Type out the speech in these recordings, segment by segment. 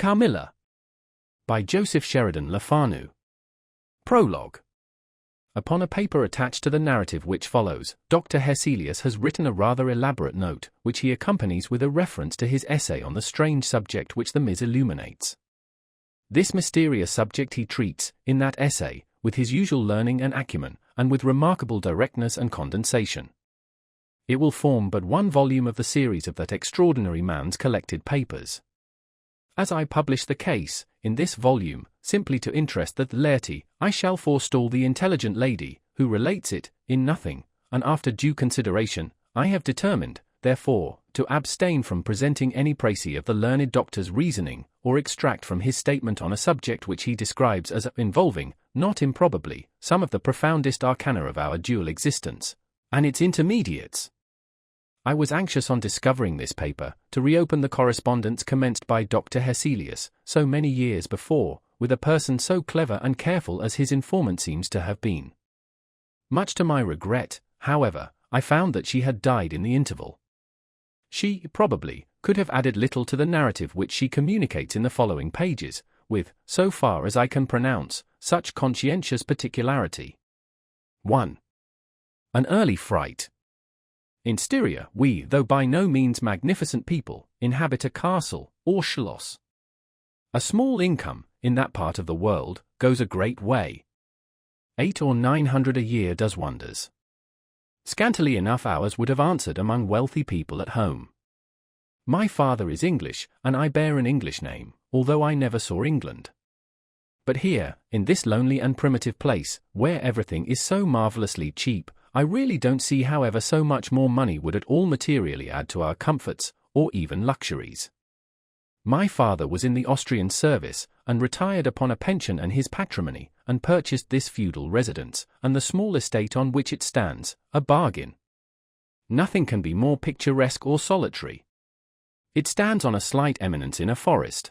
Carmilla. By Joseph Sheridan Le Fanu. Prologue. Upon a paper attached to the narrative which follows, Dr. Hesselius has written a rather elaborate note, which he accompanies with a reference to his essay on the strange subject which the Ms illuminates. This mysterious subject he treats, in that essay, with his usual learning and acumen, and with remarkable directness and condensation. It will form but one volume of the series of that extraordinary man's collected papers. As I publish the case, in this volume, simply to interest the laity, I shall forestall the intelligent lady, who relates it, in nothing, and after due consideration, I have determined, therefore, to abstain from presenting any précis of the learned doctor's reasoning, or extract from his statement on a subject which he describes as involving, not improbably, some of the profoundest arcana of our dual existence, and its intermediates. I was anxious on discovering this paper, to reopen the correspondence commenced by Dr. Hesselius, so many years before, with a person so clever and careful as his informant seems to have been. Much to my regret, however, I found that she had died in the interval. She, probably, could have added little to the narrative which she communicates in the following pages, with, so far as I can pronounce, such conscientious particularity. 1. An early fright. In Styria, we, though by no means magnificent people, inhabit a castle, or schloss. A small income, in that part of the world, goes a great way. 800 or 900 a year does wonders. Scantily enough ours would have answered among wealthy people at home. My father is English, and I bear an English name, although I never saw England. But here, in this lonely and primitive place, where everything is so marvellously cheap, I really don't see how ever so much more money would at all materially add to our comforts, or even luxuries. My father was in the Austrian service, and retired upon a pension and his patrimony, and purchased this feudal residence, and the small estate on which it stands, a bargain. Nothing can be more picturesque or solitary. It stands on a slight eminence in a forest.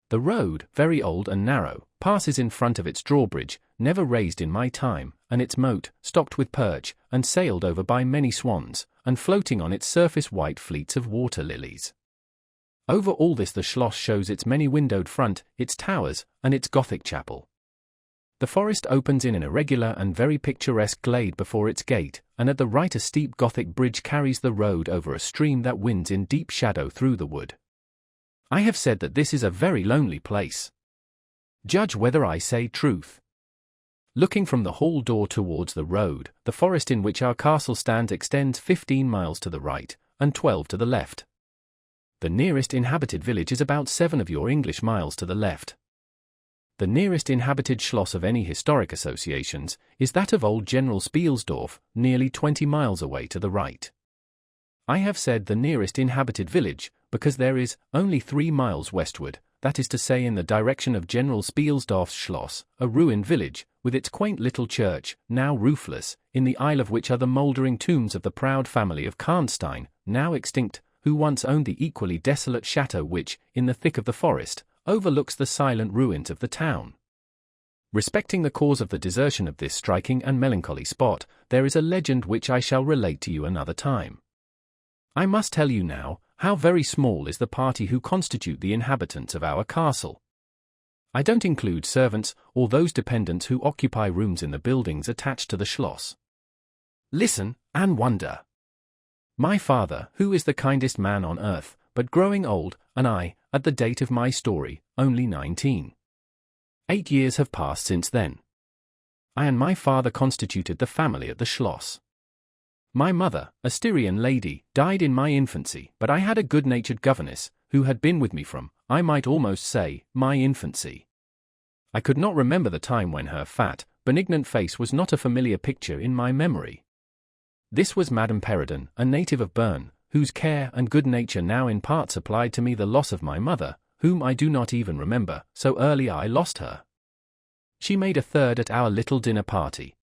The road, very old and narrow, passes in front of its drawbridge, never raised in my time, and its moat, stocked with perch, and sailed over by many swans, and floating on its surface white fleets of water lilies. Over all this the schloss shows its many-windowed front, its towers, and its Gothic chapel. The forest opens in an irregular and very picturesque glade before its gate, and at the right a steep Gothic bridge carries the road over a stream that winds in deep shadow through the wood. I have said that this is a very lonely place. Judge whether I say truth. Looking from the hall door towards the road, the forest in which our castle stands extends 15 miles to the right, and 12 to the left. The nearest inhabited village is about 7 of your English miles to the left. The nearest inhabited schloss of any historic associations is that of old General Spielsdorf, nearly 20 miles away to the right. I have said the nearest inhabited village, because there is, only 3 miles westward, that is to say in the direction of General Spielsdorf's schloss, a ruined village, with its quaint little church, now roofless, in the aisle of which are the mouldering tombs of the proud family of Karnstein, now extinct, who once owned the equally desolate chateau which, in the thick of the forest, overlooks the silent ruins of the town. Respecting the cause of the desertion of this striking and melancholy spot, there is a legend which I shall relate to you another time. I must tell you now, how very small is the party who constitute the inhabitants of our castle. I don't include servants, or those dependents who occupy rooms in the buildings attached to the schloss. Listen, and wonder. My father, who is the kindest man on earth, but growing old, and I, at the date of my story, only 19. 8 years have passed since then. I and my father constituted the family at the schloss. My mother, a Styrian lady, died in my infancy, but I had a good-natured governess, who had been with me from, I might almost say, my infancy. I could not remember the time when her fat, benignant face was not a familiar picture in my memory. This was Madame Perrodon, a native of Bern, whose care and good nature now in part supplied to me the loss of my mother, whom I do not even remember, so early I lost her. She made a third at our little dinner party.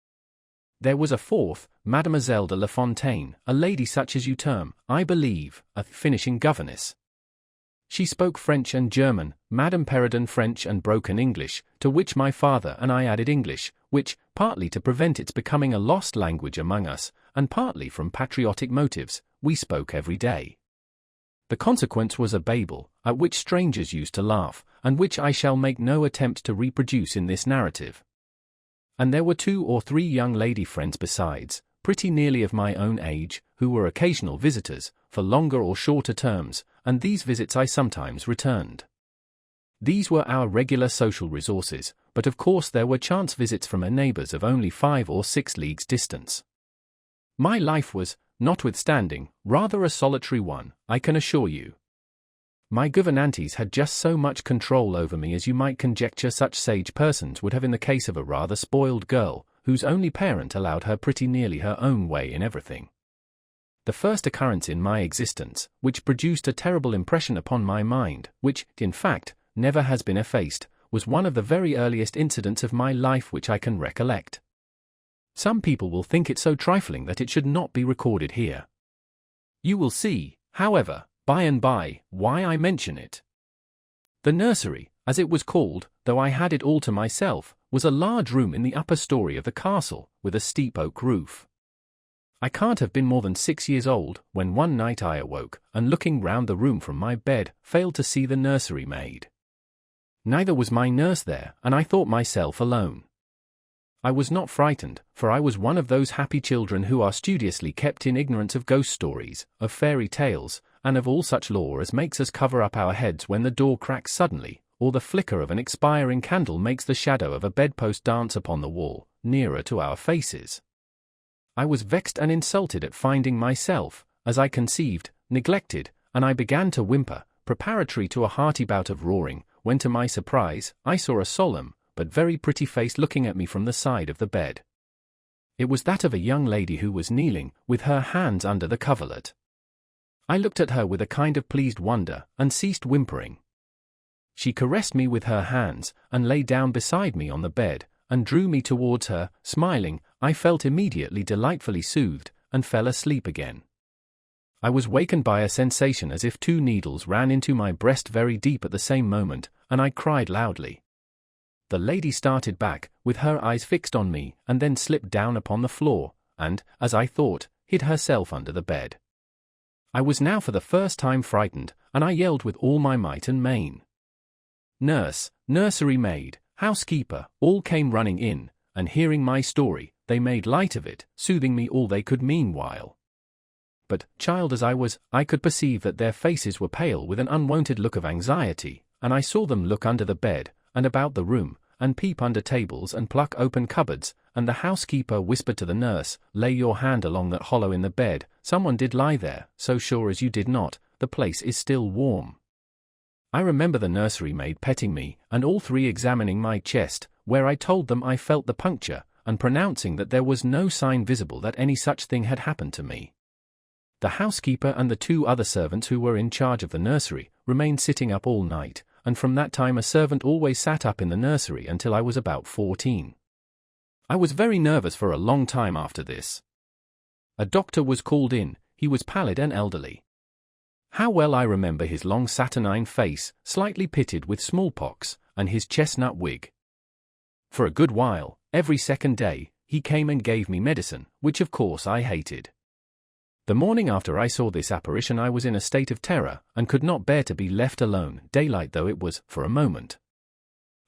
There was a fourth, Mademoiselle de La Fontaine, a lady such as you term, I believe, a finishing governess. She spoke French and German, Madame Perrodon French and broken English, to which my father and I added English, which, partly to prevent its becoming a lost language among us, and partly from patriotic motives, we spoke every day. The consequence was a babel, at which strangers used to laugh, and which I shall make no attempt to reproduce in this narrative. And there were 2 or 3 young lady friends besides, pretty nearly of my own age, who were occasional visitors, for longer or shorter terms, and these visits I sometimes returned. These were our regular social resources, but of course there were chance visits from neighbors of only 5 or 6 leagues distance. My life was, notwithstanding, rather a solitary one, I can assure you. My gouvernantes had just so much control over me as you might conjecture such sage persons would have in the case of a rather spoiled girl, whose only parent allowed her pretty nearly her own way in everything. The first occurrence in my existence, which produced a terrible impression upon my mind, which, in fact, never has been effaced, was one of the very earliest incidents of my life which I can recollect. Some people will think it so trifling that it should not be recorded here. You will see, however, by and by, why I mention it. The nursery, as it was called, though I had it all to myself, was a large room in the upper story of the castle, with a steep oak roof. I can't have been more than 6 years old, when one night I awoke, and looking round the room from my bed, failed to see the nursery maid. Neither was my nurse there, and I thought myself alone. I was not frightened, for I was one of those happy children who are studiously kept in ignorance of ghost stories, of fairy tales, and of all such lore as makes us cover up our heads when the door cracks suddenly, or the flicker of an expiring candle makes the shadow of a bedpost dance upon the wall, nearer to our faces. I was vexed and insulted at finding myself, as I conceived, neglected, and I began to whimper, preparatory to a hearty bout of roaring, when to my surprise, I saw a solemn, but very pretty face looking at me from the side of the bed. It was that of a young lady who was kneeling, with her hands under the coverlet. I looked at her with a kind of pleased wonder, and ceased whimpering. She caressed me with her hands, and lay down beside me on the bed, and drew me towards her, smiling. I felt immediately delightfully soothed, and fell asleep again. I was wakened by a sensation as if 2 needles ran into my breast very deep at the same moment, and I cried loudly. The lady started back, with her eyes fixed on me, and then slipped down upon the floor, and, as I thought, hid herself under the bed. I was now for the first time frightened, and I yelled with all my might and main. Nurse, nursery maid, housekeeper, all came running in, and hearing my story, they made light of it, soothing me all they could meanwhile. But, child as I was, I could perceive that their faces were pale with an unwonted look of anxiety, and I saw them look under the bed, and about the room, and peep under tables and pluck open cupboards, and the housekeeper whispered to the nurse, "Lay your hand along that hollow in the bed, someone did lie there, so sure as you did not, the place is still warm." I remember the nursery maid petting me, and all 3 examining my chest, where I told them I felt the puncture, and pronouncing that there was no sign visible that any such thing had happened to me. The housekeeper and the 2 other servants who were in charge of the nursery remained sitting up all night, and from that time a servant always sat up in the nursery until I was about 14. I was very nervous for a long time after this. A doctor was called in. He was pallid and elderly. How well I remember his long saturnine face, slightly pitted with smallpox, and his chestnut wig. For a good while, every second day, he came and gave me medicine, which of course I hated. The morning after I saw this apparition I was in a state of terror, and could not bear to be left alone, daylight though it was, for a moment.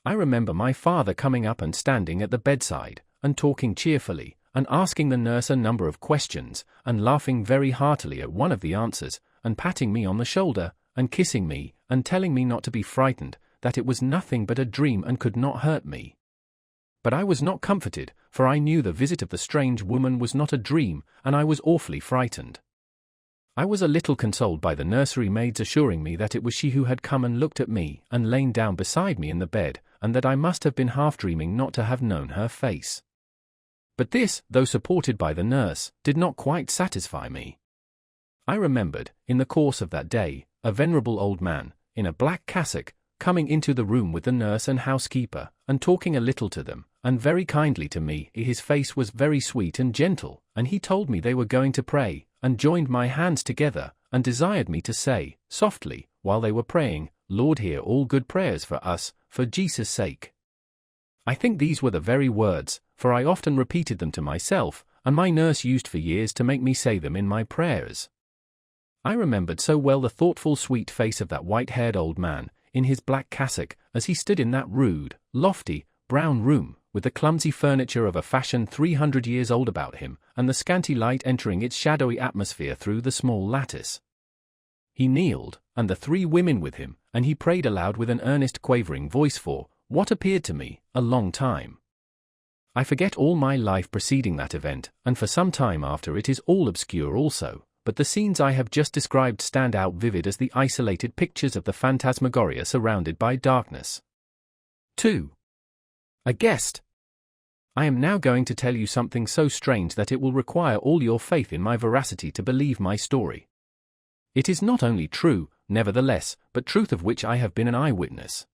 I remember my father coming up and standing at the bedside, and talking cheerfully, and asking the nurse a number of questions, and laughing very heartily at one of the answers, and patting me on the shoulder, and kissing me, and telling me not to be frightened, that it was nothing but a dream and could not hurt me. But I was not comforted, for I knew the visit of the strange woman was not a dream, and I was awfully frightened. I was a little consoled by the nursery maid's assuring me that it was she who had come and looked at me, and lain down beside me in the bed, and that I must have been half-dreaming not to have known her face. But this, though supported by the nurse, did not quite satisfy me. I remembered, in the course of that day, a venerable old man, in a black cassock, coming into the room with the nurse and housekeeper, and talking a little to them, and very kindly to me. His face was very sweet and gentle, and he told me they were going to pray, and joined my hands together, and desired me to say, softly, while they were praying, "Lord, hear all good prayers for us, for Jesus' sake." I think these were the very words, for I often repeated them to myself, and my nurse used for years to make me say them in my prayers. I remembered so well the thoughtful sweet face of that white-haired old man, in his black cassock, as he stood in that rude, lofty, brown room, with the clumsy furniture of a fashion 300 years old about him, and the scanty light entering its shadowy atmosphere through the small lattice. He kneeled, and the 3 women with him, and he prayed aloud with an earnest quavering voice for, what appeared to me, a long time. I forget all my life preceding that event, and for some time after it is all obscure also, but the scenes I have just described stand out vivid as the isolated pictures of the phantasmagoria surrounded by darkness. 2. A guest. I am now going to tell you something so strange that it will require all your faith in my veracity to believe my story. It is not only true, nevertheless, but truth of which I have been an eyewitness.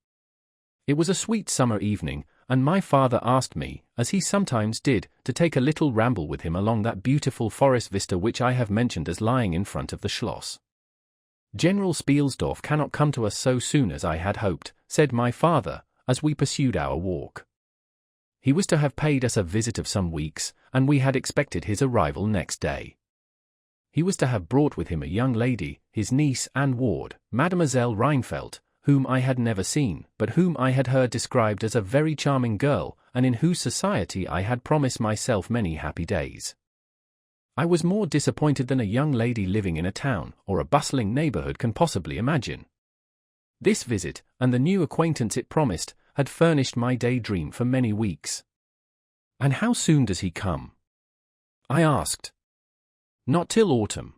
It was a sweet summer evening, and my father asked me, as he sometimes did, to take a little ramble with him along that beautiful forest vista which I have mentioned as lying in front of the Schloss. General Spielsdorf cannot come to us so soon as I had hoped, said my father, as we pursued our walk. He was to have paid us a visit of some weeks, and we had expected his arrival next day. He was to have brought with him a young lady, his niece and ward, Mademoiselle Rheinfeldt, whom I had never seen, but whom I had heard described as a very charming girl, and in whose society I had promised myself many happy days. I was more disappointed than a young lady living in a town or a bustling neighborhood can possibly imagine. This visit, and the new acquaintance it promised, had furnished my daydream for many weeks. "And how soon does he come?" I asked. "Not till autumn."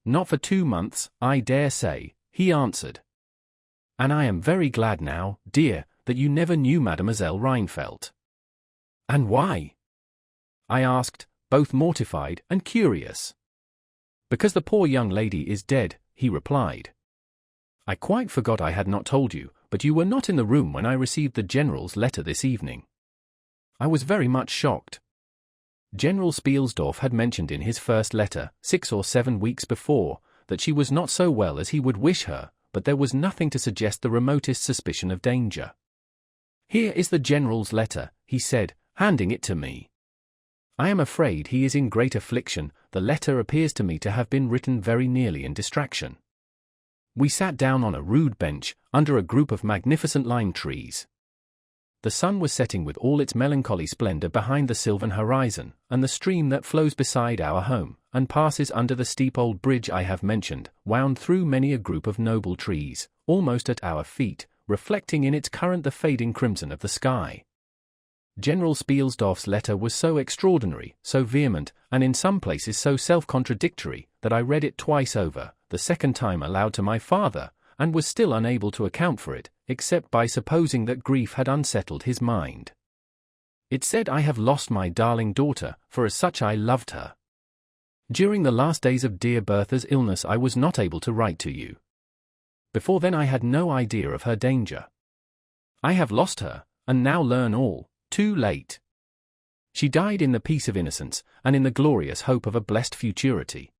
"Not for 2 months, I dare say," he answered. "And I am very glad now, dear, that you never knew Mademoiselle Rheinfeldt." "And why?" I asked, both mortified and curious. "Because the poor young lady is dead," he replied. "I quite forgot I had not told you, but you were not in the room when I received the General's letter this evening." I was very much shocked. General Spielsdorf had mentioned in his first letter, 6 or 7 weeks before, that she was not so well as he would wish her, but there was nothing to suggest the remotest suspicion of danger. "Here is the General's letter," he said, handing it to me. "I am afraid he is in great affliction. The letter appears to me to have been written very nearly in distraction." We sat down on a rude bench, under a group of magnificent lime trees. The sun was setting with all its melancholy splendor behind the sylvan horizon, and the stream that flows beside our home, and passes under the steep old bridge I have mentioned, wound through many a group of noble trees, almost at our feet, reflecting in its current the fading crimson of the sky. General Spielsdorf's letter was so extraordinary, so vehement, and in some places so self-contradictory, that I read it twice over, the second time aloud to my father, and was still unable to account for it, except by supposing that grief had unsettled his mind. It said, "I have lost my darling daughter, for as such I loved her. During the last days of dear Bertha's illness I was not able to write to you. Before then I had no idea of her danger. I have lost her, and now learn all, too late. She died in the peace of innocence, and in the glorious hope of a blessed futurity.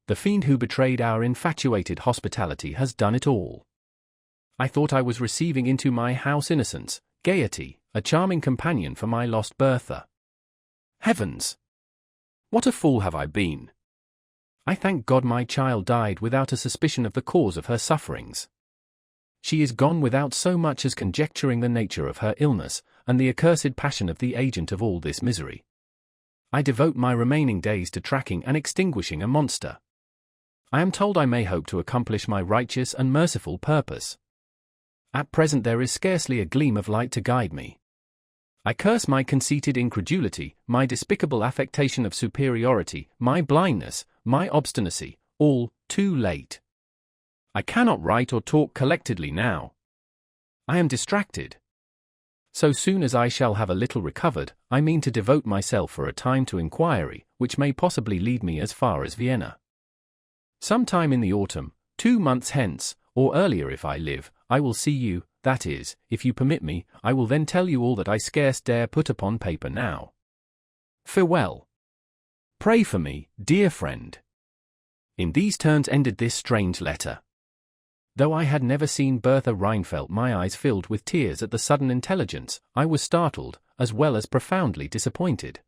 The fiend who betrayed our infatuated hospitality has done it all. I thought I was receiving into my house innocence, gaiety, a charming companion for my lost Bertha. Heavens! What a fool have I been! I thank God my child died without a suspicion of the cause of her sufferings. She is gone without so much as conjecturing the nature of her illness, and the accursed passion of the agent of all this misery. I devote my remaining days to tracking and extinguishing a monster. I am told I may hope to accomplish my righteous and merciful purpose. At present there is scarcely a gleam of light to guide me. I curse my conceited incredulity, my despicable affectation of superiority, my blindness, my obstinacy, all too late. I cannot write or talk collectedly now. I am distracted. So soon as I shall have a little recovered, I mean to devote myself for a time to inquiry, which may possibly lead me as far as Vienna. Some time in the autumn, 2 months hence, or earlier if I live, I will see you, that is, if you permit me, I will then tell you all that I scarce dare put upon paper now. Farewell. Pray for me, dear friend. In these terms ended this strange letter. Though I had never seen Bertha Rheinfeldt, my eyes filled with tears at the sudden intelligence, I was startled, as well as profoundly disappointed.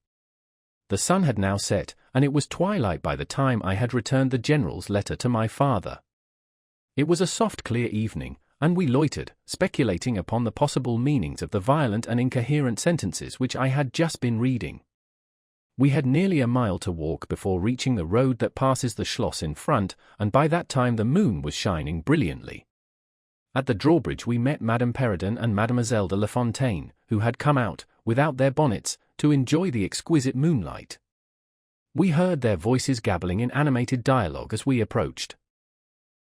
The sun had now set, and it was twilight by the time I had returned the general's letter to my father. It was a soft, clear evening, and we loitered, speculating upon the possible meanings of the violent and incoherent sentences which I had just been reading. We had nearly a mile to walk before reaching the road that passes the Schloss in front, and by that time the moon was shining brilliantly. At the drawbridge we met Madame Perrodon and Mademoiselle de La Fontaine, who had come out, without their bonnets, to enjoy the exquisite moonlight. We heard their voices gabbling in animated dialogue as we approached.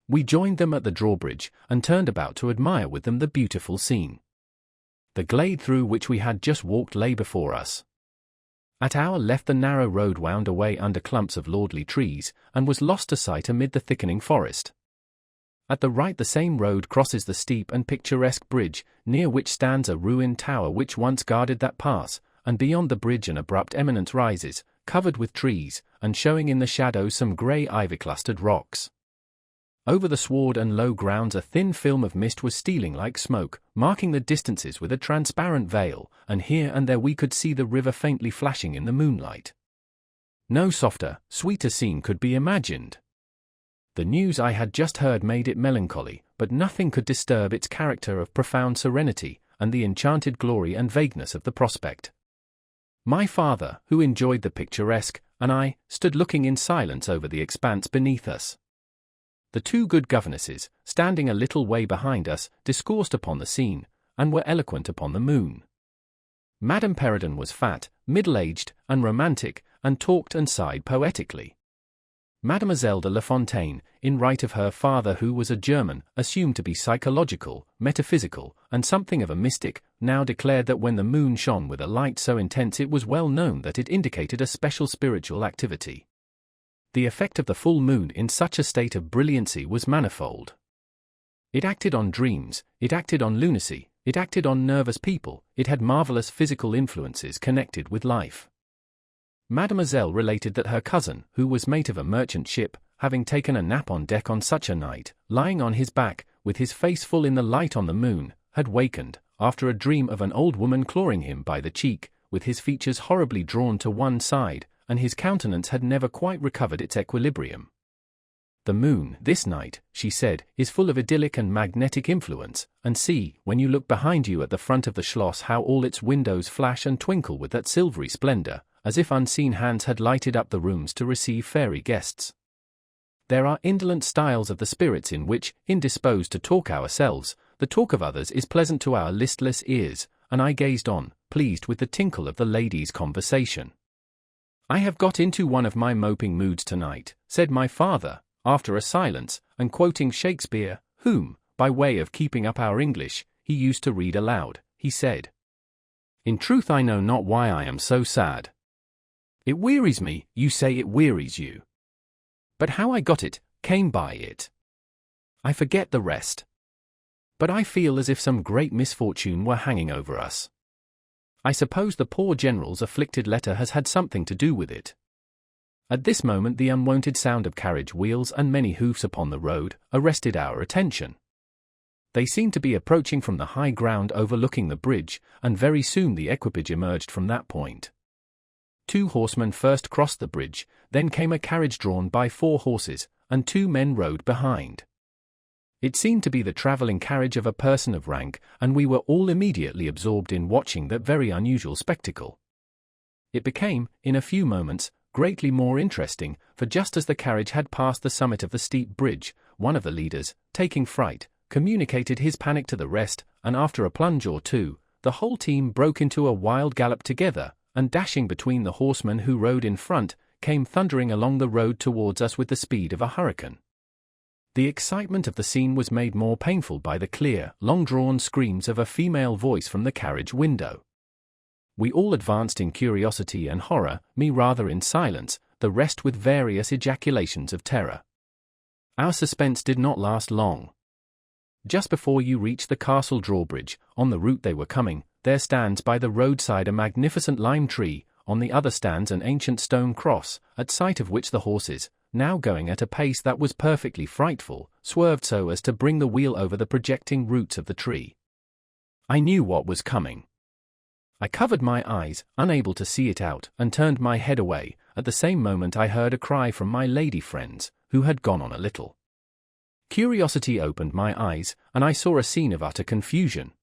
We joined them at the drawbridge, and turned about to admire with them the beautiful scene. The glade through which we had just walked lay before us. At our left the narrow road wound away under clumps of lordly trees, and was lost to sight amid the thickening forest. At the right the same road crosses the steep and picturesque bridge, near which stands a ruined tower which once guarded that pass, and beyond the bridge an abrupt eminence rises, covered with trees, and showing in the shadows some grey ivy-clustered rocks. Over the sward and low grounds a thin film of mist was stealing like smoke, marking the distances with a transparent veil, and here and there we could see the river faintly flashing in the moonlight. No softer, sweeter scene could be imagined. The news I had just heard made it melancholy, but nothing could disturb its character of profound serenity, and the enchanted glory and vagueness of the prospect. My father, who enjoyed the picturesque, and I, stood looking in silence over the expanse beneath us. The two good governesses, standing a little way behind us, discoursed upon the scene, and were eloquent upon the moon. Madame Perrodon was fat, middle-aged, and romantic, and talked and sighed poetically. Mademoiselle de La Fontaine, in right of her father who was a German, assumed to be psychological, metaphysical, and something of a mystic, now declared that when the moon shone with a light so intense it was well known that it indicated a special spiritual activity. The effect of the full moon in such a state of brilliancy was manifold. It acted on dreams, it acted on lunacy, it acted on nervous people, it had marvelous physical influences connected with life. Mademoiselle related that her cousin, who was mate of a merchant ship, having taken a nap on deck on such a night, lying on his back, with his face full in the light on the moon, had wakened, after a dream of an old woman clawing him by the cheek, with his features horribly drawn to one side, and his countenance had never quite recovered its equilibrium. The moon, this night, she said, is full of idyllic and magnetic influence, and see, when you look behind you at the front of the Schloss how all its windows flash and twinkle with that silvery splendor, as if unseen hands had lighted up the rooms to receive fairy guests. There are indolent styles of the spirits in which, indisposed to talk ourselves, the talk of others is pleasant to our listless ears, and I gazed on, pleased with the tinkle of the ladies' conversation. "I have got into one of my moping moods tonight," said my father, after a silence, and quoting Shakespeare, whom, by way of keeping up our English, he used to read aloud, he said, "In truth I know not why I am so sad. It wearies me, you say it wearies you. But how I got it, came by it. I forget the rest. But I feel as if some great misfortune were hanging over us. I suppose the poor general's afflicted letter has had something to do with it." At this moment the unwonted sound of carriage wheels and many hoofs upon the road arrested our attention. They seemed to be approaching from the high ground overlooking the bridge, and very soon the equipage emerged from that point. 2 horsemen first crossed the bridge, then came a carriage drawn by 4 horses, and 2 men rode behind. It seemed to be the travelling carriage of a person of rank, and we were all immediately absorbed in watching that very unusual spectacle. It became, in a few moments, greatly more interesting, for just as the carriage had passed the summit of the steep bridge, one of the leaders, taking fright, communicated his panic to the rest, and after a plunge or two, the whole team broke into a wild gallop together, and dashing between the horsemen who rode in front, came thundering along the road towards us with the speed of a hurricane. The excitement of the scene was made more painful by the clear, long-drawn screams of a female voice from the carriage window. We all advanced in curiosity and horror, me rather in silence, the rest with various ejaculations of terror. Our suspense did not last long. Just before you reach the castle drawbridge, on the route they were coming, there stands by the roadside a magnificent lime tree, on the other stands an ancient stone cross, at sight of which the horses, now going at a pace that was perfectly frightful, swerved so as to bring the wheel over the projecting roots of the tree. I knew what was coming. I covered my eyes, unable to see it out, and turned my head away. At the same moment I heard a cry from my lady friends, who had gone on a little. Curiosity opened my eyes, and I saw a scene of utter confusion.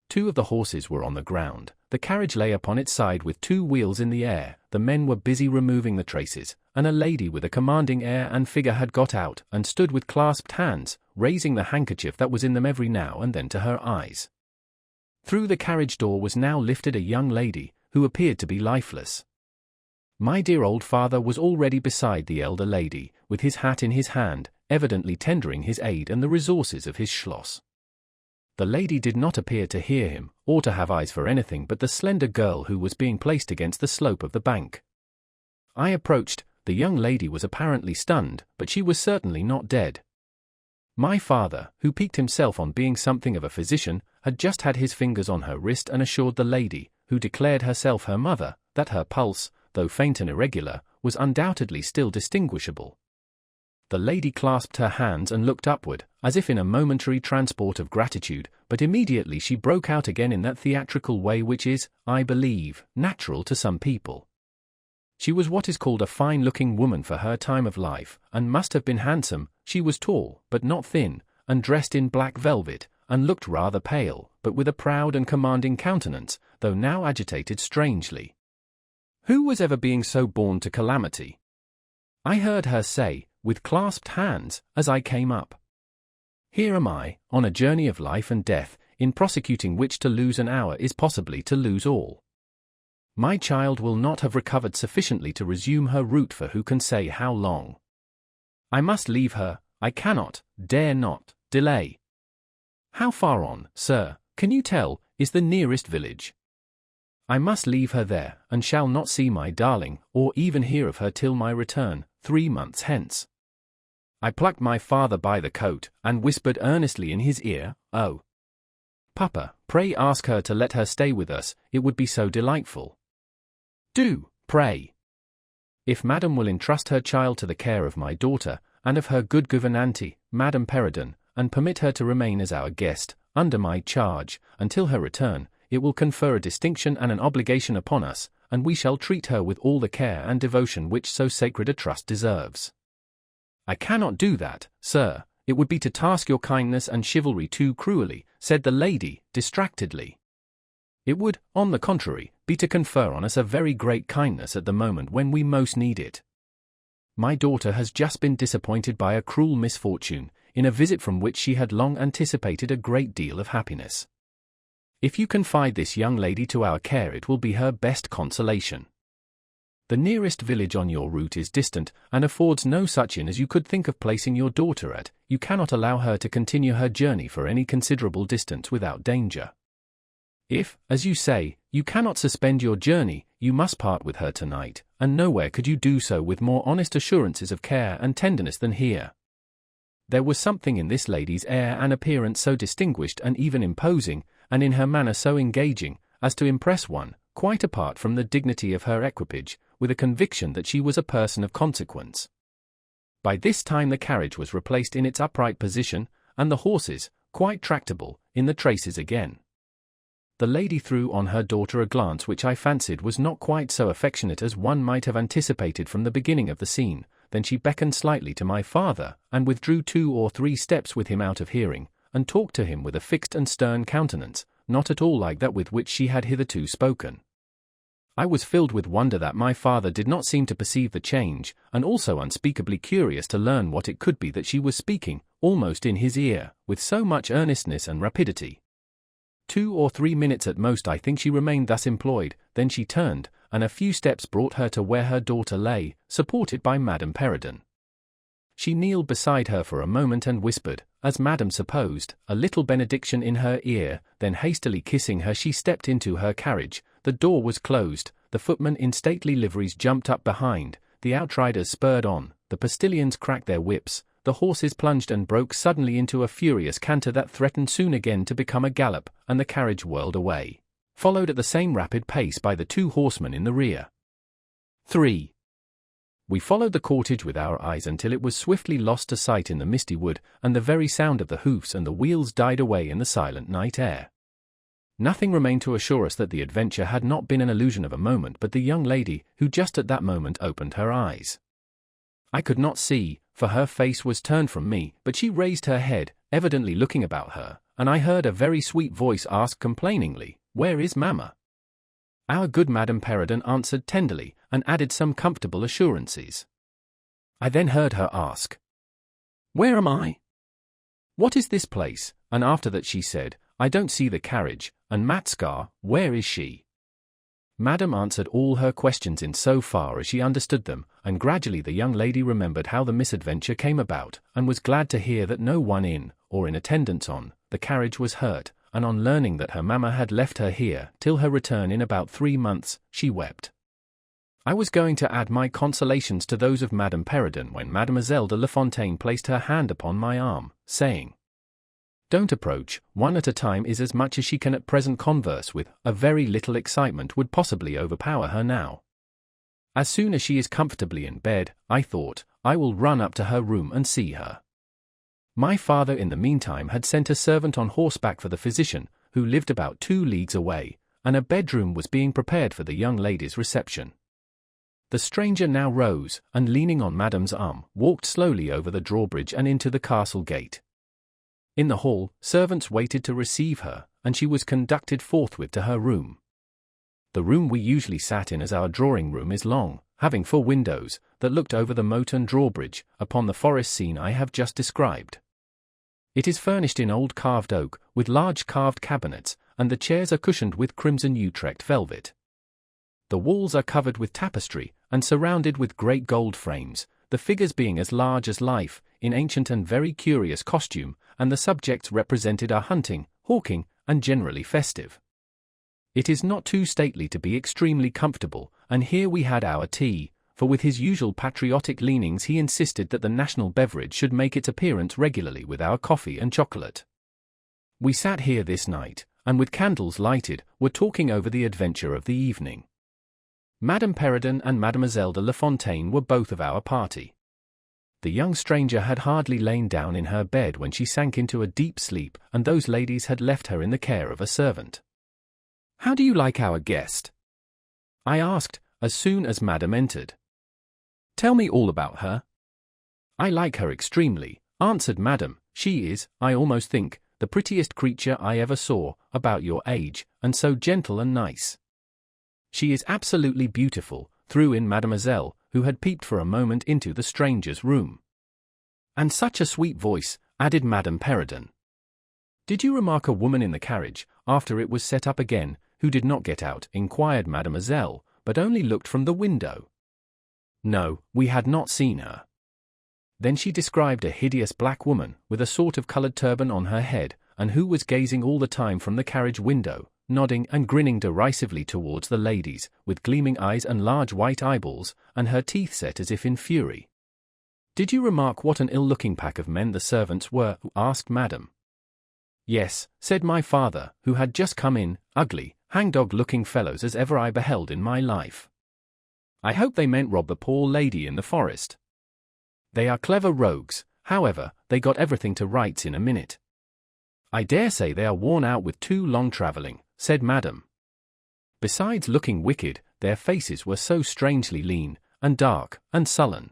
2 of the horses were on the ground, the carriage lay upon its side with 2 wheels in the air, the men were busy removing the traces, and a lady with a commanding air and figure had got out and stood with clasped hands, raising the handkerchief that was in them every now and then to her eyes. Through the carriage door was now lifted a young lady, who appeared to be lifeless. My dear old father was already beside the elder lady, with his hat in his hand, evidently tendering his aid and the resources of his schloss. The lady did not appear to hear him, or to have eyes for anything but the slender girl who was being placed against the slope of the bank. I approached. The young lady was apparently stunned, but she was certainly not dead. My father, who piqued himself on being something of a physician, had just had his fingers on her wrist and assured the lady, who declared herself her mother, that her pulse, though faint and irregular, was undoubtedly still distinguishable. The lady clasped her hands and looked upward, as if in a momentary transport of gratitude, but immediately she broke out again in that theatrical way which is, I believe, natural to some people. She was what is called a fine-looking woman for her time of life, and must have been handsome. She was tall, but not thin, and dressed in black velvet, and looked rather pale, but with a proud and commanding countenance, though now agitated strangely. Who was ever being so born to calamity? I heard her say, with clasped hands, as I came up. Here am I, on a journey of life and death, in prosecuting which to lose an hour is possibly to lose all. My child will not have recovered sufficiently to resume her route for who can say how long. I must leave her, I cannot, dare not, delay. How far on, sir, can you tell, is the nearest village? I must leave her there, and shall not see my darling, or even hear of her till my return, 3 months hence. I plucked my father by the coat, and whispered earnestly in his ear, "Oh, Papa, pray ask her to let her stay with us, it would be so delightful. Do, pray. If Madam will entrust her child to the care of my daughter, and of her good gouvernante, Madame Perrodon, and permit her to remain as our guest, under my charge, until her return, it will confer a distinction and an obligation upon us, and we shall treat her with all the care and devotion which so sacred a trust deserves." "I cannot do that, sir, it would be to task your kindness and chivalry too cruelly," said the lady, distractedly. "It would, on the contrary, be to confer on us a very great kindness at the moment when we most need it. My daughter has just been disappointed by a cruel misfortune, in a visit from which she had long anticipated a great deal of happiness. If you confide this young lady to our care it will be her best consolation. The nearest village on your route is distant, and affords no such inn as you could think of placing your daughter at. You cannot allow her to continue her journey for any considerable distance without danger. If, as you say, you cannot suspend your journey, you must part with her tonight, and nowhere could you do so with more honest assurances of care and tenderness than here." There was something in this lady's air and appearance so distinguished and even imposing, and in her manner so engaging, as to impress one, quite apart from the dignity of her equipage, with a conviction that she was a person of consequence. By this time the carriage was replaced in its upright position, and the horses, quite tractable, in the traces again. The lady threw on her daughter a glance which I fancied was not quite so affectionate as one might have anticipated from the beginning of the scene. Then she beckoned slightly to my father, and withdrew 2 or 3 steps with him out of hearing, and talked to him with a fixed and stern countenance, not at all like that with which she had hitherto spoken. I was filled with wonder that my father did not seem to perceive the change, and also unspeakably curious to learn what it could be that she was speaking, almost in his ear, with so much earnestness and rapidity. 2 or 3 minutes at most I think she remained thus employed, then she turned, and a few steps brought her to where her daughter lay, supported by Madame Perrodon. She kneeled beside her for a moment and whispered, as Madame supposed, a little benediction in her ear, then hastily kissing her she stepped into her carriage. The door was closed, the footmen in stately liveries jumped up behind, the outriders spurred on, the postilions cracked their whips, the horses plunged and broke suddenly into a furious canter that threatened soon again to become a gallop, and the carriage whirled away, followed at the same rapid pace by the 2 horsemen in the rear. 3. We followed the cortege with our eyes until it was swiftly lost to sight in the misty wood, and the very sound of the hoofs and the wheels died away in the silent night air. Nothing remained to assure us that the adventure had not been an illusion of a moment but the young lady who just at that moment opened her eyes. I could not see, for her face was turned from me, but she raised her head, evidently looking about her, and I heard a very sweet voice ask complainingly, "Where is Mamma?" Our good Madame Perrodon answered tenderly, and added some comfortable assurances. I then heard her ask, "Where am I? What is this place?" And after that she said, "I don't see the carriage, and Matskar, where is she?" Madame answered all her questions in so far as she understood them, and gradually the young lady remembered how the misadventure came about, and was glad to hear that no one in, or in attendance on, the carriage was hurt, and on learning that her mamma had left her here till her return in about 3 months, she wept. I was going to add my consolations to those of Madame Perrodon when Mademoiselle de La Fontaine placed her hand upon my arm, saying, "Don't approach, one at a time is as much as she can at present converse with, a very little excitement would possibly overpower her now. As soon as she is comfortably in bed, I thought, I will run up to her room and see her." My father in the meantime had sent a servant on horseback for the physician, who lived about 2 leagues away, and a bedroom was being prepared for the young lady's reception. The stranger now rose, and leaning on Madame's arm, walked slowly over the drawbridge and into the castle gate. In the hall, servants waited to receive her, and she was conducted forthwith to her room. The room we usually sat in as our drawing-room is long, having 4 windows, that looked over the moat and drawbridge, upon the forest scene I have just described. It is furnished in old carved oak, with large carved cabinets, and the chairs are cushioned with crimson Utrecht velvet. The walls are covered with tapestry, and surrounded with great gold frames, the figures being as large as life, in ancient and very curious costume, and the subjects represented are hunting, hawking, and generally festive. It is not too stately to be extremely comfortable, and here we had our tea, for with his usual patriotic leanings he insisted that the national beverage should make its appearance regularly with our coffee and chocolate. We sat here this night, and with candles lighted, were talking over the adventure of the evening. Madame Perrodon and Mademoiselle de La Fontaine were both of our party. The young stranger had hardly lain down in her bed when she sank into a deep sleep, and those ladies had left her in the care of a servant. "How do you like our guest?" I asked, as soon as Madame entered. "Tell me all about her." "I like her extremely," answered Madame. "She is, I almost think, the prettiest creature I ever saw, about your age, and so gentle and nice." "She is absolutely beautiful," threw in Mademoiselle, who had peeped for a moment into the stranger's room. "And such a sweet voice," added Madame Perrodon. "Did you remark a woman in the carriage, after it was set up again, who did not get out?" inquired Mademoiselle, but only looked from the window. "No, we had not seen her." Then she described a hideous black woman, with a sort of coloured turban on her head, and who was gazing all the time from the carriage window, nodding and grinning derisively towards the ladies, with gleaming eyes and large white eyeballs, and her teeth set as if in fury. "Did you remark what an ill-looking pack of men the servants were?" asked Madame. "Yes," said my father, who had just come in, "ugly, hangdog-looking fellows as ever I beheld in my life. I hope they meant rob the poor lady in the forest. They are clever rogues, however, they got everything to rights in a minute." "I dare say they are worn out with too long travelling," said Madame. "Besides looking wicked, their faces were so strangely lean, and dark, and sullen.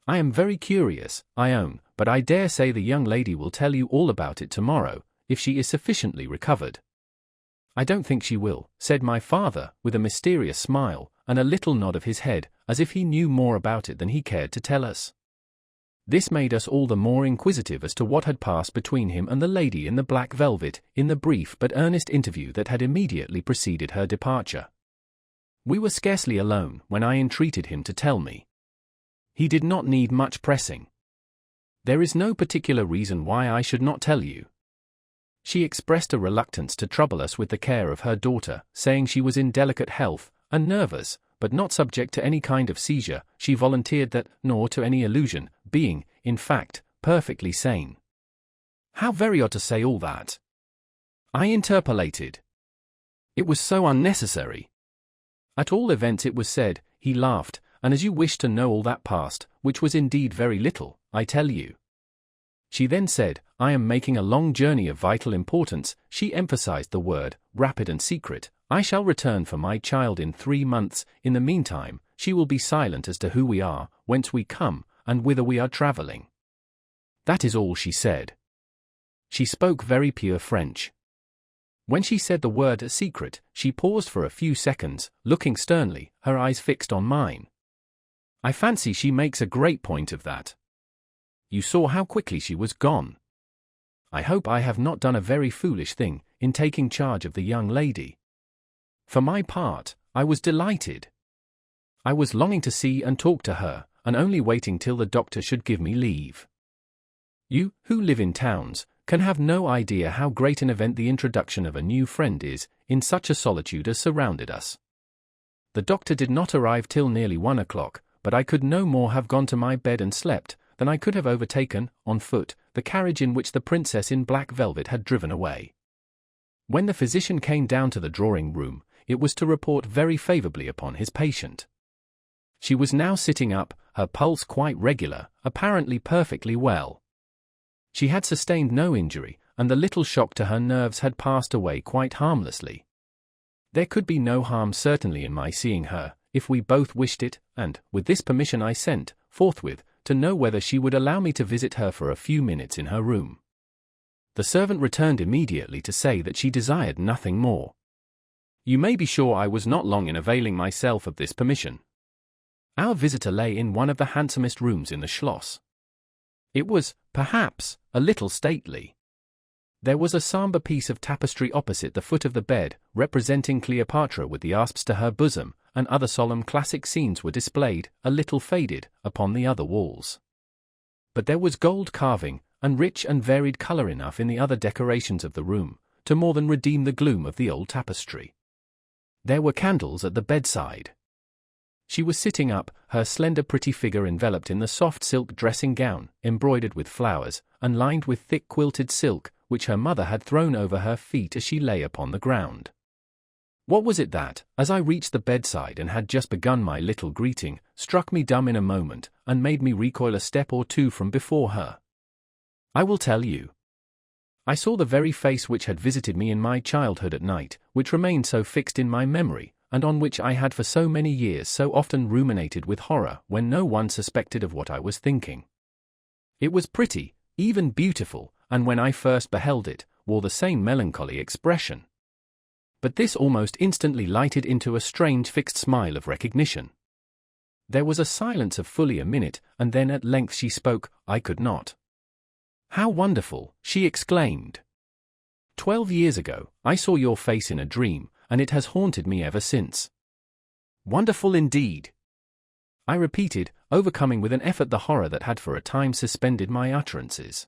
I am very curious, I own, but I dare say the young lady will tell you all about it tomorrow, if she is sufficiently recovered." "I don't think she will," said my father, with a mysterious smile, and a little nod of his head, as if he knew more about it than he cared to tell us. This made us all the more inquisitive as to what had passed between him and the lady in the black velvet, in the brief but earnest interview that had immediately preceded her departure. We were scarcely alone when I entreated him to tell me. He did not need much pressing. "There is no particular reason why I should not tell you." She expressed a reluctance to trouble us with the care of her daughter, saying she was in delicate health, and nervous, but not subject to any kind of seizure. She volunteered that, nor to any illusion, being, in fact, perfectly sane. "How very odd to say all that!" I interpolated. "It was so unnecessary." "At all events it was said," he laughed, "and as you wish to know all that passed, which was indeed very little, I tell you. She then said, "I am making a long journey of vital importance." She emphasized the word, rapid and secret. "I shall return for my child in 3 months. In the meantime, she will be silent as to who we are, whence we come, and whither we are traveling." That is all she said. She spoke very pure French. When she said the word secret, she paused for a few seconds, looking sternly, her eyes fixed on mine. I fancy she makes a great point of that. You saw how quickly she was gone. I hope I have not done a very foolish thing in taking charge of the young lady. For my part, I was delighted. I was longing to see and talk to her, and only waiting till the doctor should give me leave. You, who live in towns, can have no idea how great an event the introduction of a new friend is, in such a solitude as surrounded us. The doctor did not arrive till nearly 1 o'clock, but I could no more have gone to my bed and slept, than I could have overtaken, on foot, the carriage in which the princess in black velvet had driven away. When the physician came down to the drawing-room, it was to report very favourably upon his patient. She was now sitting up, her pulse quite regular, apparently perfectly well. She had sustained no injury, and the little shock to her nerves had passed away quite harmlessly. There could be no harm certainly in my seeing her, if we both wished it, and, with this permission I sent, forthwith, to know whether she would allow me to visit her for a few minutes in her room. The servant returned immediately to say that she desired nothing more. You may be sure I was not long in availing myself of this permission. Our visitor lay in one of the handsomest rooms in the Schloss. It was, perhaps, a little stately. There was a sombre piece of tapestry opposite the foot of the bed, representing Cleopatra with the asps to her bosom, and other solemn classic scenes were displayed, a little faded, upon the other walls. But there was gold carving, and rich and varied colour enough in the other decorations of the room, to more than redeem the gloom of the old tapestry. There were candles at the bedside. She was sitting up, her slender pretty figure enveloped in the soft silk dressing gown, embroidered with flowers, and lined with thick quilted silk, which her mother had thrown over her feet as she lay upon the ground. What was it that, as I reached the bedside and had just begun my little greeting, struck me dumb in a moment, and made me recoil a step or two from before her? I will tell you. I saw the very face which had visited me in my childhood at night, which remained so fixed in my memory, and on which I had for so many years so often ruminated with horror when no one suspected of what I was thinking. It was pretty, even beautiful, and when I first beheld it, wore the same melancholy expression. But this almost instantly lighted into a strange fixed smile of recognition. There was a silence of fully a minute, and then at length she spoke. I could not. "How wonderful!" she exclaimed. 12 years ago, I saw your face in a dream, and it has haunted me ever since. Wonderful indeed! I repeated, overcoming with an effort the horror that had for a time suspended my utterances.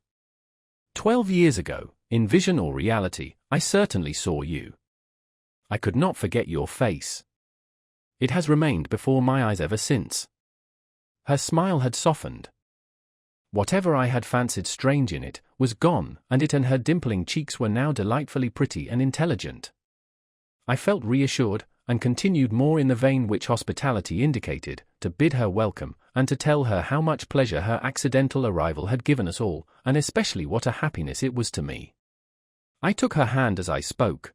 12 years ago, in vision or reality, I certainly saw you. I could not forget your face. It has remained before my eyes ever since. Her smile had softened. Whatever I had fancied strange in it, was gone, and it and her dimpling cheeks were now delightfully pretty and intelligent. I felt reassured, and continued more in the vein which hospitality indicated, to bid her welcome, and to tell her how much pleasure her accidental arrival had given us all, and especially what a happiness it was to me. I took her hand as I spoke.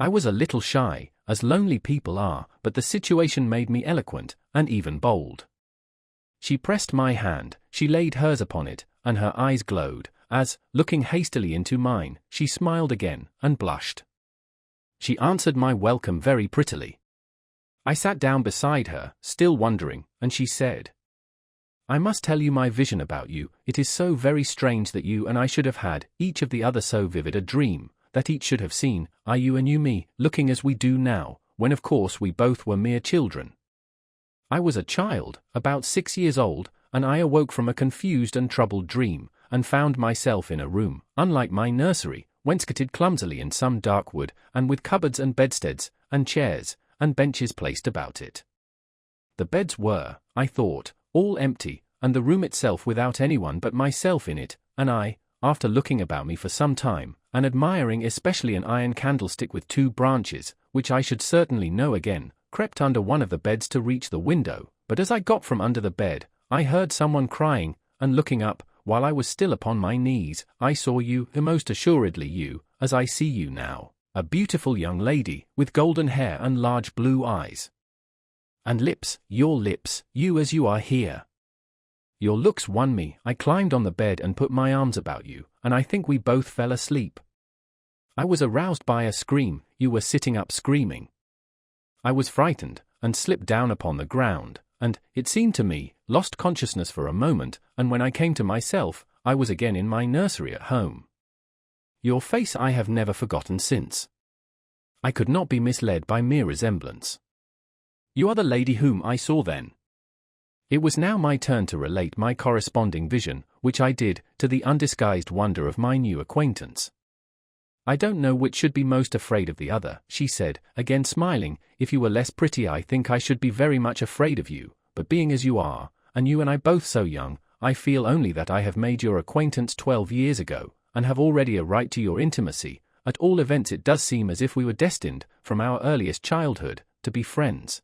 I was a little shy, as lonely people are, but the situation made me eloquent, and even bold. She pressed my hand, she laid hers upon it, and her eyes glowed, as, looking hastily into mine, she smiled again, and blushed. She answered my welcome very prettily. I sat down beside her, still wondering, and she said, "I must tell you my vision about you. It is so very strange that you and I should have had, each of the other so vivid a dream, that each should have seen, I you and you me, looking as we do now, when of course we both were mere children. I was a child, about 6 years old, and I awoke from a confused and troubled dream, and found myself in a room, unlike my nursery, wainscoted clumsily in some dark wood, and with cupboards and bedsteads, and chairs, and benches placed about it. The beds were, I thought, all empty, and the room itself without anyone but myself in it, and I, after looking about me for some time, and admiring especially an iron candlestick with 2 branches, which I should certainly know again, crept under one of the beds to reach the window, but as I got from under the bed, I heard someone crying, and looking up, while I was still upon my knees, I saw you, most assuredly you, as I see you now, a beautiful young lady, with golden hair and large blue eyes. And lips, your lips, you as you are here. Your looks won me. I climbed on the bed and put my arms about you, and I think we both fell asleep. I was aroused by a scream. You were sitting up screaming. I was frightened, and slipped down upon the ground, and, it seemed to me, lost consciousness for a moment, and when I came to myself, I was again in my nursery at home. Your face I have never forgotten since. I could not be misled by mere resemblance. You are the lady whom I saw then. It was now my turn to relate my corresponding vision, which I did, to the undisguised wonder of my new acquaintance. I don't know which should be most afraid of the other, she said, again smiling. If you were less pretty I think I should be very much afraid of you, but being as you are, and you and I both so young, I feel only that I have made your acquaintance 12 years ago, and have already a right to your intimacy. At all events it does seem as if we were destined, from our earliest childhood, to be friends.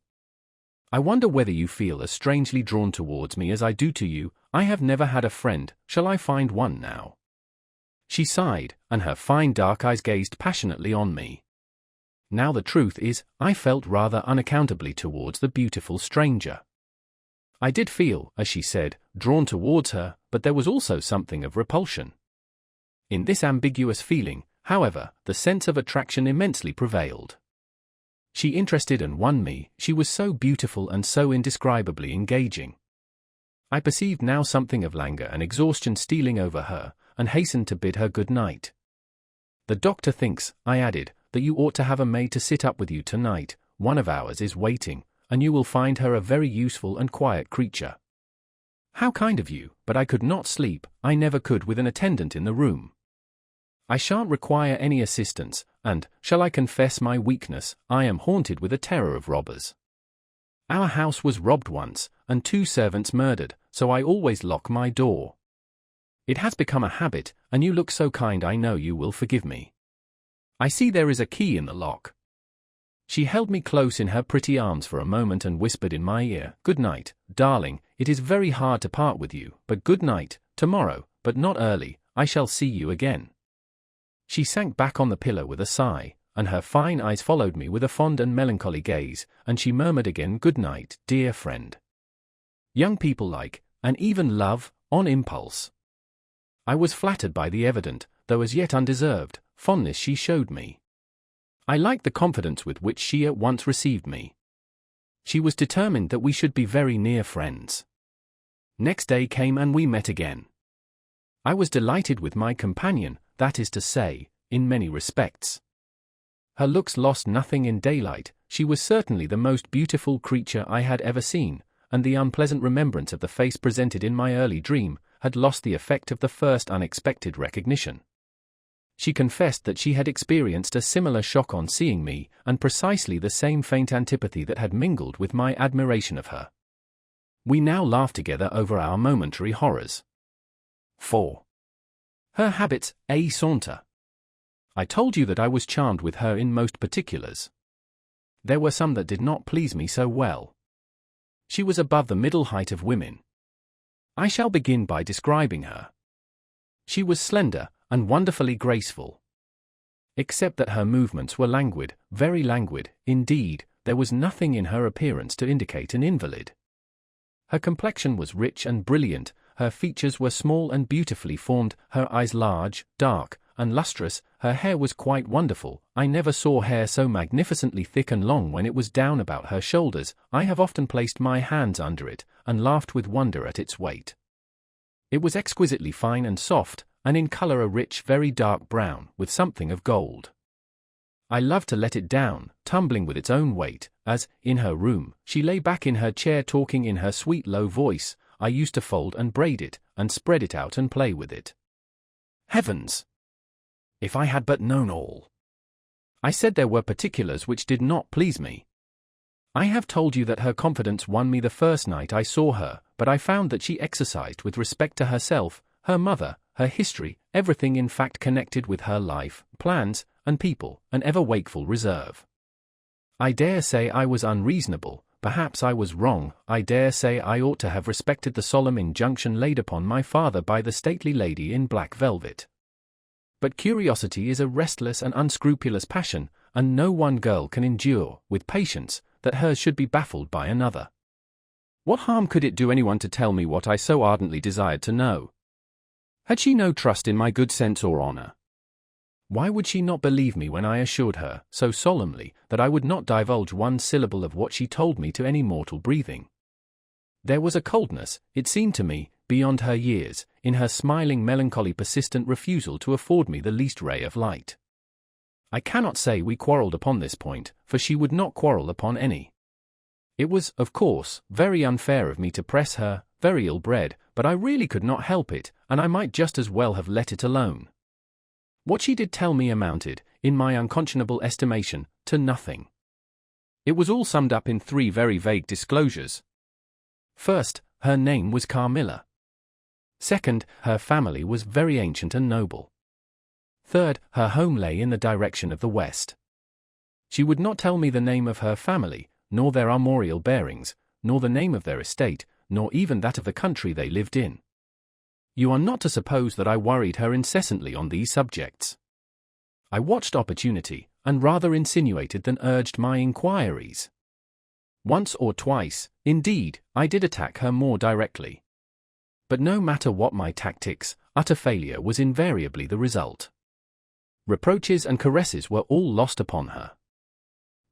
I wonder whether you feel as strangely drawn towards me as I do to you. I have never had a friend, shall I find one now? She sighed, and her fine dark eyes gazed passionately on me. Now the truth is, I felt rather unaccountably towards the beautiful stranger. I did feel, as she said, drawn towards her, but there was also something of repulsion. In this ambiguous feeling, however, the sense of attraction immensely prevailed. She interested and won me. She was so beautiful and so indescribably engaging. I perceived now something of languor and exhaustion stealing over her, and hastened to bid her good night. The doctor thinks, I added, that you ought to have a maid to sit up with you tonight. One of ours is waiting, and you will find her a very useful and quiet creature. How kind of you, but I could not sleep. I never could with an attendant in the room. I shan't require any assistance, and, shall I confess my weakness, I am haunted with a terror of robbers. Our house was robbed once, and 2 servants murdered, so I always lock my door. It has become a habit, and you look so kind I know you will forgive me. I see there is a key in the lock. She held me close in her pretty arms for a moment and whispered in my ear, Good night, darling, it is very hard to part with you, but good night, tomorrow, but not early, I shall see you again. She sank back on the pillow with a sigh, and her fine eyes followed me with a fond and melancholy gaze, and she murmured again, Good night, dear friend. Young people like, and even love, on impulse. I was flattered by the evident, though as yet undeserved, fondness she showed me. I liked the confidence with which she at once received me. She was determined that we should be very near friends. Next day came and we met again. I was delighted with my companion, that is to say, in many respects. Her looks lost nothing in daylight. She was certainly the most beautiful creature I had ever seen, and the unpleasant remembrance of the face presented in my early dream had lost the effect of the first unexpected recognition. She confessed that she had experienced a similar shock on seeing me, and precisely the same faint antipathy that had mingled with my admiration of her. We now laughed together over our momentary horrors. 4. Her habits, a saunter. I told you that I was charmed with her in most particulars. There were some that did not please me so well. She was above the middle height of women. I shall begin by describing her. She was slender, and wonderfully graceful. Except that her movements were languid, very languid, indeed, there was nothing in her appearance to indicate an invalid. Her complexion was rich and brilliant, her features were small and beautifully formed, her eyes large, dark, and lustrous, her hair was quite wonderful. I never saw hair so magnificently thick and long when it was down about her shoulders. I have often placed my hands under it, and laughed with wonder at its weight. It was exquisitely fine and soft, and in color a rich, very dark brown, with something of gold. I loved to let it down, tumbling with its own weight, as, in her room, she lay back in her chair talking in her sweet low voice. I used to fold and braid it, and spread it out and play with it. Heavens! If I had but known all! I said there were particulars which did not please me. I have told you that her confidence won me the first night I saw her, but I found that she exercised with respect to herself, her mother, her history, everything in fact connected with her life, plans, and people, an ever wakeful reserve. I dare say I was unreasonable, perhaps I was wrong. I dare say I ought to have respected the solemn injunction laid upon my father by the stately lady in black velvet. But curiosity is a restless and unscrupulous passion, and no one girl can endure, with patience, that hers should be baffled by another. What harm could it do anyone to tell me what I so ardently desired to know? Had she no trust in my good sense or honor? Why would she not believe me when I assured her, so solemnly, that I would not divulge one syllable of what she told me to any mortal breathing? There was a coldness, it seemed to me, beyond her years, in her smiling, melancholy, persistent refusal to afford me the least ray of light. I cannot say we quarrelled upon this point, for she would not quarrel upon any. It was, of course, very unfair of me to press her, very ill-bred, but I really could not help it, and I might just as well have let it alone. What she did tell me amounted, in my unconscionable estimation, to nothing. It was all summed up in 3 very vague disclosures. First, her name was Carmilla. Second, her family was very ancient and noble. Third, her home lay in the direction of the west. She would not tell me the name of her family, nor their armorial bearings, nor the name of their estate, nor even that of the country they lived in. You are not to suppose that I worried her incessantly on these subjects. I watched opportunity, and rather insinuated than urged my inquiries. Once or twice, indeed, I did attack her more directly. But no matter what my tactics, utter failure was invariably the result. Reproaches and caresses were all lost upon her.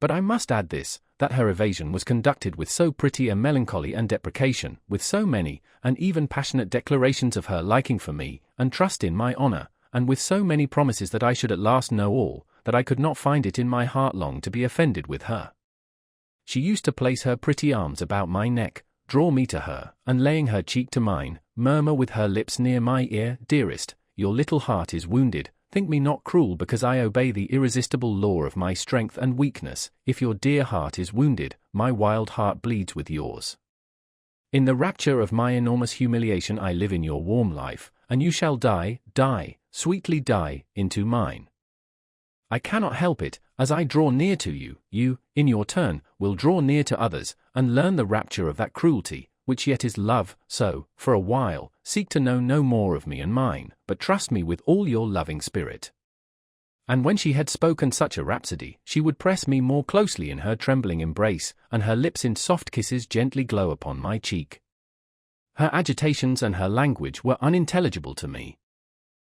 But I must add this, that her evasion was conducted with so pretty a melancholy and deprecation, with so many, and even passionate declarations of her liking for me, and trust in my honor, and with so many promises that I should at last know all, that I could not find it in my heart long to be offended with her. She used to place her pretty arms about my neck, draw me to her, and laying her cheek to mine, murmur with her lips near my ear, "Dearest, your little heart is wounded. Think me not cruel because I obey the irresistible law of my strength and weakness. If your dear heart is wounded, my wild heart bleeds with yours. In the rapture of my enormous humiliation I live in your warm life, and you shall die, sweetly die, into mine. I cannot help it, as I draw near to you, you, in your turn, will draw near to others, and learn the rapture of that cruelty, which yet is love, so, for a while, seek to know no more of me and mine, but trust me with all your loving spirit." And when she had spoken such a rhapsody, she would press me more closely in her trembling embrace, and her lips in soft kisses gently glow upon my cheek. Her agitations and her language were unintelligible to me.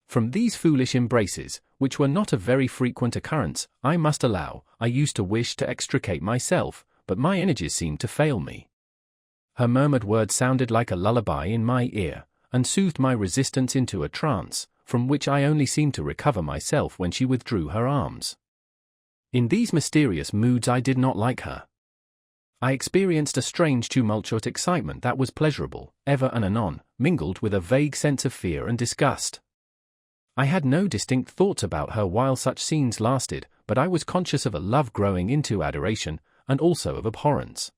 From these foolish embraces, which were not of very frequent occurrence, I must allow, I used to wish to extricate myself, but my energies seemed to fail me. Her murmured words sounded like a lullaby in my ear, and soothed my resistance into a trance, from which I only seemed to recover myself when she withdrew her arms. In these mysterious moods I did not like her. I experienced a strange tumultuous excitement that was pleasurable, ever and anon, mingled with a vague sense of fear and disgust. I had no distinct thoughts about her while such scenes lasted, but I was conscious of a love growing into adoration, and also of abhorrence.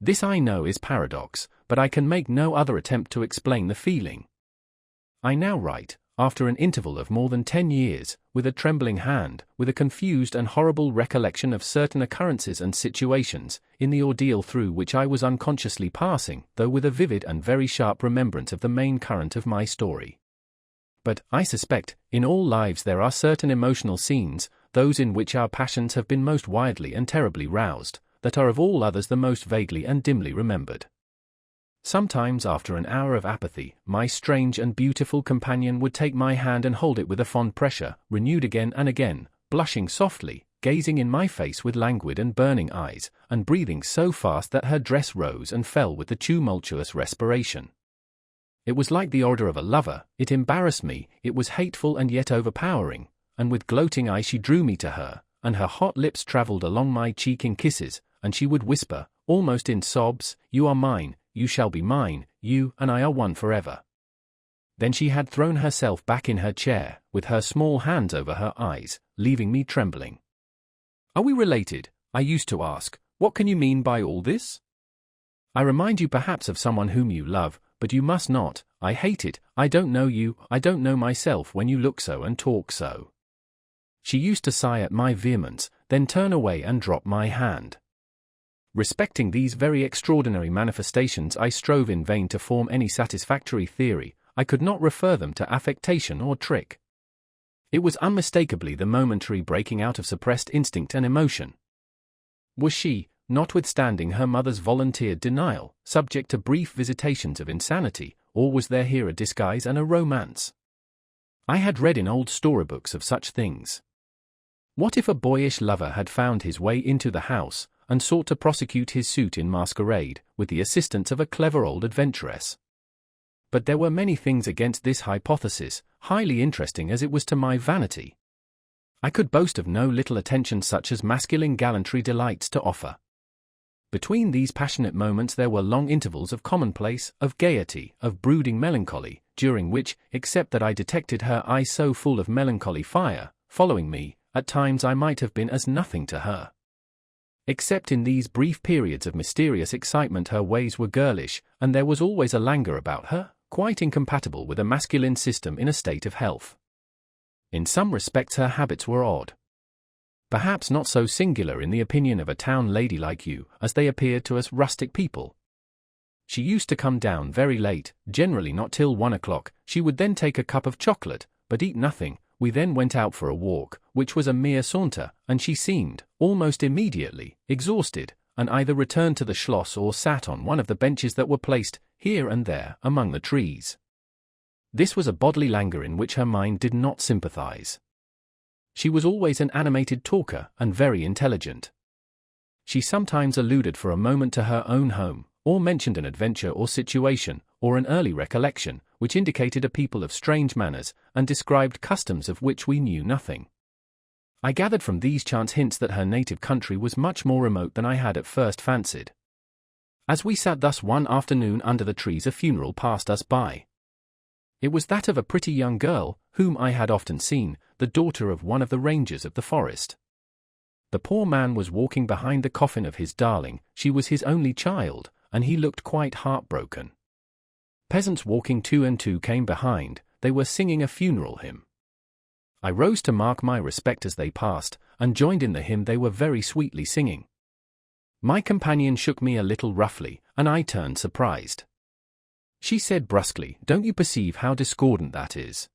This I know is paradox, but I can make no other attempt to explain the feeling. I now write, after an interval of more than 10 years, with a trembling hand, with a confused and horrible recollection of certain occurrences and situations, in the ordeal through which I was unconsciously passing, though with a vivid and very sharp remembrance of the main current of my story. But, I suspect, in all lives there are certain emotional scenes, those in which our passions have been most widely and terribly roused, that are of all others the most vaguely and dimly remembered. Sometimes after an hour of apathy, my strange and beautiful companion would take my hand and hold it with a fond pressure, renewed again and again, blushing softly, gazing in my face with languid and burning eyes, and breathing so fast that her dress rose and fell with the tumultuous respiration. It was like the order of a lover, it embarrassed me, it was hateful and yet overpowering, and with gloating eye she drew me to her, and her hot lips travelled along my cheek in kisses, and she would whisper, almost in sobs, "You are mine, you shall be mine, you and I are one forever." Then she had thrown herself back in her chair, with her small hands over her eyes, leaving me trembling. "Are we related?" I used to ask. "What can you mean by all this? I remind you perhaps of someone whom you love, but you must not. I hate it. I don't know you, I don't know myself when you look so and talk so." She used to sigh at my vehemence, then turn away and drop my hand. Respecting these very extraordinary manifestations, I strove in vain to form any satisfactory theory. I could not refer them to affectation or trick. It was unmistakably the momentary breaking out of suppressed instinct and emotion. Was she, notwithstanding her mother's volunteered denial, subject to brief visitations of insanity, or was there here a disguise and a romance? I had read in old storybooks of such things. What if a boyish lover had found his way into the house, and sought to prosecute his suit in masquerade, with the assistance of a clever old adventuress? But there were many things against this hypothesis, highly interesting as it was to my vanity. I could boast of no little attention such as masculine gallantry delights to offer. Between these passionate moments there were long intervals of commonplace, of gaiety, of brooding melancholy, during which, except that I detected her eyes so full of melancholy fire, following me, at times I might have been as nothing to her. Except in these brief periods of mysterious excitement her ways were girlish, and there was always a languor about her, quite incompatible with a masculine system in a state of health. In some respects her habits were odd. Perhaps not so singular in the opinion of a town lady like you, as they appeared to us rustic people. She used to come down very late, generally not till 1 o'clock. She would then take a cup of chocolate, but eat nothing. We then went out for a walk, which was a mere saunter, and she seemed, almost immediately, exhausted, and either returned to the schloss or sat on one of the benches that were placed, here and there, among the trees. This was a bodily languor in which her mind did not sympathize. She was always an animated talker, and very intelligent. She sometimes alluded for a moment to her own home, or mentioned an adventure or situation, or an early recollection, which indicated a people of strange manners, and described customs of which we knew nothing. I gathered from these chance hints that her native country was much more remote than I had at first fancied. As we sat thus one afternoon under the trees, a funeral passed us by. It was that of a pretty young girl, whom I had often seen, the daughter of one of the rangers of the forest. The poor man was walking behind the coffin of his darling. She was his only child, and he looked quite heartbroken. Peasants walking 2 and 2 came behind. They were singing a funeral hymn. I rose to mark my respect as they passed, and joined in the hymn they were very sweetly singing. My companion shook me a little roughly, and I turned surprised. She said brusquely, "Don't you perceive how discordant that is?"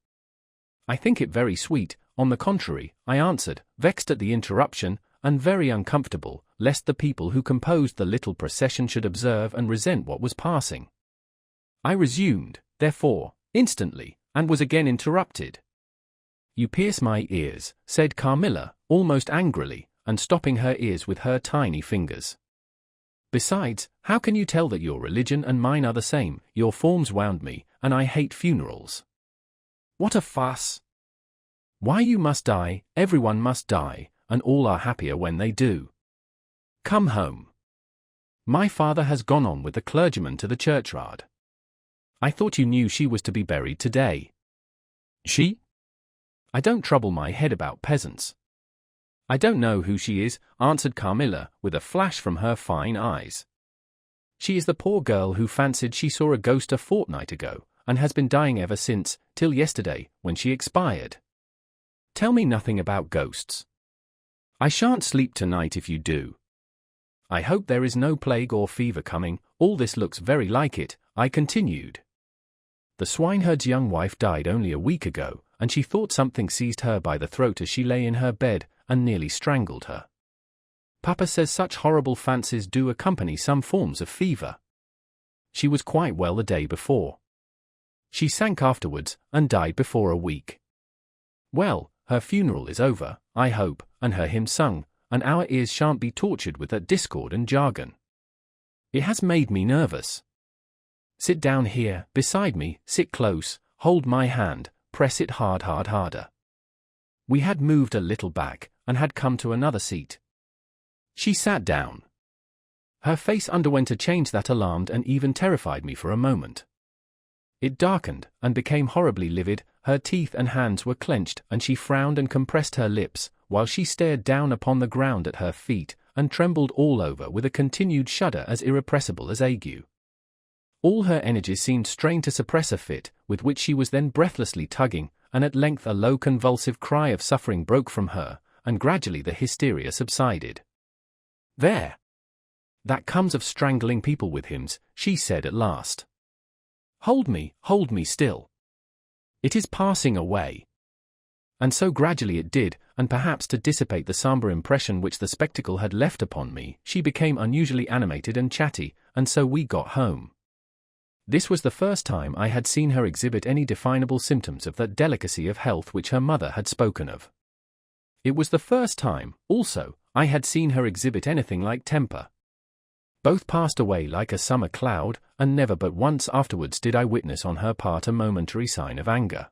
"I think it very sweet, on the contrary," I answered, vexed at the interruption, and very uncomfortable, lest the people who composed the little procession should observe and resent what was passing. I resumed, therefore, instantly, and was again interrupted. "You pierce my ears," said Carmilla, almost angrily, and stopping her ears with her tiny fingers. "Besides, how can you tell that your religion and mine are the same? Your forms wound me, and I hate funerals." "What a fuss! Why, you must die, everyone must die, and all are happier when they do. Come home. My father has gone on with the clergyman to the churchyard. I thought you knew she was to be buried today." "She? I don't trouble my head about peasants." "I don't know who she is," answered Carmilla, with a flash from her fine eyes. "She is the poor girl who fancied she saw a ghost a fortnight ago, and has been dying ever since, till yesterday, when she expired. Tell me nothing about ghosts. I shan't sleep tonight if you do. I hope there is no plague or fever coming. All this looks very like it," I continued. "The swineherd's young wife died only a week ago, and she thought something seized her by the throat as she lay in her bed, and nearly strangled her. Papa says such horrible fancies do accompany some forms of fever. She was quite well the day before. She sank afterwards, and died before a week. Well, her funeral is over, I hope, and her hymn sung, and our ears shan't be tortured with that discord and jargon. It has made me nervous. Sit down here, beside me, sit close, hold my hand, press it harder." We had moved a little back, and had come to another seat. She sat down. Her face underwent a change that alarmed and even terrified me for a moment. It darkened, and became horribly livid. Her teeth and hands were clenched, and she frowned and compressed her lips, while she stared down upon the ground at her feet, and trembled all over with a continued shudder as irrepressible as ague. All her energies seemed strained to suppress a fit, with which she was then breathlessly tugging, and at length a low convulsive cry of suffering broke from her, and gradually the hysteria subsided. "There! "That comes of strangling people with hymns," she said at last. Hold me still. It is passing away." And so gradually it did, and perhaps to dissipate the somber impression which the spectacle had left upon me, she became unusually animated and chatty, and so we got home. This was the first time I had seen her exhibit any definable symptoms of that delicacy of health which her mother had spoken of. It was the first time, also, I had seen her exhibit anything like temper. Both passed away like a summer cloud, and never but once afterwards did I witness on her part a momentary sign of anger.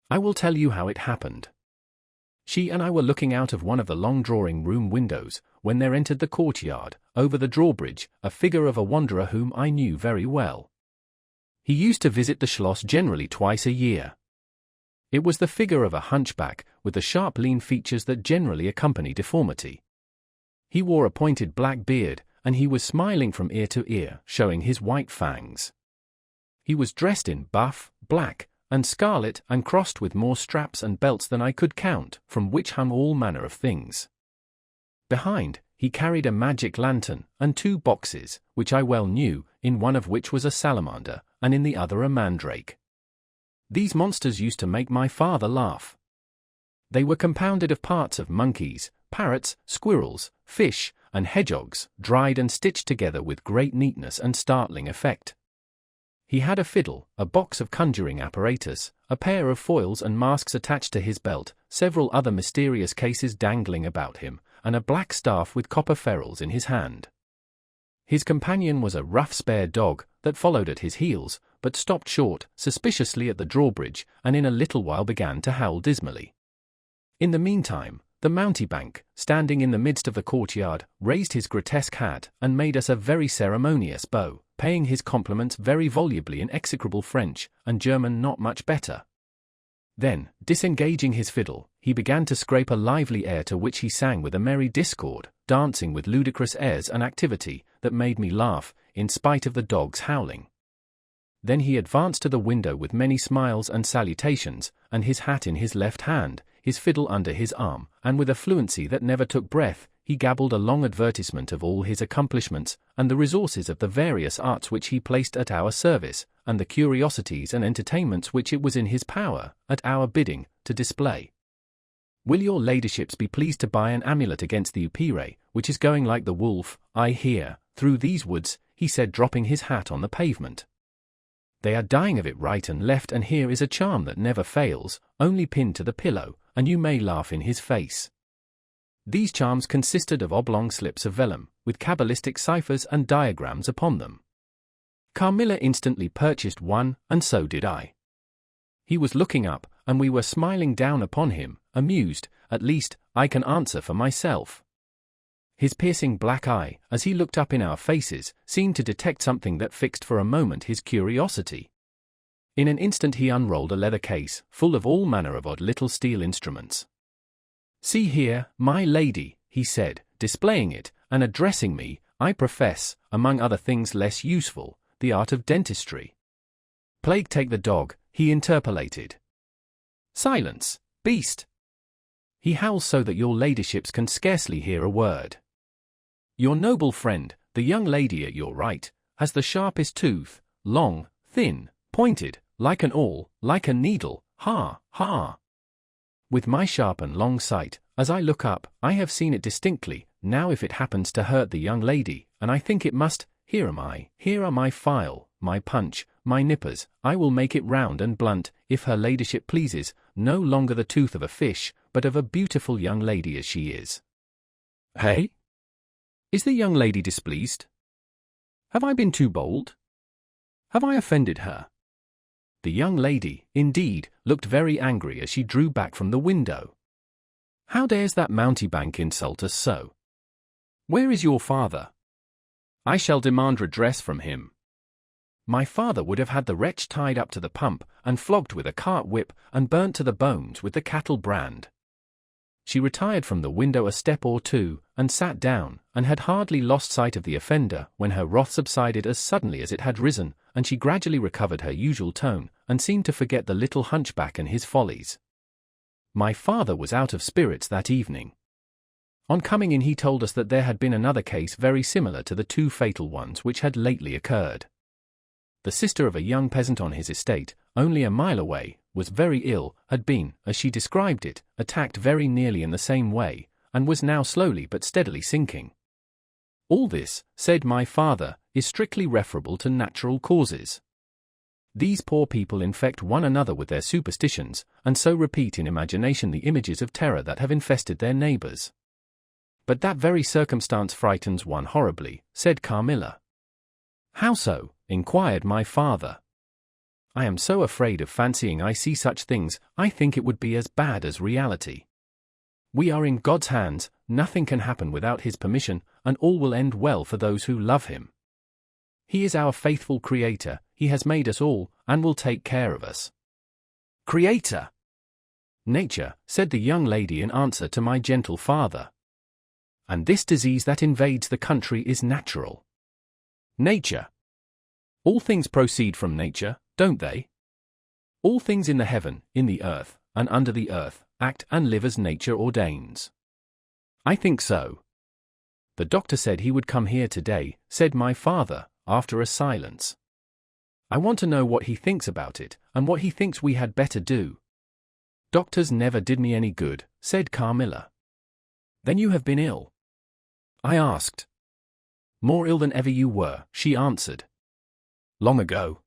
I will tell you how it happened. She and I were looking out of one of the long drawing-room windows, when there entered the courtyard, over the drawbridge, a figure of a wanderer whom I knew very well. He used to visit the Schloss generally twice a year. It was the figure of a hunchback, with the sharp lean features that generally accompany deformity. He wore a pointed black beard, and he was smiling from ear to ear, showing his white fangs. He was dressed in buff, black, and scarlet, and crossed with more straps and belts than I could count, from which hung all manner of things. Behind, he carried a magic lantern, and 2 boxes, which I well knew, in one of which was a salamander, and in the other a mandrake. These monsters used to make my father laugh. They were compounded of parts of monkeys, parrots, squirrels, fish, and hedgehogs, dried and stitched together with great neatness and startling effect. He had a fiddle, a box of conjuring apparatus, a pair of foils and masks attached to his belt, several other mysterious cases dangling about him, and a black staff with copper ferrules in his hand. His companion was a rough spare dog, that followed at his heels, but stopped short, suspiciously at the drawbridge, and in a little while began to howl dismally. In the meantime, the mountebank, standing in the midst of the courtyard, raised his grotesque hat, and made us a very ceremonious bow, paying his compliments very volubly in execrable French, and German not much better. Then, disengaging his fiddle, he began to scrape a lively air to which he sang with a merry discord, dancing with ludicrous airs and activity, that made me laugh, in spite of the dog's howling. Then he advanced to the window with many smiles and salutations, and his hat in his left hand, his fiddle under his arm, and with a fluency that never took breath, he gabbled a long advertisement of all his accomplishments, and the resources of the various arts which he placed at our service, and the curiosities and entertainments which it was in his power, at our bidding, to display. "Will your ladyships be pleased to buy an amulet against the upire, which is going like the wolf, I hear, through these woods," he said, dropping his hat on the pavement. "They are dying of it right and left, and here is a charm that never fails, only pinned to the pillow, and you may laugh in his face." These charms consisted of oblong slips of vellum, with cabalistic ciphers and diagrams upon them. Carmilla instantly purchased one, and so did I. He was looking up, and we were smiling down upon him, amused, at least, I can answer for myself. His piercing black eye, as he looked up in our faces, seemed to detect something that fixed for a moment his curiosity. In an instant he unrolled a leather case, full of all manner of odd little steel instruments. "See here, my lady," he said, displaying it, and addressing me, "I profess, among other things less useful, the art of dentistry." "Plague take the dog," he interpolated. "Silence, beast! He howls so that your ladyships can scarcely hear a word. Your noble friend, the young lady at your right, has the sharpest tooth, long, thin, pointed, like an awl, like a needle, ha, ha. With my sharp and long sight, as I look up, I have seen it distinctly. Now if it happens to hurt the young lady, and I think it must, here are my file, my punch, my nippers, I will make it round and blunt, if her ladyship pleases, no longer the tooth of a fish, but of a beautiful young lady as she is." "Hey? Is the young lady displeased? Have I been too bold? Have I offended her?" The young lady, indeed, looked very angry as she drew back from the window. "How dares that mountebank insult us so? Where is your father? I shall demand redress from him. My father would have had the wretch tied up to the pump, and flogged with a cart whip, and burnt to the bones with the cattle brand." She retired from the window a step or two, and sat down, and had hardly lost sight of the offender, when her wrath subsided as suddenly as it had risen, and she gradually recovered her usual tone, and seemed to forget the little hunchback and his follies. My father was out of spirits that evening. On coming in he told us that there had been another case very similar to the two fatal ones which had lately occurred. The sister of a young peasant on his estate, only a mile away, was very ill, had been, as she described it, attacked very nearly in the same way, and was now slowly but steadily sinking. All this, said my father, is strictly referable to natural causes. These poor people infect one another with their superstitions, and so repeat in imagination the images of terror that have infested their neighbors. But that very circumstance frightens one horribly, said Carmilla. How so? Inquired my father. I am so afraid of fancying I see such things, I think it would be as bad as reality. We are in God's hands, nothing can happen without His permission, and all will end well for those who love Him. He is our faithful Creator, He has made us all, and will take care of us. Creator! Nature, said the young lady in answer to my gentle father. And this disease that invades the country is natural. Nature. All things proceed from nature, don't they? All things in the heaven, in the earth, and under the earth, act and live as nature ordains. I think so. The doctor said he would come here today, said my father, after a silence. I want to know what he thinks about it, and what he thinks we had better do. Doctors never did me any good, said Carmilla. Then you have been ill? I asked. More ill than ever you were, she answered. Long ago?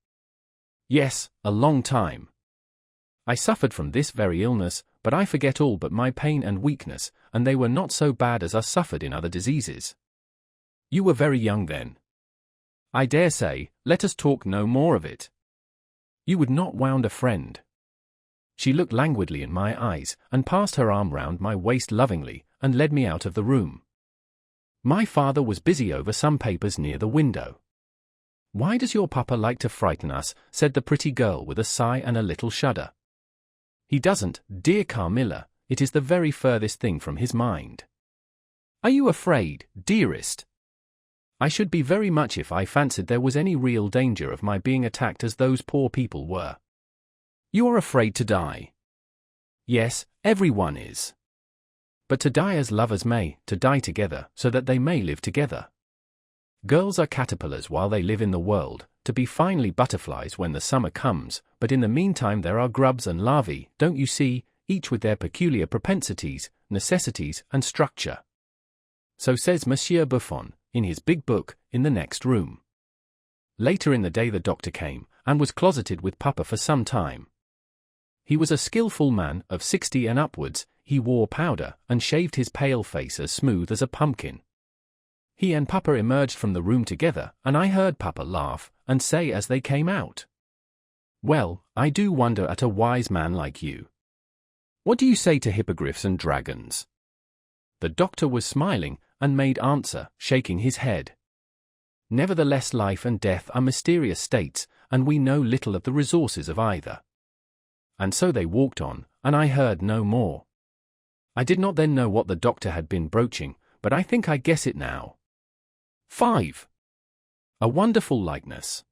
Yes, a long time. I suffered from this very illness, but I forget all but my pain and weakness, and they were not so bad as are suffered in other diseases. You were very young then. I dare say, let us talk no more of it. You would not wound a friend. She looked languidly in my eyes, and passed her arm round my waist lovingly, and led me out of the room. My father was busy over some papers near the window. Why does your papa like to frighten us? Said the pretty girl with a sigh and a little shudder. He doesn't, dear Carmilla, it is the very furthest thing from his mind. Are you afraid, dearest? I should be very much if I fancied there was any real danger of my being attacked as those poor people were. You are afraid to die. Yes, everyone is. But to die as lovers may, to die together, so that they may live together. Girls are caterpillars while they live in the world, to be finally butterflies when the summer comes, but in the meantime there are grubs and larvae, don't you see, each with their peculiar propensities, necessities, and structure. So says Monsieur Buffon, in his big book, in the next room. Later in the day the doctor came, and was closeted with Papa for some time. He was a skillful man, of 60 and upwards, he wore powder, and shaved his pale face as smooth as a pumpkin. He and Papa emerged from the room together, and I heard Papa laugh, and say as they came out, "Well, I do wonder at a wise man like you. What do you say to hippogriffs and dragons?" The doctor was smiling, and made answer, shaking his head. Nevertheless, life and death are mysterious states, and we know little of the resources of either. And so they walked on, and I heard no more. I did not then know what the doctor had been broaching, but I think I guess it now. 5. A wonderful likeness.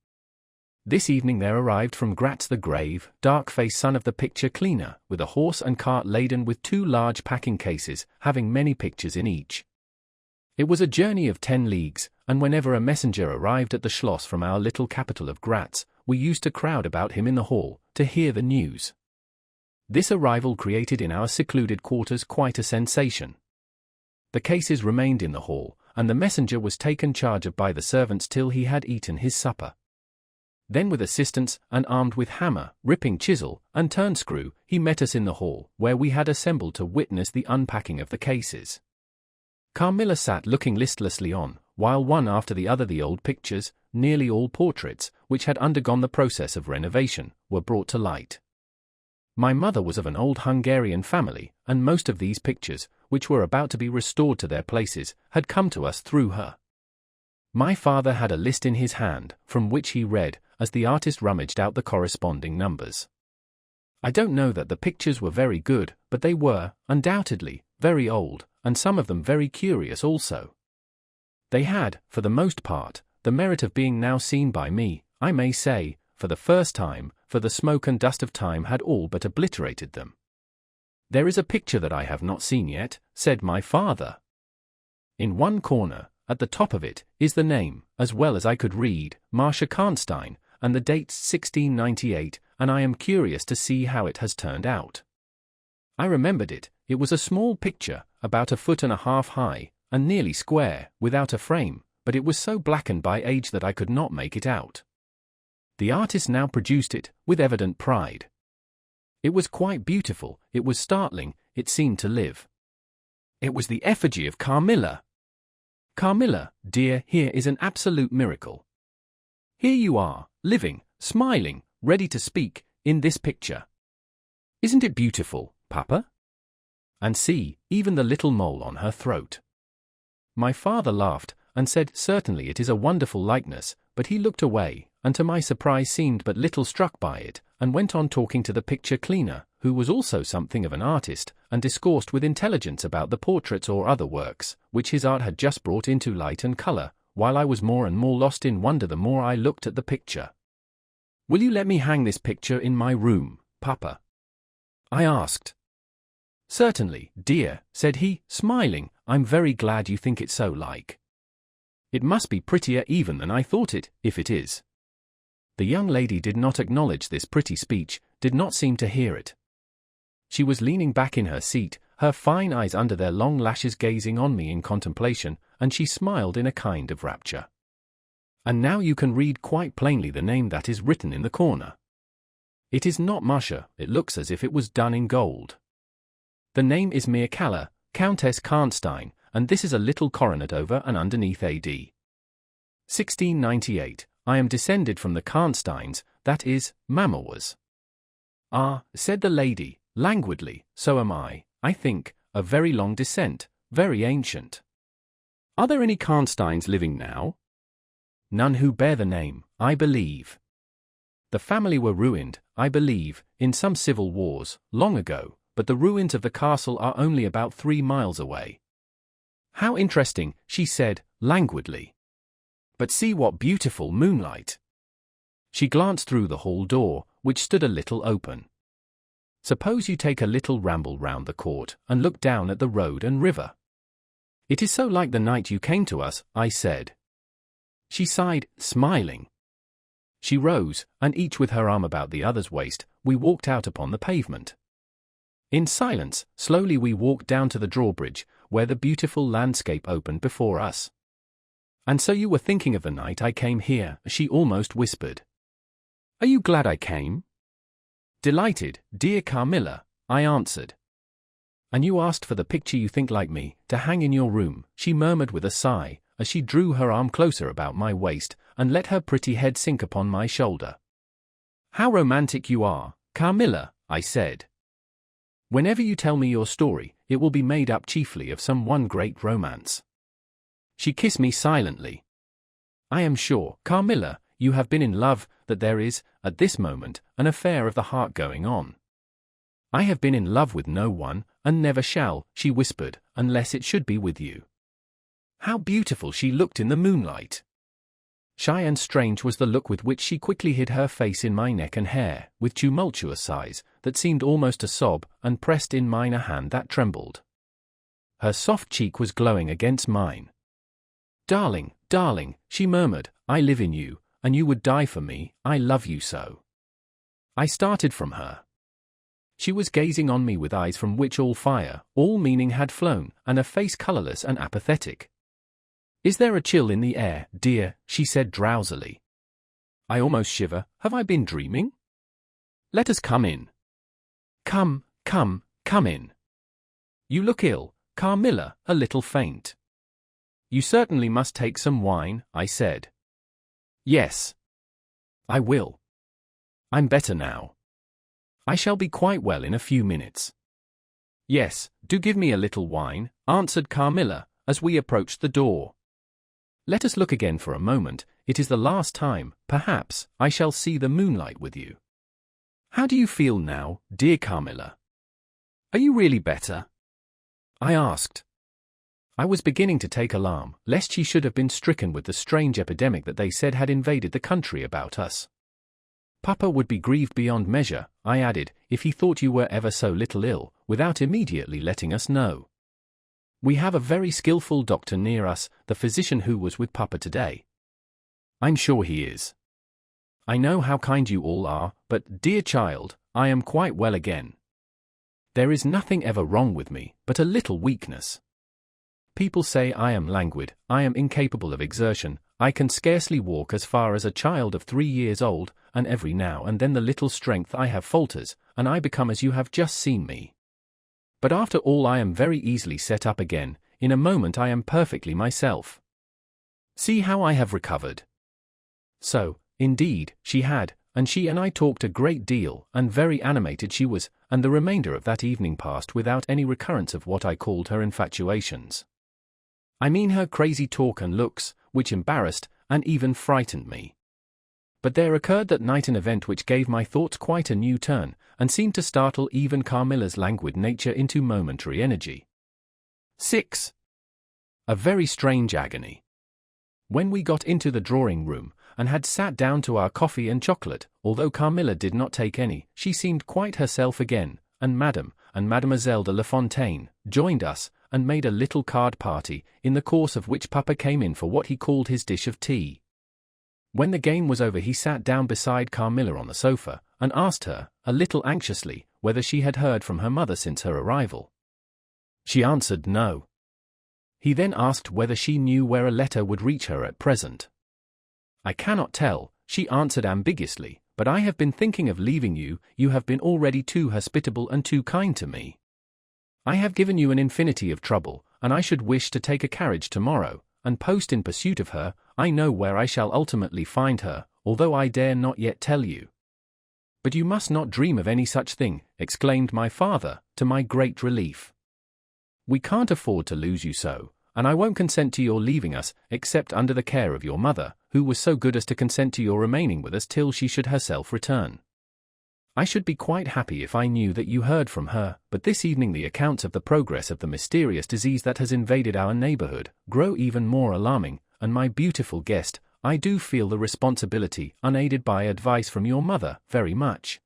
This evening there arrived from Gratz the grave, dark-faced son of the picture cleaner, with a horse and cart laden with 2 large packing cases, having many pictures in each. It was a journey of 10 leagues, and whenever a messenger arrived at the Schloss from our little capital of Gratz, we used to crowd about him in the hall, to hear the news. This arrival created in our secluded quarters quite a sensation. The cases remained in the hall, and the messenger was taken charge of by the servants till he had eaten his supper. Then with assistants, and armed with hammer, ripping chisel, and turnscrew, he met us in the hall, where we had assembled to witness the unpacking of the cases. Carmilla sat looking listlessly on, while one after the other the old pictures, nearly all portraits, which had undergone the process of renovation, were brought to light. My mother was of an old Hungarian family, and most of these pictures, which were about to be restored to their places, had come to us through her. My father had a list in his hand, from which he read, as the artist rummaged out the corresponding numbers. I don't know that the pictures were very good, but they were, undoubtedly, very old, and some of them very curious also. They had, for the most part, the merit of being now seen by me, I may say, for the first time, for the smoke and dust of time had all but obliterated them. "There is a picture that I have not seen yet," said my father. In one corner, at the top of it, is the name, as well as I could read, Marcia Karnstein, and the date's 1698, and I am curious to see how it has turned out. I remembered it. It was a small picture, about 1.5 feet high, and nearly square, without a frame, but it was so blackened by age that I could not make it out. The artist now produced it, with evident pride. It was quite beautiful, it was startling, it seemed to live. It was the effigy of Carmilla. Carmilla, dear, here is an absolute miracle. Here you are, living, smiling, ready to speak, in this picture. Isn't it beautiful, Papa? And see, even the little mole on her throat. My father laughed, and said certainly it is a wonderful likeness, but he looked away, and to my surprise seemed but little struck by it, and went on talking to the picture cleaner, who was also something of an artist, and discoursed with intelligence about the portraits or other works, which his art had just brought into light and colour, while I was more and more lost in wonder the more I looked at the picture. Will you let me hang this picture in my room, Papa? I asked. Certainly, dear, said he, smiling, I'm very glad you think it so like. It must be prettier even than I thought it, if it is. The young lady did not acknowledge this pretty speech, did not seem to hear it. She was leaning back in her seat, her fine eyes under their long lashes gazing on me in contemplation, and she smiled in a kind of rapture. And now you can read quite plainly the name that is written in the corner. It is not Marcia, it looks as if it was done in gold. The name is Mircalla, Countess Karnstein, and this is a little coronet over and underneath A.D. 1698. I am descended from the Karnsteins, that is, Mamma was. Ah, said the lady, languidly, so am I think, a very long descent, very ancient. Are there any Karnsteins living now? None who bear the name, I believe. The family were ruined, I believe, in some civil wars, long ago, but the ruins of the castle are only about 3 miles away. How interesting, she said, languidly. But see what beautiful moonlight. She glanced through the hall door, which stood a little open. Suppose you take a little ramble round the court, and look down at the road and river. It is so like the night you came to us, I said. She sighed, smiling. She rose, and each with her arm about the other's waist, we walked out upon the pavement. In silence, slowly we walked down to the drawbridge, where the beautiful landscape opened before us. And so you were thinking of the night I came here, she almost whispered. Are you glad I came? Delighted, dear Carmilla, I answered. And you asked for the picture you think like me, to hang in your room, she murmured with a sigh, as she drew her arm closer about my waist, and let her pretty head sink upon my shoulder. How romantic you are, Carmilla, I said. Whenever you tell me your story, it will be made up chiefly of some one great romance. She kissed me silently. I am sure, Carmilla, you have been in love, that there is, at this moment, an affair of the heart going on. I have been in love with no one, and never shall, she whispered, unless it should be with you. How beautiful she looked in the moonlight! Shy and strange was the look with which she quickly hid her face in my neck and hair, with tumultuous sighs, that seemed almost a sob, and pressed in mine a hand that trembled. Her soft cheek was glowing against mine. Darling, darling, she murmured, I live in you, and you would die for me, I love you so. I started from her. She was gazing on me with eyes from which all fire, all meaning had flown, and a face colourless and apathetic. Is there a chill in the air, dear? She said drowsily. I almost shiver. Have I been dreaming? Let us come in. Come in. You look ill, Carmilla, a little faint. You certainly must take some wine, I said. Yes. I will. I'm better now. I shall be quite well in a few minutes. Yes, do give me a little wine, answered Carmilla, as we approached the door. Let us look again for a moment, it is the last time, perhaps, I shall see the moonlight with you. How do you feel now, dear Carmilla? Are you really better? I asked. I was beginning to take alarm, lest she should have been stricken with the strange epidemic that they said had invaded the country about us. Papa would be grieved beyond measure, I added, if he thought you were ever so little ill, without immediately letting us know. We have a very skillful doctor near us, the physician who was with Papa today. I'm sure he is. I know how kind you all are, but, dear child, I am quite well again. There is nothing ever wrong with me, but a little weakness. People say I am languid, I am incapable of exertion, I can scarcely walk as far as a child of 3 years old, and every now and then the little strength I have falters, and I become as you have just seen me. But after all I am very easily set up again, in a moment I am perfectly myself. See how I have recovered. So, indeed, she had, and she and I talked a great deal, and very animated she was, and the remainder of that evening passed without any recurrence of what I called her infatuations. I mean her crazy talk and looks, which embarrassed, and even frightened me. But there occurred that night an event which gave my thoughts quite a new turn, and seemed to startle even Carmilla's languid nature into momentary energy. 6. A very strange agony. When we got into the drawing-room, and had sat down to our coffee and chocolate, although Carmilla did not take any, she seemed quite herself again, and Madame, and Mademoiselle de La Fontaine, joined us, and made a little card party, in the course of which Papa came in for what he called his dish of tea. When the game was over he sat down beside Carmilla on the sofa, and asked her, a little anxiously, whether she had heard from her mother since her arrival. She answered no. He then asked whether she knew where a letter would reach her at present. I cannot tell, she answered ambiguously, but I have been thinking of leaving you, you have been already too hospitable and too kind to me. I have given you an infinity of trouble, and I should wish to take a carriage tomorrow, and post in pursuit of her. I know where I shall ultimately find her, although I dare not yet tell you. But you must not dream of any such thing, exclaimed my father, to my great relief. We can't afford to lose you so, and I won't consent to your leaving us, except under the care of your mother, who was so good as to consent to your remaining with us till she should herself return. I should be quite happy if I knew that you heard from her, but this evening the accounts of the progress of the mysterious disease that has invaded our neighborhood grow even more alarming, and my beautiful guest, I do feel the responsibility, unaided by advice from your mother, very much.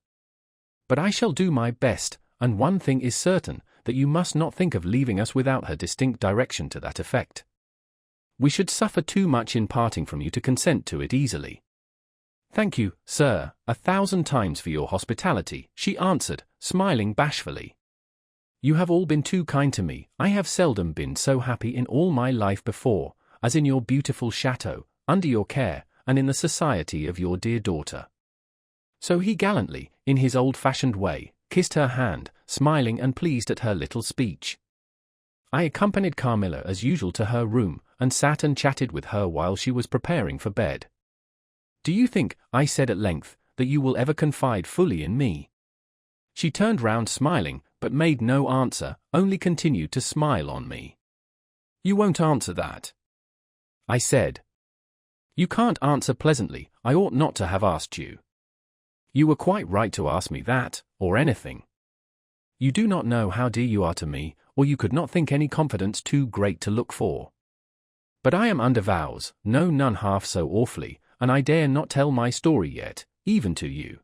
But I shall do my best, and one thing is certain, that you must not think of leaving us without her distinct direction to that effect. We should suffer too much in parting from you to consent to it easily. Thank you, sir, 1,000 times for your hospitality, she answered, smiling bashfully. You have all been too kind to me. I have seldom been so happy in all my life before, as in your beautiful chateau, under your care, and in the society of your dear daughter. So he gallantly, in his old-fashioned way, kissed her hand, smiling and pleased at her little speech. I accompanied Carmilla as usual to her room, and sat and chatted with her while she was preparing for bed. Do you think, I said at length, that you will ever confide fully in me? She turned round smiling, but made no answer, only continued to smile on me. You won't answer that, I said. You can't answer pleasantly. I ought not to have asked you. You were quite right to ask me that, or anything. You do not know how dear you are to me, or you could not think any confidence too great to look for. But I am under vows, no, none half so awfully, and I dare not tell my story yet, even to you.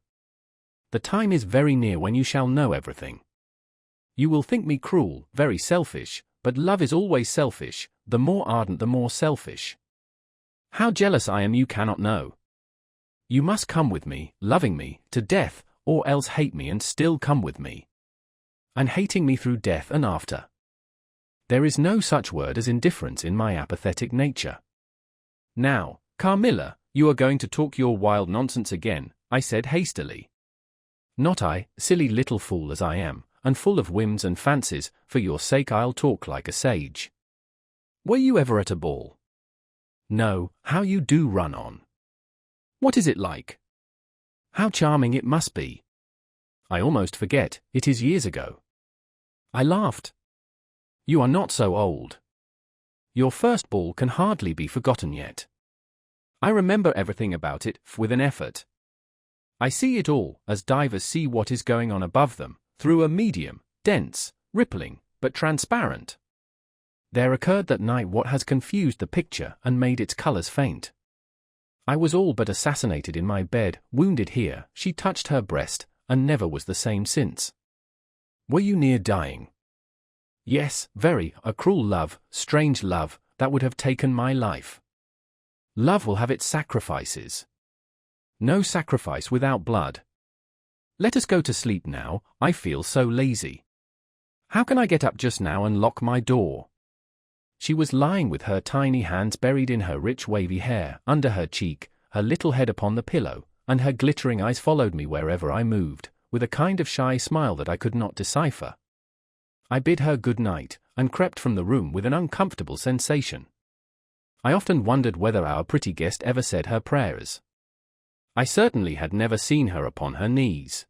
The time is very near when you shall know everything. You will think me cruel, very selfish, but love is always selfish, the more ardent the more selfish. How jealous I am you cannot know. You must come with me, loving me, to death, or else hate me and still come with me. And hating me through death and after. There is no such word as indifference in my apathetic nature. Now, Carmilla, you are going to talk your wild nonsense again, I said hastily. Not I, silly little fool as I am, and full of whims and fancies, for your sake I'll talk like a sage. Were you ever at a ball? No, how you do run on. What is it like? How charming it must be. I almost forget, it is years ago. I laughed. You are not so old. Your first ball can hardly be forgotten yet. I remember everything about it, with an effort. I see it all, as divers see what is going on above them, through a medium, dense, rippling, but transparent. There occurred that night what has confused the picture and made its colors faint. I was all but assassinated in my bed, wounded here. She touched her breast, and never was the same since. Were you near dying? Yes, very, a cruel love, strange love, that would have taken my life. Love will have its sacrifices. No sacrifice without blood. Let us go to sleep now, I feel so lazy. How can I get up just now and lock my door? She was lying with her tiny hands buried in her rich wavy hair, under her cheek, her little head upon the pillow, and her glittering eyes followed me wherever I moved, with a kind of shy smile that I could not decipher. I bid her good night, and crept from the room with an uncomfortable sensation. I often wondered whether our pretty guest ever said her prayers. I certainly had never seen her upon her knees.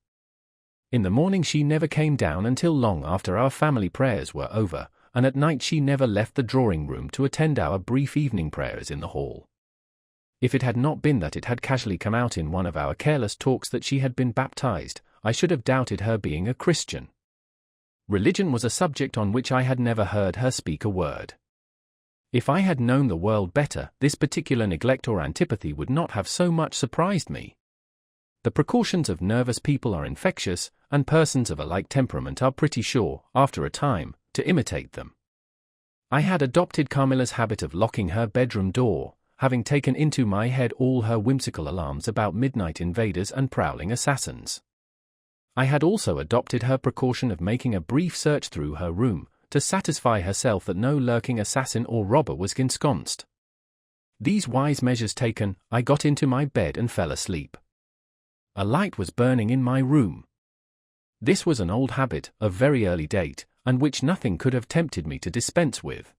In the morning she never came down until long after our family prayers were over, and at night she never left the drawing-room to attend our brief evening prayers in the hall. If it had not been that it had casually come out in one of our careless talks that she had been baptized, I should have doubted her being a Christian. Religion was a subject on which I had never heard her speak a word. If I had known the world better, this particular neglect or antipathy would not have so much surprised me. The precautions of nervous people are infectious, and persons of a like temperament are pretty sure, after a time, to imitate them. I had adopted Carmilla's habit of locking her bedroom door, having taken into my head all her whimsical alarms about midnight invaders and prowling assassins. I had also adopted her precaution of making a brief search through her room, to satisfy herself that no lurking assassin or robber was ensconced. These wise measures taken, I got into my bed and fell asleep. A light was burning in my room. This was an old habit, of very early date, and which nothing could have tempted me to dispense with.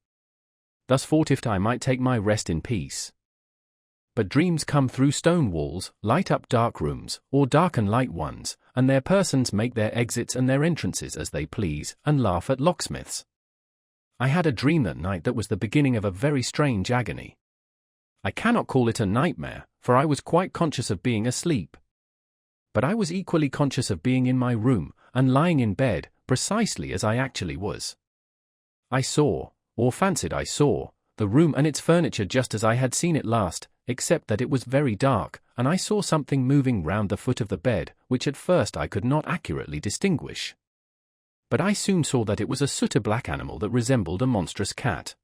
Thus fortified I might take my rest in peace. But dreams come through stone walls, light up dark rooms, or darken light ones, and their persons make their exits and their entrances as they please, and laugh at locksmiths. I had a dream that night that was the beginning of a very strange agony. I cannot call it a nightmare, for I was quite conscious of being asleep. But I was equally conscious of being in my room, and lying in bed, precisely as I actually was. I saw, or fancied I saw, the room and its furniture just as I had seen it last, except that it was very dark, and I saw something moving round the foot of the bed, which at first I could not accurately distinguish. But I soon saw that it was a sooty-black animal that resembled a monstrous cat.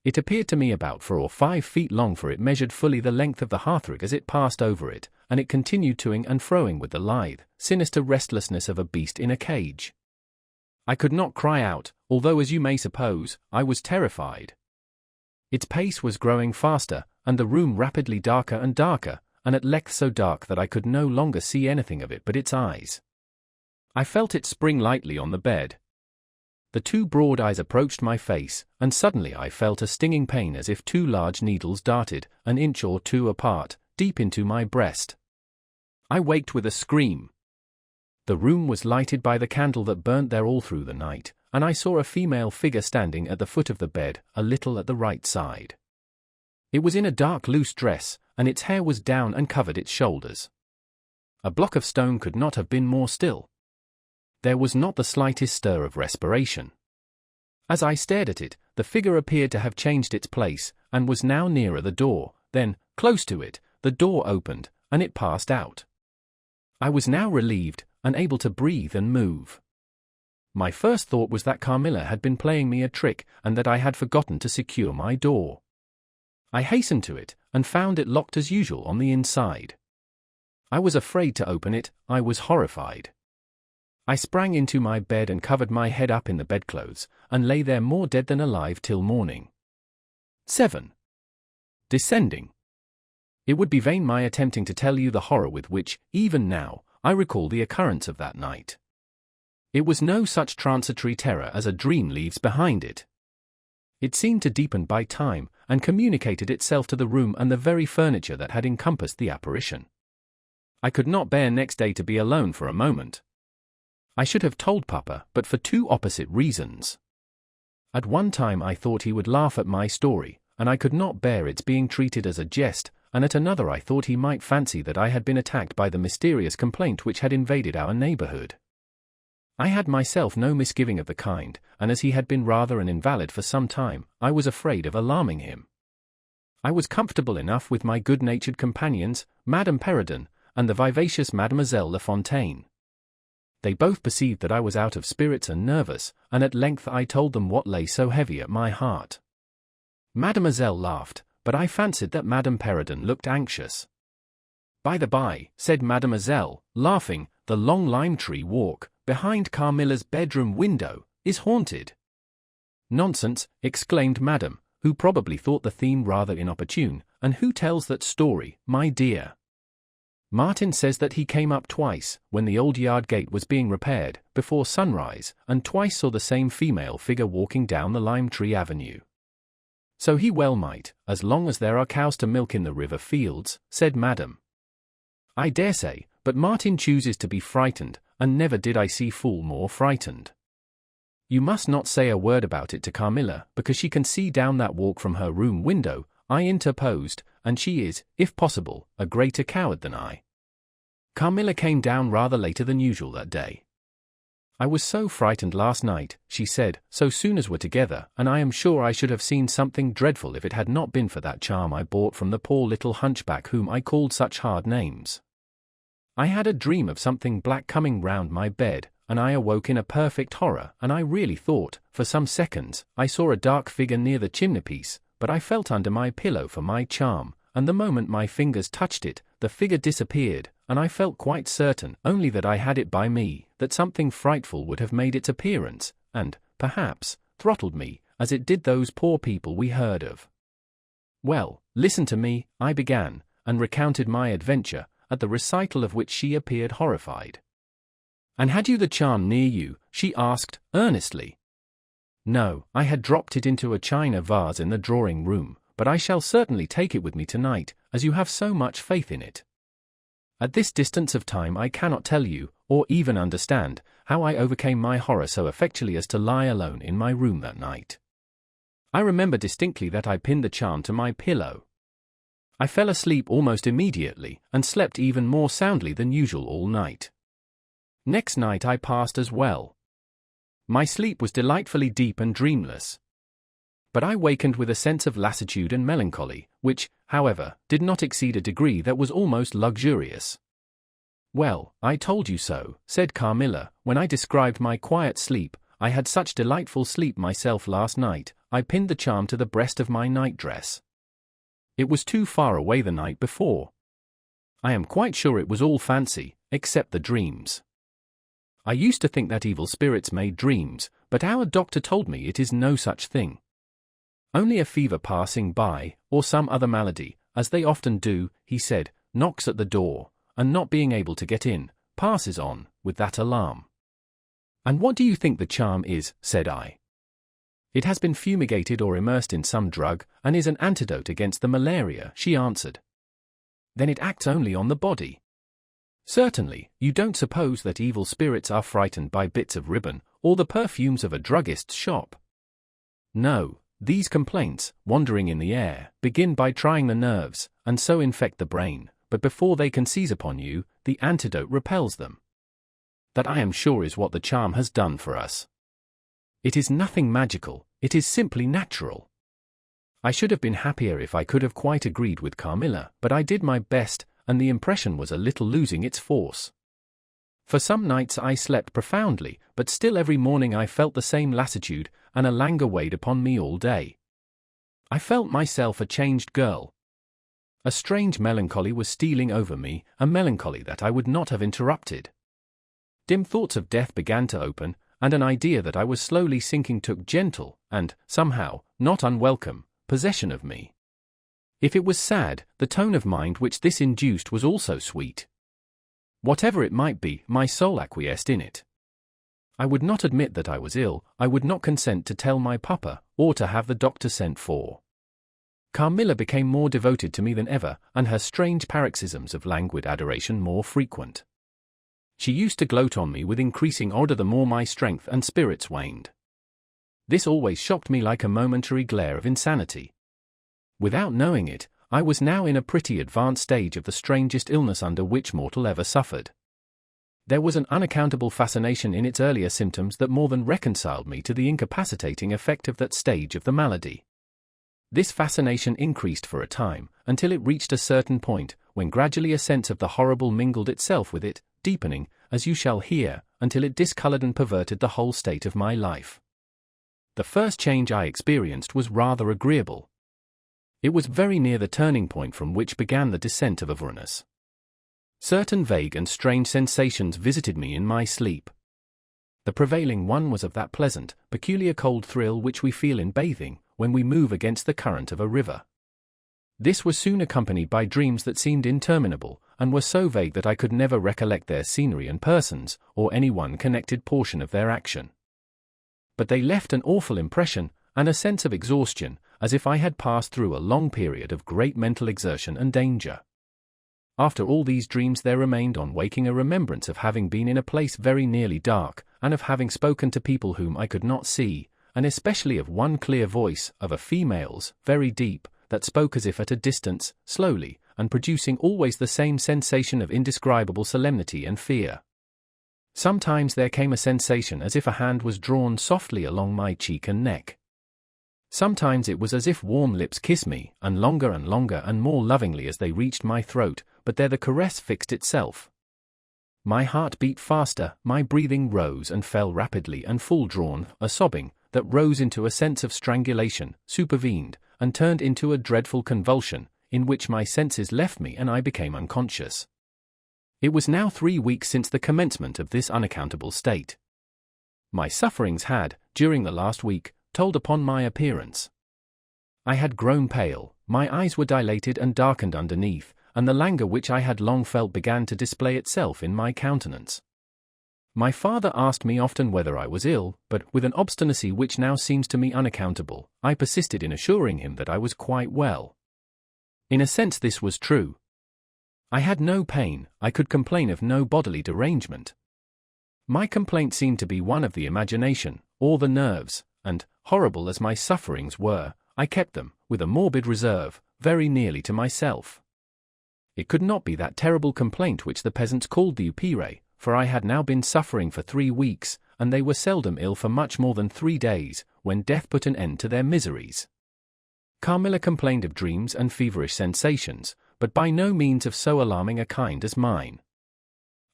It appeared to me about 4 or 5 feet long, for it measured fully the length of the hearthrug as it passed over it, and it continued toing and froing with the lithe, sinister restlessness of a beast in a cage. I could not cry out, although, as you may suppose, I was terrified. Its pace was growing faster, and the room rapidly darker and darker, and at length so dark that I could no longer see anything of it but its eyes. I felt it spring lightly on the bed. The 2 broad eyes approached my face, and suddenly I felt a stinging pain as if 2 large needles darted, an inch or 2 apart, deep into my breast. I waked with a scream. The room was lighted by the candle that burnt there all through the night, and I saw a female figure standing at the foot of the bed, a little at the right side. It was in a dark loose dress, and its hair was down and covered its shoulders. A block of stone could not have been more still. There was not the slightest stir of respiration. As I stared at it, the figure appeared to have changed its place, and was now nearer the door. Then, close to it, the door opened, and it passed out. I was now relieved, and able to breathe and move. My first thought was that Carmilla had been playing me a trick, and that I had forgotten to secure my door. I hastened to it, and found it locked as usual on the inside. I was afraid to open it, I was horrified. I sprang into my bed and covered my head up in the bedclothes, and lay there more dead than alive till morning. 7. Descending. It would be vain my attempting to tell you the horror with which, even now, I recall the occurrence of that night. It was no such transitory terror as a dream leaves behind it. It seemed to deepen by time, and communicated itself to the room and the very furniture that had encompassed the apparition. I could not bear next day to be alone for a moment. I should have told Papa, but for 2 opposite reasons. At one time I thought he would laugh at my story, and I could not bear its being treated as a jest, and at another I thought he might fancy that I had been attacked by the mysterious complaint which had invaded our neighborhood. I had myself no misgiving of the kind, and as he had been rather an invalid for some time, I was afraid of alarming him. I was comfortable enough with my good-natured companions, Madame Perrodon, and the vivacious Mademoiselle Le Fontaine. They both perceived that I was out of spirits and nervous, and at length I told them what lay so heavy at my heart. Mademoiselle laughed, but I fancied that Madame Perrodon looked anxious. "By the by," said Mademoiselle, laughing, "the long lime tree walk, behind Carmilla's bedroom window, is haunted." "Nonsense," exclaimed Madame, who probably thought the theme rather inopportune. "And who tells that story, my dear?" "Martin says that he came up twice, when the old yard gate was being repaired, before sunrise, and twice saw the same female figure walking down the lime tree avenue." "So he well might, as long as there are cows to milk in the river fields," said Madame. "I dare say, but Martin chooses to be frightened, and never did I see fool more frightened." "You must not say a word about it to Carmilla, because she can see down that walk from her room window," I interposed, "and she is, if possible, a greater coward than I." Carmilla came down rather later than usual that day. "I was so frightened last night," she said, "so soon as we're together, and I am sure I should have seen something dreadful if it had not been for that charm I bought from the poor little hunchback whom I called such hard names. I had a dream of something black coming round my bed, and I awoke in a perfect horror, and I really thought, for some seconds, I saw a dark figure near the chimney-piece, but I felt under my pillow for my charm, and the moment my fingers touched it, the figure disappeared, and I felt quite certain, only that I had it by me, that something frightful would have made its appearance, and, perhaps, throttled me, as it did those poor people we heard of." "Well, listen to me," I began, and recounted my adventure, at the recital of which she appeared horrified. "And had you the charm near you?" she asked, earnestly. "No, I had dropped it into a china vase in the drawing-room, but I shall certainly take it with me tonight, as you have so much faith in it. At this distance of time I cannot tell you, or even understand, how I overcame my horror so effectually as to lie alone in my room that night. I remember distinctly that I pinned the charm to my pillow. I fell asleep almost immediately, and slept even more soundly than usual all night. Next night I passed as well. My sleep was delightfully deep and dreamless. But I wakened with a sense of lassitude and melancholy, which, however, did not exceed a degree that was almost luxurious. "Well, I told you so," said Carmilla, "when I described my quiet sleep. I had such delightful sleep myself last night. I pinned the charm to the breast of my nightdress. It was too far away the night before. I am quite sure it was all fancy, except the dreams. I used to think that evil spirits made dreams, but our doctor told me it is no such thing. Only a fever passing by, or some other malady, as they often do, he said, knocks at the door, and not being able to get in, passes on, with that alarm." "And what do you think the charm is?" said I. "It has been fumigated or immersed in some drug, and is an antidote against the malaria," she answered. "Then it acts only on the body?" "Certainly. You don't suppose that evil spirits are frightened by bits of ribbon, or the perfumes of a druggist's shop? No, these complaints, wandering in the air, begin by trying the nerves, and so infect the brain, but before they can seize upon you, the antidote repels them. That I am sure is what the charm has done for us. It is nothing magical, it is simply natural." I should have been happier if I could have quite agreed with Carmilla, but I did my best, and the impression was a little losing its force. For some nights I slept profoundly, but still every morning I felt the same lassitude, and a languor weighed upon me all day. I felt myself a changed girl. A strange melancholy was stealing over me, a melancholy that I would not have interrupted. Dim thoughts of death began to open, and an idea that I was slowly sinking took gentle, and, somehow, not unwelcome, possession of me. If it was sad, the tone of mind which this induced was also sweet. Whatever it might be, my soul acquiesced in it. I would not admit that I was ill, I would not consent to tell my papa, or to have the doctor sent for. Carmilla became more devoted to me than ever, and her strange paroxysms of languid adoration more frequent. She used to gloat on me with increasing ardor the more my strength and spirits waned. This always shocked me like a momentary glare of insanity. Without knowing it, I was now in a pretty advanced stage of the strangest illness under which mortal ever suffered. There was an unaccountable fascination in its earlier symptoms that more than reconciled me to the incapacitating effect of that stage of the malady. This fascination increased for a time, until it reached a certain point, when gradually a sense of the horrible mingled itself with it, deepening, as you shall hear, until it discolored and perverted the whole state of my life. The first change I experienced was rather agreeable. It was very near the turning point from which began the descent of avarice. Certain vague and strange sensations visited me in my sleep. The prevailing one was of that pleasant, peculiar cold thrill which we feel in bathing, when we move against the current of a river. This was soon accompanied by dreams that seemed interminable, and were so vague that I could never recollect their scenery and persons, or any one connected portion of their action. But they left an awful impression, and a sense of exhaustion, as if I had passed through a long period of great mental exertion and danger. After all these dreams there remained on waking a remembrance of having been in a place very nearly dark, and of having spoken to people whom I could not see, and especially of one clear voice, of a female's, very deep, that spoke as if at a distance, slowly, and producing always the same sensation of indescribable solemnity and fear. Sometimes there came a sensation as if a hand was drawn softly along my cheek and neck. Sometimes it was as if warm lips kissed me, and longer and more lovingly as they reached my throat, but there the caress fixed itself. My heart beat faster, my breathing rose and fell rapidly and full-drawn, a sobbing, that rose into a sense of strangulation, supervened, and turned into a dreadful convulsion, in which my senses left me and I became unconscious. It was now 3 weeks since the commencement of this unaccountable state. My sufferings had, during the last week, told upon my appearance. I had grown pale, my eyes were dilated and darkened underneath, and the languor which I had long felt began to display itself in my countenance. My father asked me often whether I was ill, but, with an obstinacy which now seems to me unaccountable, I persisted in assuring him that I was quite well. In a sense this was true. I had no pain, I could complain of no bodily derangement. My complaint seemed to be one of the imagination, or the nerves, and, horrible as my sufferings were, I kept them, with a morbid reserve, very nearly to myself. It could not be that terrible complaint which the peasants called the eerie, for I had now been suffering for 3 weeks, and they were seldom ill for much more than 3 days, when death put an end to their miseries. Carmilla complained of dreams and feverish sensations, but by no means of so alarming a kind as mine.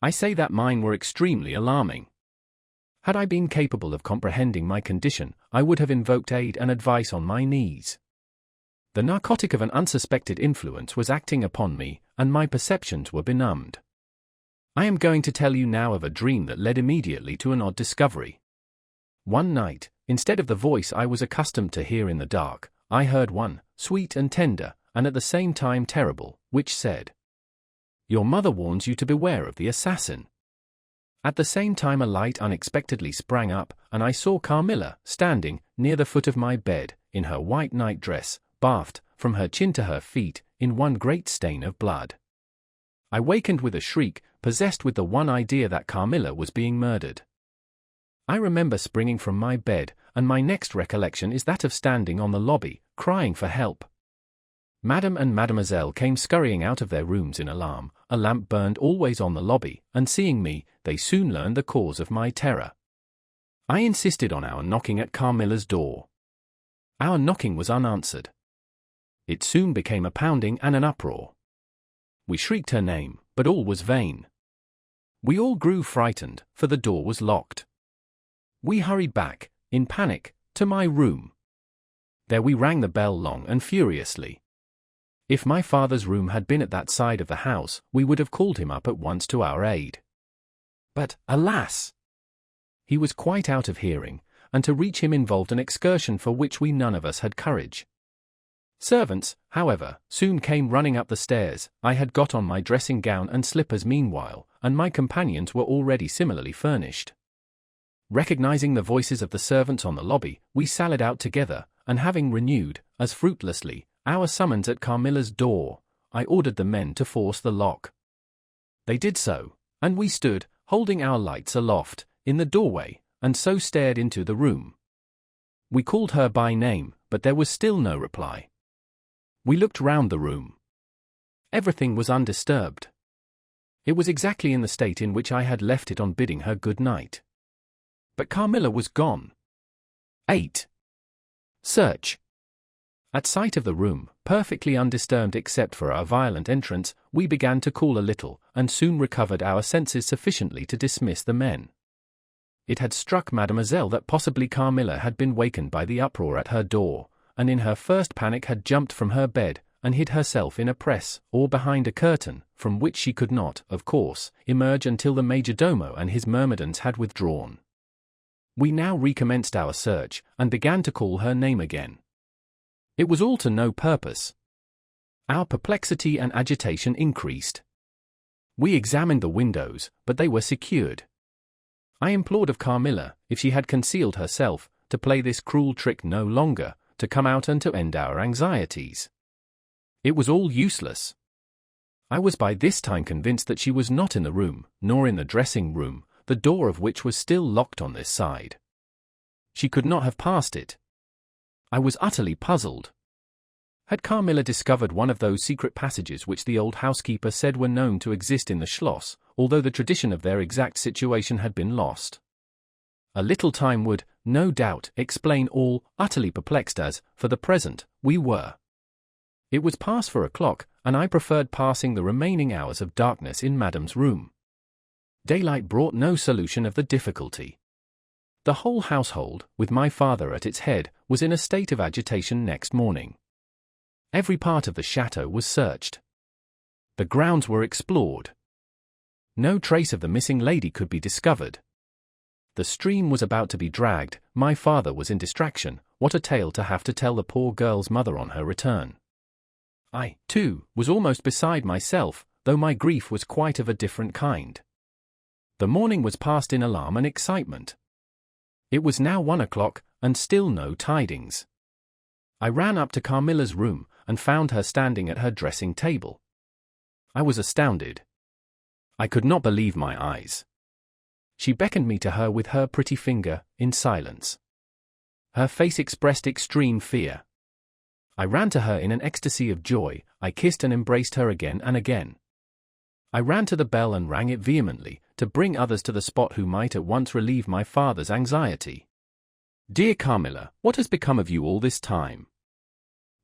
I say that mine were extremely alarming. Had I been capable of comprehending my condition, I would have invoked aid and advice on my knees. The narcotic of an unsuspected influence was acting upon me, and my perceptions were benumbed. I am going to tell you now of a dream that led immediately to an odd discovery. One night, instead of the voice I was accustomed to hear in the dark, I heard one, sweet and tender, and at the same time terrible, which said, "Your mother warns you to beware of the assassin." At the same time a light unexpectedly sprang up, and I saw Carmilla, standing, near the foot of my bed, in her white night-dress, bathed, from her chin to her feet, in one great stain of blood. I wakened with a shriek, possessed with the one idea that Carmilla was being murdered. I remember springing from my bed, and my next recollection is that of standing on the lobby, crying for help. Madame and Mademoiselle came scurrying out of their rooms in alarm. A lamp burned always on the lobby, and seeing me, they soon learned the cause of my terror. I insisted on our knocking at Carmilla's door. Our knocking was unanswered. It soon became a pounding and an uproar. We shrieked her name, but all was vain. We all grew frightened, for the door was locked. We hurried back, in panic, to my room. There we rang the bell long and furiously. If my father's room had been at that side of the house, we would have called him up at once to our aid. But, alas! He was quite out of hearing, and to reach him involved an excursion for which we none of us had courage. Servants, however, soon came running up the stairs. I had got on my dressing gown and slippers meanwhile, and my companions were already similarly furnished. Recognizing the voices of the servants on the lobby, we sallied out together, and having renewed, as fruitlessly, our summons at Carmilla's door, I ordered the men to force the lock. They did so, and we stood, holding our lights aloft, in the doorway, and so stared into the room. We called her by name, but there was still no reply. We looked round the room. Everything was undisturbed. It was exactly in the state in which I had left it on bidding her good night. But Carmilla was gone. 8. Search. At sight of the room, perfectly undisturbed except for our violent entrance, we began to cool a little, and soon recovered our senses sufficiently to dismiss the men. It had struck Mademoiselle that possibly Carmilla had been wakened by the uproar at her door, and in her first panic had jumped from her bed, and hid herself in a press, or behind a curtain, from which she could not, of course, emerge until the major-domo and his myrmidons had withdrawn. We now recommenced our search, and began to call her name again. It was all to no purpose. Our perplexity and agitation increased. We examined the windows, but they were secured. I implored of Carmilla, if she had concealed herself, to play this cruel trick no longer, to come out and to end our anxieties. It was all useless. I was by this time convinced that she was not in the room, nor in the dressing room, the door of which was still locked on this side. She could not have passed it. I was utterly puzzled. Had Carmilla discovered one of those secret passages which the old housekeeper said were known to exist in the Schloss, although the tradition of their exact situation had been lost? A little time would, no doubt, explain all, utterly perplexed as, for the present, we were. It was past 4 o'clock, and I preferred passing the remaining hours of darkness in Madame's room. Daylight brought no solution of the difficulty. The whole household, with my father at its head, was in a state of agitation next morning. Every part of the chateau was searched. The grounds were explored. No trace of the missing lady could be discovered. The stream was about to be dragged, my father was in distraction, what a tale to have to tell the poor girl's mother on her return. I, too, was almost beside myself, though my grief was quite of a different kind. The morning was passed in alarm and excitement. It was now 1 o'clock, and still no tidings. I ran up to Carmilla's room, and found her standing at her dressing table. I was astounded. I could not believe my eyes. She beckoned me to her with her pretty finger, in silence. Her face expressed extreme fear. I ran to her in an ecstasy of joy, I kissed and embraced her again and again. I ran to the bell and rang it vehemently, to bring others to the spot who might at once relieve my father's anxiety. "Dear Carmilla, what has become of you all this time?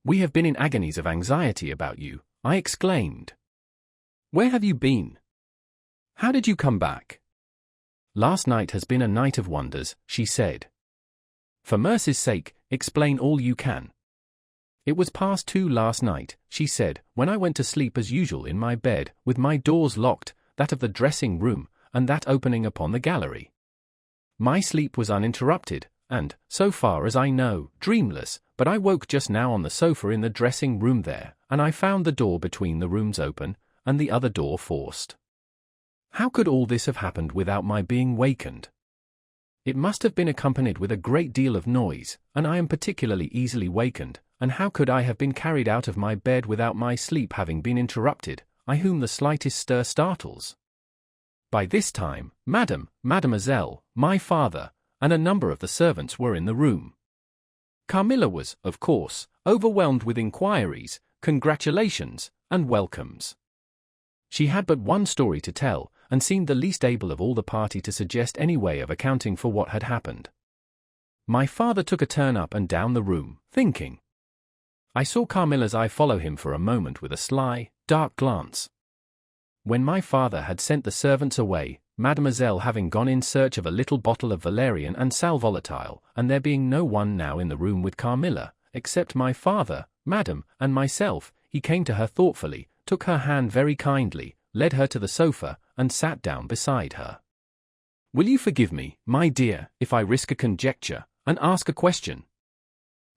We have been in agonies of anxiety about you," I exclaimed. "Where have you been? How did you come back?" "Last night has been a night of wonders," she said. "For mercy's sake, explain all you can." "It was past 2 last night," she said, "when I went to sleep as usual in my bed, with my doors locked, that of the dressing room, and that opening upon the gallery. My sleep was uninterrupted, and, so far as I know, dreamless, but I woke just now on the sofa in the dressing room there, and I found the door between the rooms open, and the other door forced. How could all this have happened without my being wakened? It must have been accompanied with a great deal of noise, and I am particularly easily wakened, and how could I have been carried out of my bed without my sleep having been interrupted, I whom the slightest stir startles?" By this time, Mademoiselle, my father, and a number of the servants were in the room. Carmilla was, of course, overwhelmed with inquiries, congratulations, and welcomes. She had but one story to tell, and seemed the least able of all the party to suggest any way of accounting for what had happened. My father took a turn up and down the room, thinking. I saw Carmilla's eye follow him for a moment with a sly, dark glance. When my father had sent the servants away, Mademoiselle having gone in search of a little bottle of valerian and sal volatile, and there being no one now in the room with Carmilla, except my father, Madame, and myself, he came to her thoughtfully, took her hand very kindly, led her to the sofa, and sat down beside her. "Will you forgive me, my dear, if I risk a conjecture, and ask a question?"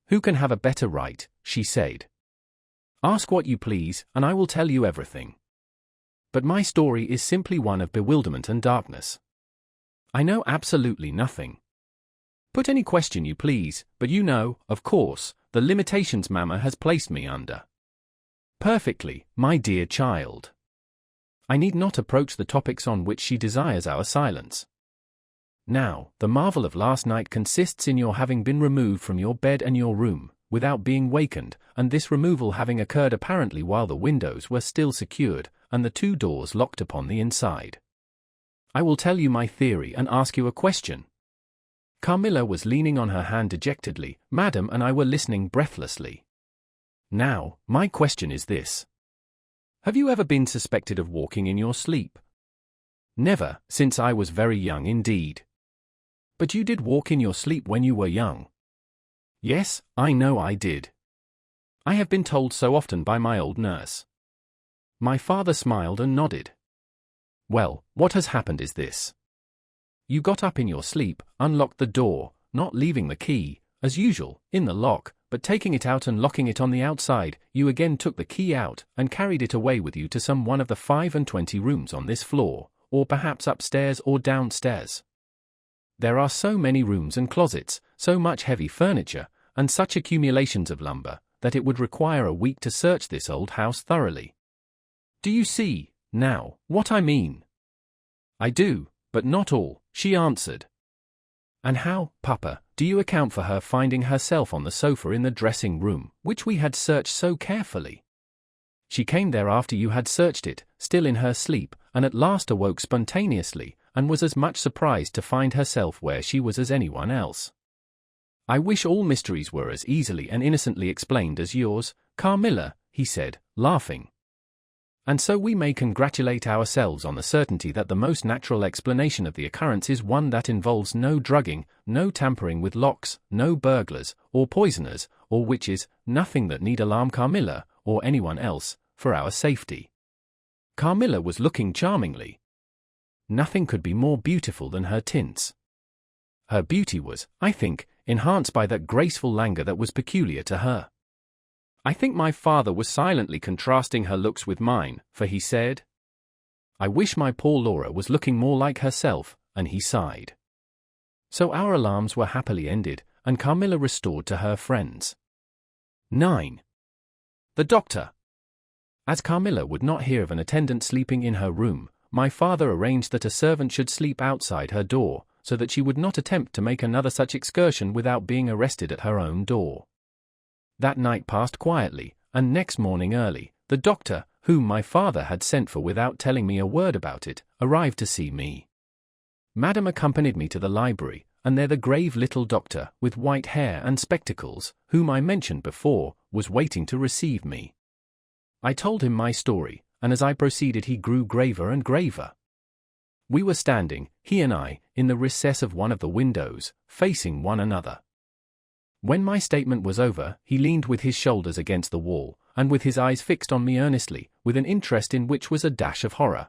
"Who can have a better right?" she said. "Ask what you please, and I will tell you everything. But my story is simply one of bewilderment and darkness. I know absolutely nothing. Put any question you please, but you know, of course, the limitations Mamma has placed me under." "Perfectly, my dear child. I need not approach the topics on which she desires our silence. Now, the marvel of last night consists in your having been removed from your bed and your room, without being wakened, and this removal having occurred apparently while the windows were still secured, and the 2 doors locked upon the inside. I will tell you my theory and ask you a question." Carmilla was leaning on her hand dejectedly, Madame and I were listening breathlessly. Now, my question is this. Have you ever been suspected of walking in your sleep? Never, since I was very young indeed. But you did walk in your sleep when you were young. Yes, I know I did. I have been told so often by my old nurse. My father smiled and nodded. Well, what has happened is this. You got up in your sleep, unlocked the door, not leaving the key, as usual, in the lock, but taking it out and locking it on the outside. You again took the key out and carried it away with you to some one of the 25 rooms on this floor, or perhaps upstairs or downstairs. There are so many rooms and closets, so much heavy furniture, and such accumulations of lumber, that it would require a week to search this old house thoroughly. Do you see, now, what I mean? I do, but not all, she answered. And how, Papa, do you account for her finding herself on the sofa in the dressing room, which we had searched so carefully? She came there after you had searched it, still in her sleep, and at last awoke spontaneously, and was as much surprised to find herself where she was as anyone else. I wish all mysteries were as easily and innocently explained as yours, Carmilla, he said, laughing. And so we may congratulate ourselves on the certainty that the most natural explanation of the occurrence is one that involves no drugging, no tampering with locks, no burglars, or poisoners, or witches, nothing that need alarm Carmilla, or anyone else, for our safety. Carmilla was looking charmingly. Nothing could be more beautiful than her tints. Her beauty was, I think, enhanced by that graceful languor that was peculiar to her. I think my father was silently contrasting her looks with mine, for he said, I wish my poor Laura was looking more like herself, and he sighed. So our alarms were happily ended, and Carmilla restored to her friends. 9. The doctor. As Carmilla would not hear of an attendant sleeping in her room, my father arranged that a servant should sleep outside her door, so that she would not attempt to make another such excursion without being arrested at her own door. That night passed quietly, and next morning early, the doctor, whom my father had sent for without telling me a word about it, arrived to see me. Madame accompanied me to the library, and there the grave little doctor, with white hair and spectacles, whom I mentioned before, was waiting to receive me. I told him my story, and as I proceeded he grew graver and graver. We were standing, he and I, in the recess of one of the windows, facing one another. When my statement was over, he leaned with his shoulders against the wall, and with his eyes fixed on me earnestly, with an interest in which was a dash of horror.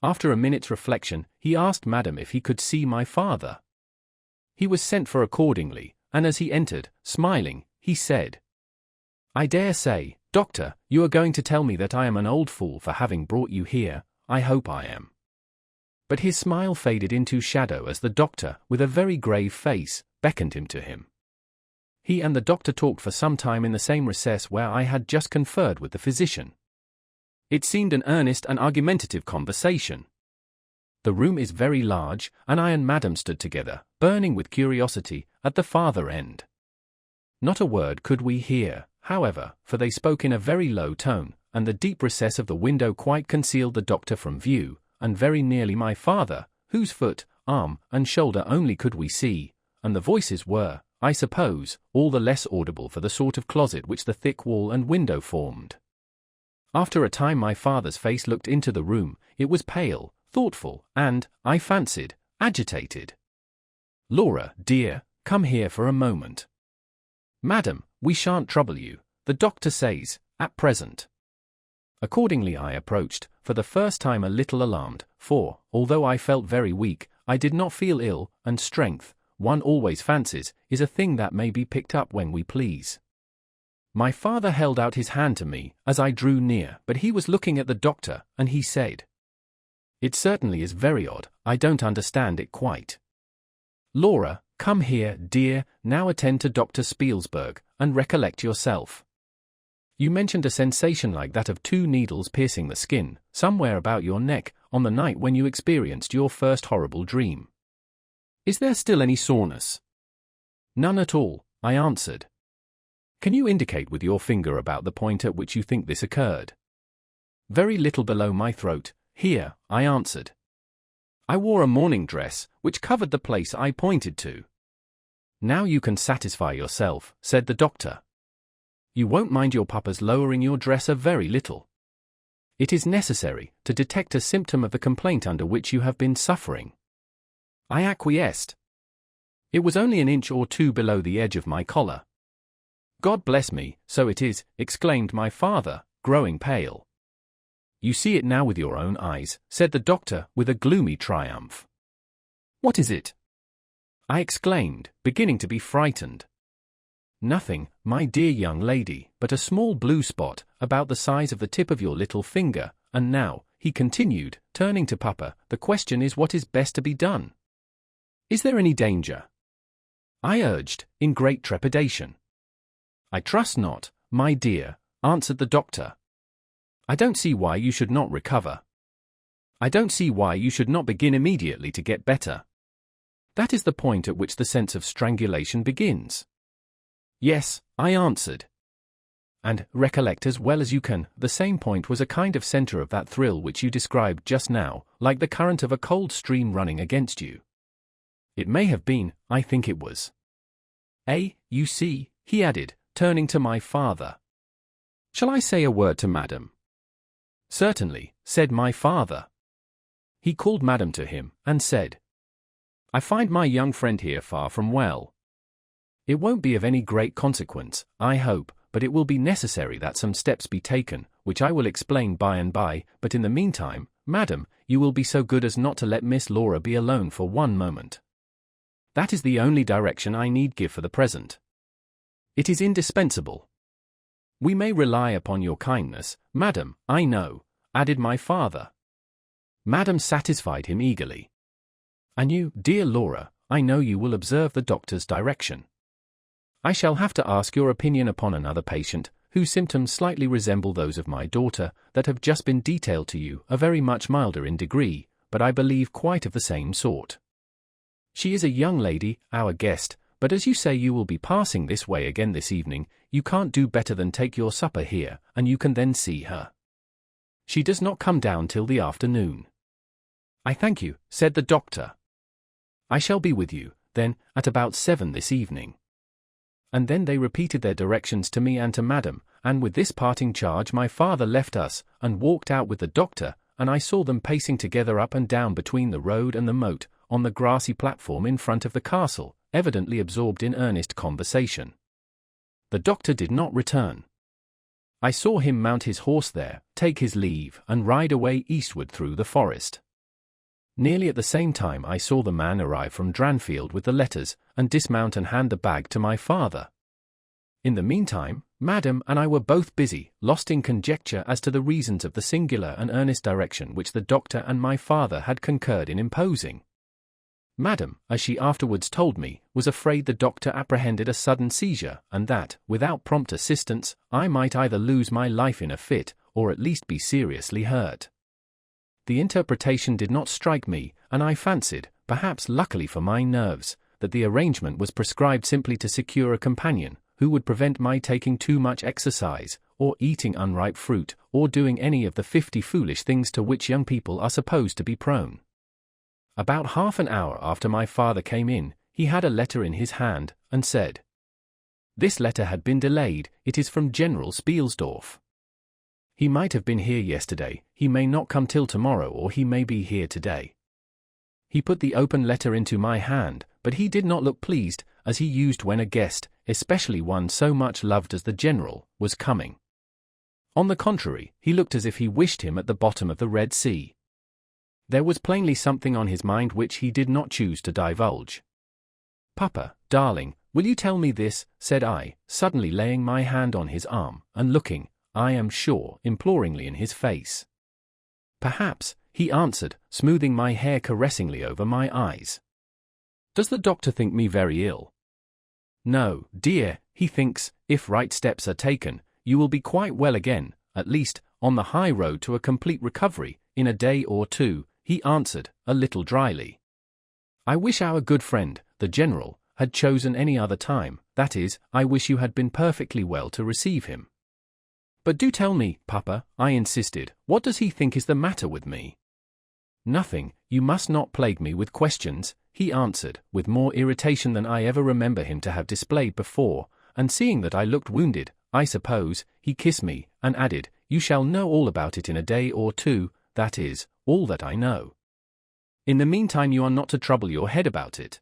After a minute's reflection, he asked Madame if he could see my father. He was sent for accordingly, and as he entered, smiling, he said, I dare say, Doctor, you are going to tell me that I am an old fool for having brought you here. I hope I am. But his smile faded into shadow as the doctor, with a very grave face, beckoned him to him. He and the doctor talked for some time in the same recess where I had just conferred with the physician. It seemed an earnest and argumentative conversation. The room is very large, and I and Madame stood together, burning with curiosity, at the farther end. Not a word could we hear, however, for they spoke in a very low tone, and the deep recess of the window quite concealed the doctor from view, and very nearly my father, whose foot, arm, and shoulder only could we see, and the voices were, I suppose, all the less audible for the sort of closet which the thick wall and window formed. After a time my father's face looked into the room. It was pale, thoughtful, and, I fancied, agitated. Laura, dear, come here for a moment. Madam, we shan't trouble you, the doctor says, at present. Accordingly I approached, for the first time a little alarmed, for, although I felt very weak, I did not feel ill, and strength, one always fancies, is a thing that may be picked up when we please. My father held out his hand to me, as I drew near, but he was looking at the doctor, and he said, It certainly is very odd, I don't understand it quite. Laura, come here, dear, now attend to Dr. Spielsberg, and recollect yourself. You mentioned a sensation like that of 2 needles piercing the skin, somewhere about your neck, on the night when you experienced your first horrible dream. Is there still any soreness? None at all, I answered. Can you indicate with your finger about the point at which you think this occurred? Very little below my throat, here, I answered. I wore a morning dress, which covered the place I pointed to. Now you can satisfy yourself, said the doctor. You won't mind your papa's lowering your dress a very little. It is necessary to detect a symptom of the complaint under which you have been suffering. I acquiesced. It was only an inch or two below the edge of my collar. God bless me, so it is, exclaimed my father, growing pale. You see it now with your own eyes, said the doctor with a gloomy triumph. What is it? I exclaimed, beginning to be frightened. Nothing, my dear young lady, but a small blue spot, about the size of the tip of your little finger, and now, he continued, turning to Papa, the question is what is best to be done? Is there any danger? I urged, in great trepidation. I trust not, my dear, answered the doctor. I don't see why you should not recover. I don't see why you should not begin immediately to get better. That is the point at which the sense of strangulation begins. Yes, I answered. And, recollect as well as you can, the same point was a kind of center of that thrill which you described just now, like the current of a cold stream running against you. It may have been, I think it was. You see, he added, turning to my father. Shall I say a word to Madam? Certainly, said my father. He called Madam to him, and said, I find my young friend here far from well. It won't be of any great consequence, I hope, but it will be necessary that some steps be taken, which I will explain by and by, but in the meantime, Madam, you will be so good as not to let Miss Laura be alone for one moment. That is the only direction I need give for the present. It is indispensable. We may rely upon your kindness, Madam, I know, added my father. Madam satisfied him eagerly. And you, dear Laura, I know you will observe the doctor's direction. I shall have to ask your opinion upon another patient, whose symptoms slightly resemble those of my daughter, that have just been detailed to you, are very much milder in degree, but I believe quite of the same sort. She is a young lady, our guest, but as you say you will be passing this way again this evening, you can't do better than take your supper here, and you can then see her. She does not come down till the afternoon. I thank you, said the doctor. I shall be with you, then, at about 7 this evening. And then they repeated their directions to me and to Madam, and with this parting charge my father left us, and walked out with the doctor, and I saw them pacing together up and down between the road and the moat, on the grassy platform in front of the castle, evidently absorbed in earnest conversation. The doctor did not return. I saw him mount his horse there, take his leave, and ride away eastward through the forest. Nearly at the same time I saw the man arrive from Dranfield with the letters, and dismount and hand the bag to my father. In the meantime, Madam and I were both busy, lost in conjecture as to the reasons of the singular and earnest direction which the doctor and my father had concurred in imposing. Madam, as she afterwards told me, was afraid the doctor apprehended a sudden seizure, and that, without prompt assistance, I might either lose my life in a fit, or at least be seriously hurt. The interpretation did not strike me, and I fancied, perhaps luckily for my nerves, that the arrangement was prescribed simply to secure a companion, who would prevent my taking too much exercise, or eating unripe fruit, or doing any of the 50 foolish things to which young people are supposed to be prone. About half an hour after my father came in, he had a letter in his hand, and said, This letter had been delayed, it is from General Spielsdorf. He might have been here yesterday, he may not come till tomorrow, or he may be here today. He put the open letter into my hand, but he did not look pleased, as he used when a guest, especially one so much loved as the General, was coming. On the contrary, he looked as if he wished him at the bottom of the Red Sea. There was plainly something on his mind which he did not choose to divulge. Papa, darling, will you tell me this, said I, suddenly laying my hand on his arm, and looking, I am sure, imploringly in his face. Perhaps, he answered, smoothing my hair caressingly over my eyes. Does the doctor think me very ill? No, dear, he thinks, if right steps are taken, you will be quite well again, at least, on the high road to a complete recovery, in a day or two, he answered, a little dryly. I wish our good friend, the General, had chosen any other time, that is, I wish you had been perfectly well to receive him. But do tell me, Papa, I insisted, what does he think is the matter with me? Nothing, you must not plague me with questions, he answered, with more irritation than I ever remember him to have displayed before, and seeing that I looked wounded, I suppose, he kissed me, and added, "You shall know all about it in a day or two, that is, all that I know. In the meantime you are not to trouble your head about it."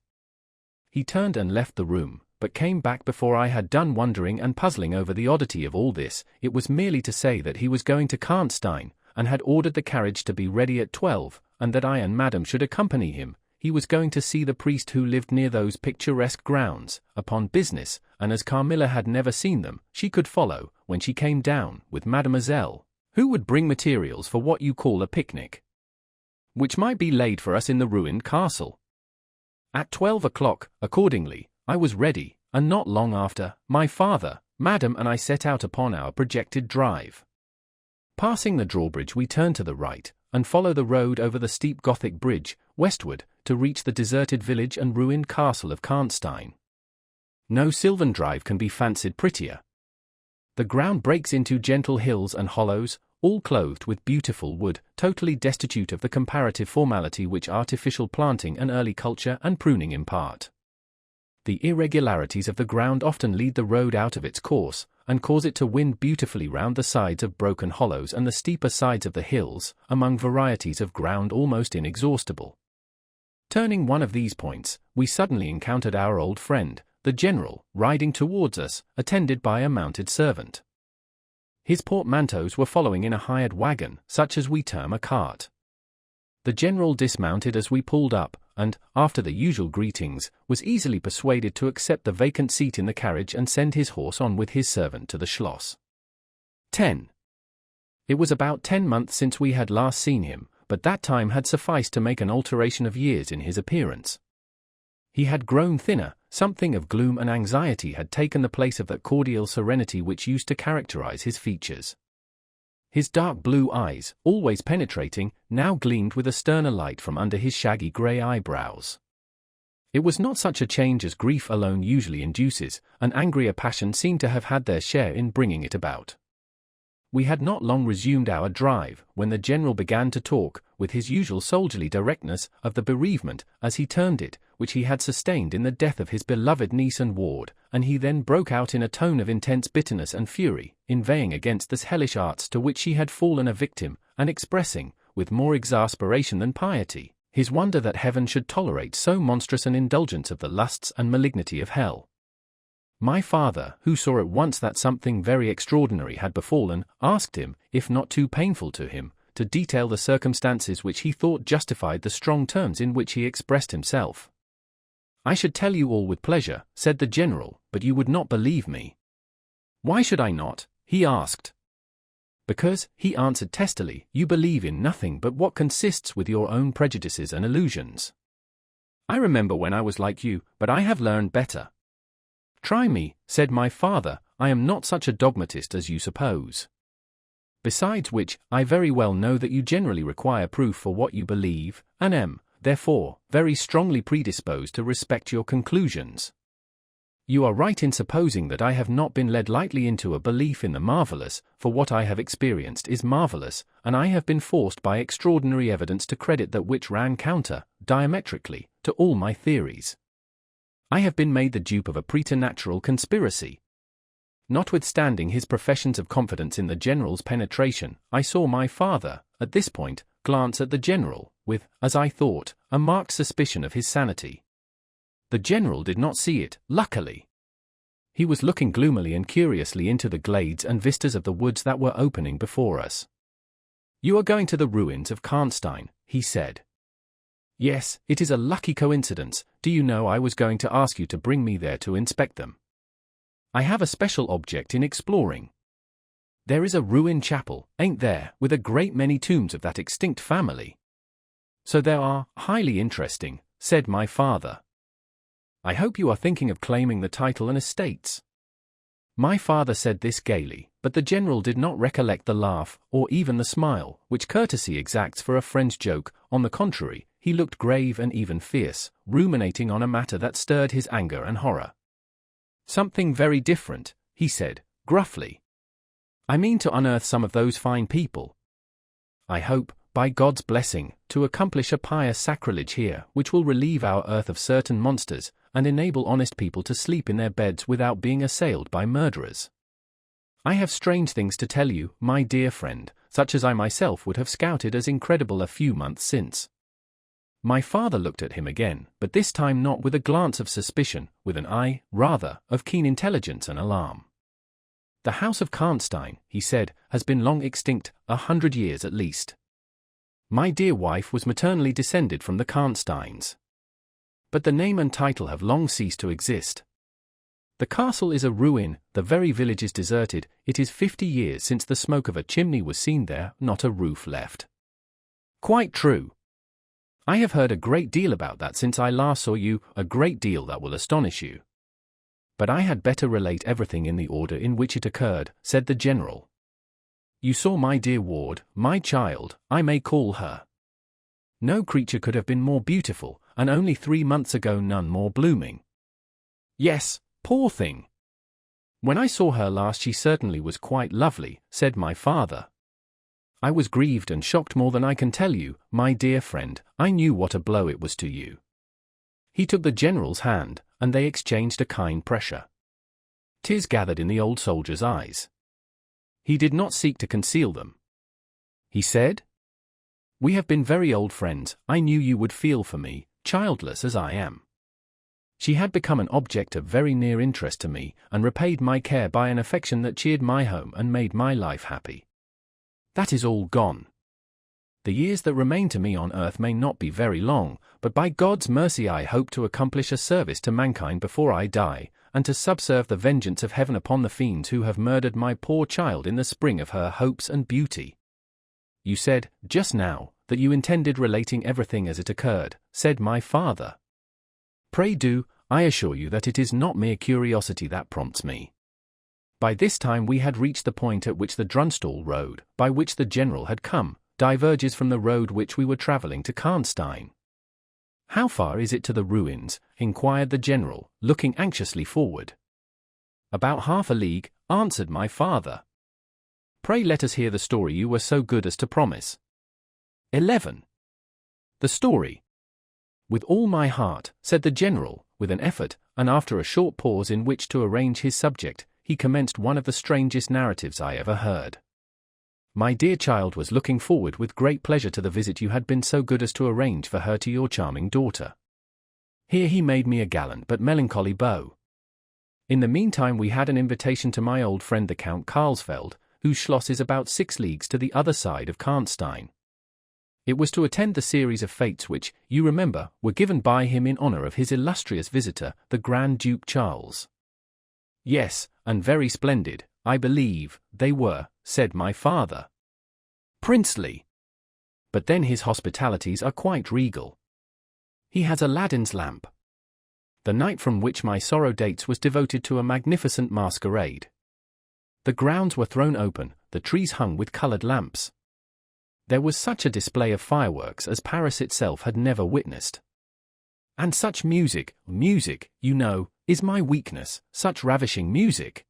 He turned and left the room, but came back before I had done wondering and puzzling over the oddity of all this. It was merely to say that he was going to Karnstein, and had ordered the carriage to be ready at 12, and that I and Madame should accompany him. He was going to see the priest who lived near those picturesque grounds, upon business, and as Carmilla had never seen them, she could follow, when she came down, with Mademoiselle, who would bring materials for what you call a picnic, which might be laid for us in the ruined castle. At 12 o'clock, accordingly, I was ready, and not long after, my father, Madame and I set out upon our projected drive. Passing the drawbridge we turned to the right, and follow the road over the steep Gothic bridge, westward, to reach the deserted village and ruined castle of Karnstein. No sylvan drive can be fancied prettier. The ground breaks into gentle hills and hollows, all clothed with beautiful wood, totally destitute of the comparative formality which artificial planting and early culture and pruning impart. The irregularities of the ground often lead the road out of its course, and cause it to wind beautifully round the sides of broken hollows and the steeper sides of the hills, among varieties of ground almost inexhaustible. Turning one of these points, we suddenly encountered our old friend, the general, riding towards us, attended by a mounted servant. His portmanteaus were following in a hired wagon, such as we term a cart. The general dismounted as we pulled up, and, after the usual greetings, was easily persuaded to accept the vacant seat in the carriage and send his horse on with his servant to the Schloss. 10. It was about 10 months since we had last seen him, but that time had sufficed to make an alteration of years in his appearance. He had grown thinner, something of gloom and anxiety had taken the place of that cordial serenity which used to characterize his features. His dark blue eyes, always penetrating, now gleamed with a sterner light from under his shaggy grey eyebrows. It was not such a change as grief alone usually induces, an angrier passion seemed to have had their share in bringing it about. We had not long resumed our drive, when the general began to talk, with his usual soldierly directness, of the bereavement, as he termed it, which he had sustained in the death of his beloved niece and ward, and he then broke out in a tone of intense bitterness and fury, inveighing against the hellish arts to which he had fallen a victim, and expressing, with more exasperation than piety, his wonder that heaven should tolerate so monstrous an indulgence of the lusts and malignity of hell. My father, who saw at once that something very extraordinary had befallen, asked him, if not too painful to him, to detail the circumstances which he thought justified the strong terms in which he expressed himself. "I should tell you all with pleasure," said the general, "but you would not believe me." "Why should I not?" he asked. "Because," he answered testily, "you believe in nothing but what consists with your own prejudices and illusions. I remember when I was like you, but I have learned better." "Try me," said my father, "I am not such a dogmatist as you suppose. Besides which, I very well know that you generally require proof for what you believe, and am, therefore, very strongly predisposed to respect your conclusions. You are right in supposing that I have not been led lightly into a belief in the marvelous, for what I have experienced is marvelous, and I have been forced by extraordinary evidence to credit that which ran counter, diametrically, to all my theories. I have been made the dupe of a preternatural conspiracy." Notwithstanding his professions of confidence in the general's penetration, I saw my father, at this point, glance at the general, with, as I thought, a marked suspicion of his sanity. The general did not see it, luckily. He was looking gloomily and curiously into the glades and vistas of the woods that were opening before us. "You are going to the ruins of Karnstein," he said. "Yes, it is a lucky coincidence. Do you know I was going to ask you to bring me there to inspect them. I have a special object in exploring. There is a ruined chapel, ain't there, with a great many tombs of that extinct family?" "So there are, highly interesting," said my father. "I hope you are thinking of claiming the title and estates." My father said this gaily, but the general did not recollect the laugh, or even the smile, which courtesy exacts for a friend's joke. On the contrary, he looked grave and even fierce, ruminating on a matter that stirred his anger and horror. "Something very different," he said, gruffly. "I mean to unearth some of those fine people. I hope, by God's blessing, to accomplish a pious sacrilege here, which will relieve our earth of certain monsters, and enable honest people to sleep in their beds without being assailed by murderers." I have strange things to tell you, my dear friend, such as I myself would have scouted as incredible a few months since. My father looked at him again, but this time not with a glance of suspicion, with an eye, rather, of keen intelligence and alarm. The house of Karnstein, he said, has been long extinct, 100 years at least. My dear wife was maternally descended from the Karnsteins. But the name and title have long ceased to exist. The castle is a ruin, the very village is deserted, it is 50 years since the smoke of a chimney was seen there, not a roof left. Quite true. I have heard a great deal about that since I last saw you, a great deal that will astonish you. But I had better relate everything in the order in which it occurred, said the general. You saw my dear ward, my child, I may call her. No creature could have been more beautiful, and only 3 months ago none more blooming. Yes, poor thing. When I saw her last she certainly was quite lovely, said my father. I was grieved and shocked more than I can tell you, my dear friend, I knew what a blow it was to you. He took the general's hand, and they exchanged a kind pressure. Tears gathered in the old soldier's eyes. He did not seek to conceal them. He said, We have been very old friends, I knew you would feel for me, childless as I am. She had become an object of very near interest to me, and repaid my care by an affection that cheered my home and made my life happy. That is all gone. The years that remain to me on earth may not be very long, but by God's mercy I hope to accomplish a service to mankind before I die, and to subserve the vengeance of heaven upon the fiends who have murdered my poor child in the spring of her hopes and beauty. You said, just now, that you intended relating everything as it occurred, said my father. Pray do, I assure you that it is not mere curiosity that prompts me. By this time we had reached the point at which the Drunstall road, by which the general had come, diverges from the road which we were travelling to Karnstein. How far is it to the ruins? Inquired the general, looking anxiously forward. About half a league, answered my father. Pray let us hear the story you were so good as to promise. 11. The story. With all my heart, said the general, with an effort, and after a short pause in which to arrange his subject, he commenced one of the strangest narratives I ever heard. My dear child was looking forward with great pleasure to the visit you had been so good as to arrange for her to your charming daughter. Here he made me a gallant but melancholy bow. In the meantime we had an invitation to my old friend the Count Karlsfeld, whose schloss is about 6 leagues to the other side of Karnstein. It was to attend the series of fêtes which, you remember, were given by him in honor of his illustrious visitor, the Grand Duke Charles. Yes, and very splendid, I believe, they were, said my father. Princely. But then his hospitalities are quite regal. He has Aladdin's lamp. The night from which my sorrow dates was devoted to a magnificent masquerade. The grounds were thrown open, the trees hung with colored lamps. There was such a display of fireworks as Paris itself had never witnessed. And such music, you know, is my weakness, such ravishing music.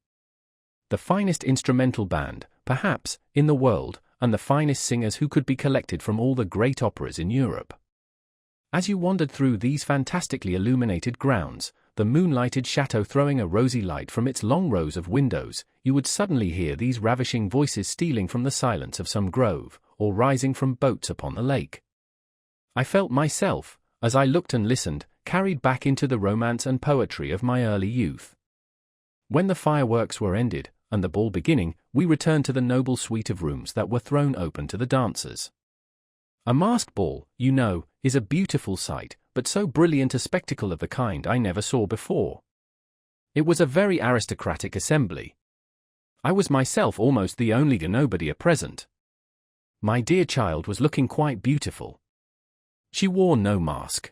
The finest instrumental band, perhaps, in the world, and the finest singers who could be collected from all the great operas in Europe. As you wandered through these fantastically illuminated grounds, the moonlighted chateau throwing a rosy light from its long rows of windows, you would suddenly hear these ravishing voices stealing from the silence of some grove, or rising from boats upon the lake. I felt myself, as I looked and listened, carried back into the romance and poetry of my early youth. When the fireworks were ended, and the ball beginning, we returned to the noble suite of rooms that were thrown open to the dancers. A masked ball, you know, is a beautiful sight, but so brilliant a spectacle of the kind I never saw before. It was a very aristocratic assembly. I was myself almost the only nobody present. My dear child was looking quite beautiful. She wore no mask.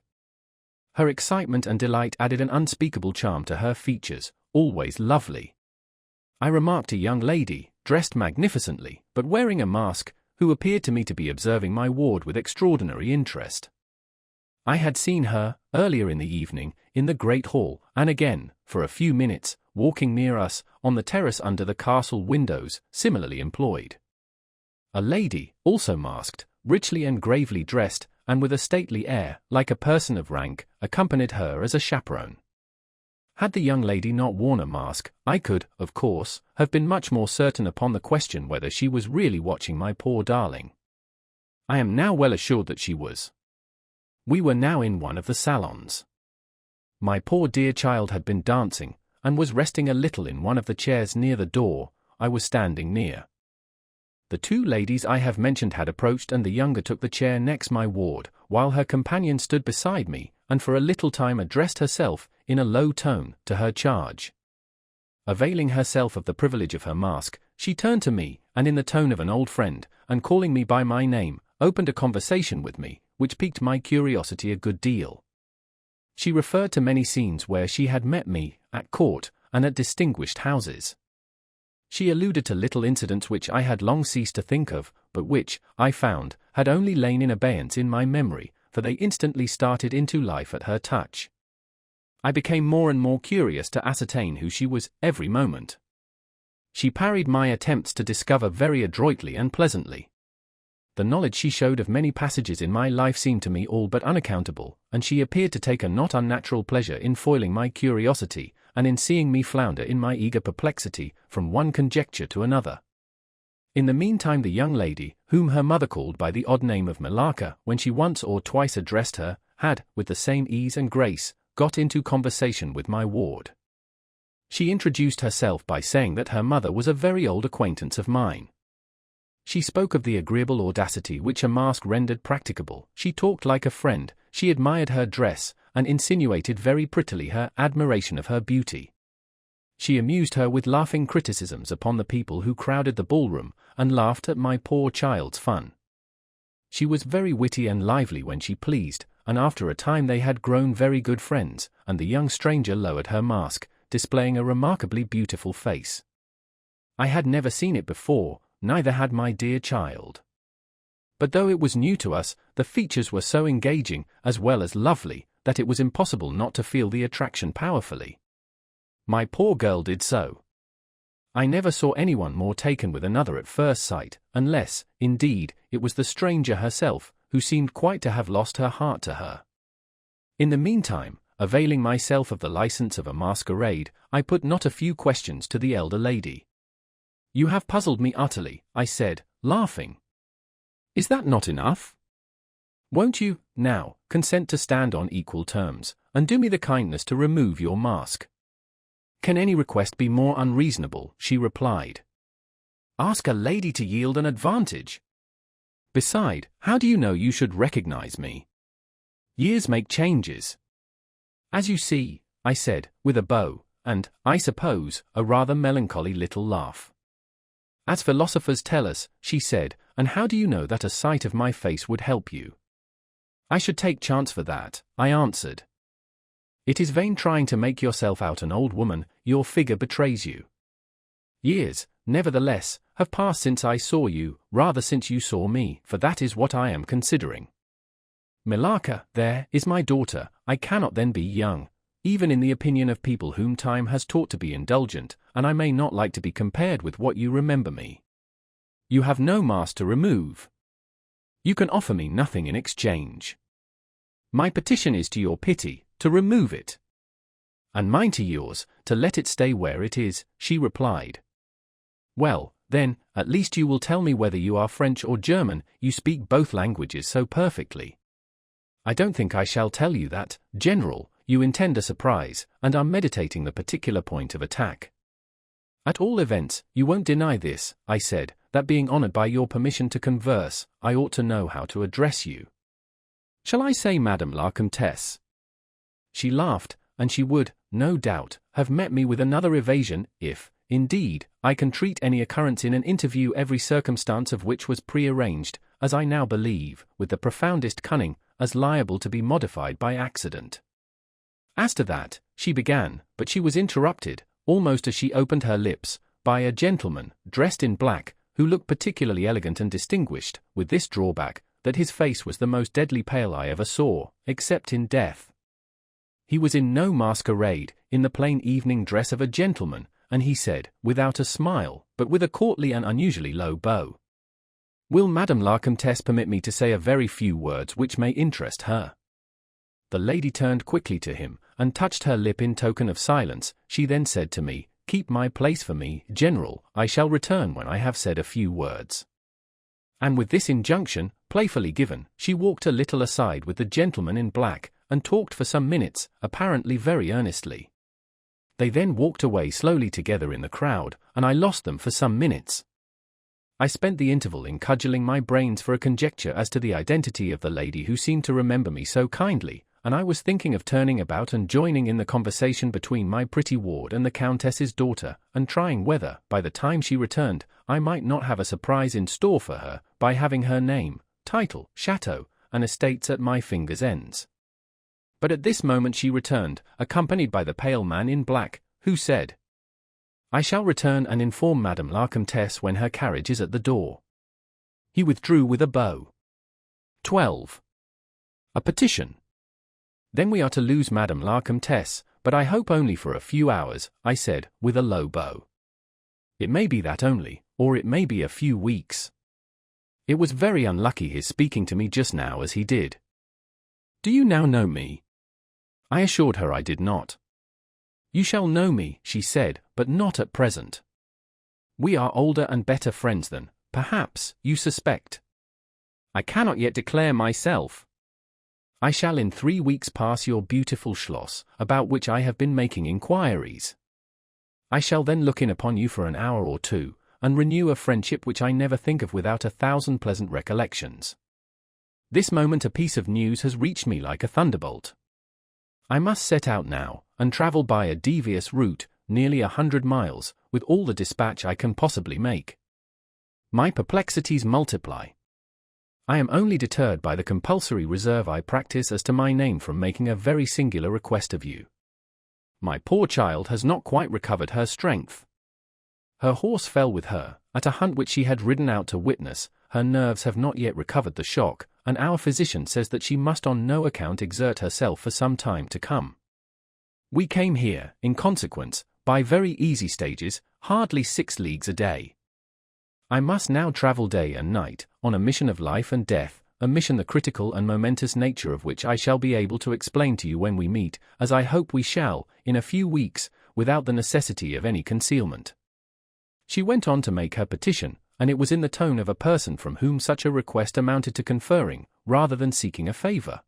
Her excitement and delight added an unspeakable charm to her features, always lovely. I remarked a young lady, dressed magnificently, but wearing a mask, who appeared to me to be observing my ward with extraordinary interest. I had seen her, earlier in the evening, in the great hall, and again, for a few minutes, walking near us, on the terrace under the castle windows, similarly employed. A lady, also masked, richly and gravely dressed, and with a stately air, like a person of rank, accompanied her as a chaperone. Had the young lady not worn a mask, I could, of course, have been much more certain upon the question whether she was really watching my poor darling. I am now well assured that she was. We were now in one of the salons. My poor dear child had been dancing, and was resting a little in one of the chairs near the door. I was standing near. The two ladies I have mentioned had approached, and the younger took the chair next my ward, while her companion stood beside me, and for a little time addressed herself, in a low tone, to her charge. Availing herself of the privilege of her mask, she turned to me, and in the tone of an old friend, and calling me by my name, opened a conversation with me, which piqued my curiosity a good deal. She referred to many scenes where she had met me, at court, and at distinguished houses. She alluded to little incidents which I had long ceased to think of, but which, I found, had only lain in abeyance in my memory, for they instantly started into life at her touch. I became more and more curious to ascertain who she was every moment. She parried my attempts to discover very adroitly and pleasantly. The knowledge she showed of many passages in my life seemed to me all but unaccountable, and she appeared to take a not unnatural pleasure in foiling my curiosity, and in seeing me flounder in my eager perplexity, from one conjecture to another. In the meantime the young lady, whom her mother called by the odd name of Milaka, when she once or twice addressed her, had, with the same ease and grace, got into conversation with my ward. She introduced herself by saying that her mother was a very old acquaintance of mine. She spoke of the agreeable audacity which a mask rendered practicable, she talked like a friend, she admired her dress, and insinuated very prettily her admiration of her beauty. She amused her with laughing criticisms upon the people who crowded the ballroom, and laughed at my poor child's fun. She was very witty and lively when she pleased, and after a time they had grown very good friends, and the young stranger lowered her mask, displaying a remarkably beautiful face. I had never seen it before, neither had my dear child. But though it was new to us, the features were so engaging, as well as lovely, that it was impossible not to feel the attraction powerfully. My poor girl did so. I never saw anyone more taken with another at first sight, unless, indeed, it was the stranger herself, who seemed quite to have lost her heart to her. In the meantime, availing myself of the license of a masquerade, I put not a few questions to the elder lady. "You have puzzled me utterly," I said, laughing. "Is that not enough? Won't you, now, consent to stand on equal terms, and do me the kindness to remove your mask?" "Can any request be more unreasonable?" she replied. "Ask a lady to yield an advantage. Beside, how do you know you should recognize me? Years make changes." "As you see," I said, with a bow, and, I suppose, a rather melancholy little laugh. "As philosophers tell us," she said, "and how do you know that a sight of my face would help you?" "I should take chance for that," I answered. "It is vain trying to make yourself out an old woman, your figure betrays you. Years, nevertheless, have passed since I saw you, rather since you saw me, for that is what I am considering. Milaka, there, is my daughter, I cannot then be young, even in the opinion of people whom time has taught to be indulgent, and I may not like to be compared with what you remember me. You have no mask to remove. You can offer me nothing in exchange. My petition is to your pity, to remove it. And mine to yours, to let it stay where it is," she replied. "Well, then, at least you will tell me whether you are French or German, you speak both languages so perfectly." "I don't think I shall tell you that, General. You intend a surprise, and are meditating the particular point of attack. At all events, you won't deny this," I said, "that being honored by your permission to converse, I ought to know how to address you. Shall I say Madame la Comtesse?" She laughed, and she would, no doubt, have met me with another evasion, if, indeed, I can treat any occurrence in an interview every circumstance of which was prearranged, as I now believe, with the profoundest cunning, as liable to be modified by accident. "As to that," she began, but she was interrupted, almost as she opened her lips, by a gentleman, dressed in black, who looked particularly elegant and distinguished, with this drawback, that his face was the most deadly pale I ever saw, except in death. He was in no masquerade, in the plain evening dress of a gentleman, and he said, without a smile, but with a courtly and unusually low bow, "Will Madame la Comtesse permit me to say a very few words which may interest her?" The lady turned quickly to him, and touched her lip in token of silence. She then said to me, "Keep my place for me, General, I shall return when I have said a few words." And with this injunction, playfully given, she walked a little aside with the gentleman in black, and talked for some minutes, apparently very earnestly. They then walked away slowly together in the crowd, and I lost them for some minutes. I spent the interval in cudgelling my brains for a conjecture as to the identity of the lady who seemed to remember me so kindly, and I was thinking of turning about and joining in the conversation between my pretty ward and the Countess's daughter, and trying whether, by the time she returned, I might not have a surprise in store for her, by having her name, title, chateau, and estates at my fingers' ends. But at this moment she returned, accompanied by the pale man in black, who said, "I shall return and inform Madame la Comtesse when her carriage is at the door." He withdrew with a bow. 12. A petition. "Then we are to lose Madame la Comtesse, but I hope only for a few hours," I said, with a low bow. "It may be that only, or it may be a few weeks." It was very unlucky his speaking to me just now as he did. "Do you now know me?" I assured her I did not. "You shall know me," she said, "but not at present. We are older and better friends than, perhaps, you suspect. I cannot yet declare myself. I shall in 3 weeks pass your beautiful Schloss, about which I have been making inquiries. I shall then look in upon you for an hour or two, and renew a friendship which I never think of without 1,000 pleasant recollections. This moment a piece of news has reached me like a thunderbolt. I must set out now, and travel by a devious route, nearly 100 miles, with all the dispatch I can possibly make. My perplexities multiply. I am only deterred by the compulsory reserve I practice as to my name from making a very singular request of you. My poor child has not quite recovered her strength. Her horse fell with her, at a hunt which she had ridden out to witness. Her nerves have not yet recovered the shock, and our physician says that she must on no account exert herself for some time to come. We came here, in consequence, by very easy stages, hardly 6 leagues a day. I must now travel day and night, on a mission of life and death, a mission the critical and momentous nature of which I shall be able to explain to you when we meet, as I hope we shall, in a few weeks, without the necessity of any concealment." She went on to make her petition, and it was in the tone of a person from whom such a request amounted to conferring, rather than seeking a favor.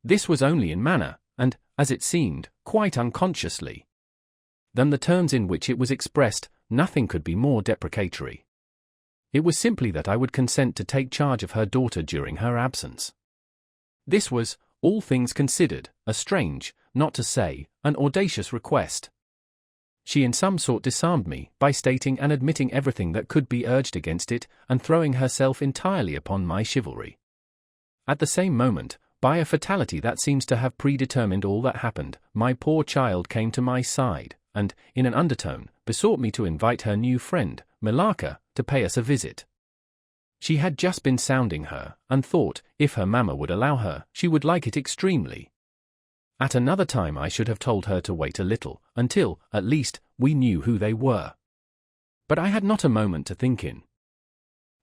This was only in manner, and, as it seemed, quite unconsciously. Than the terms in which it was expressed, nothing could be more deprecatory. It was simply that I would consent to take charge of her daughter during her absence. This was, all things considered, a strange, not to say, an audacious request. She in some sort disarmed me, by stating and admitting everything that could be urged against it, and throwing herself entirely upon my chivalry. At the same moment, by a fatality that seems to have predetermined all that happened, my poor child came to my side, and, in an undertone, besought me to invite her new friend, Millarca, to pay us a visit. She had just been sounding her, and thought, if her mamma would allow her, she would like it extremely. At another time I should have told her to wait a little, until, at least, we knew who they were. But I had not a moment to think in.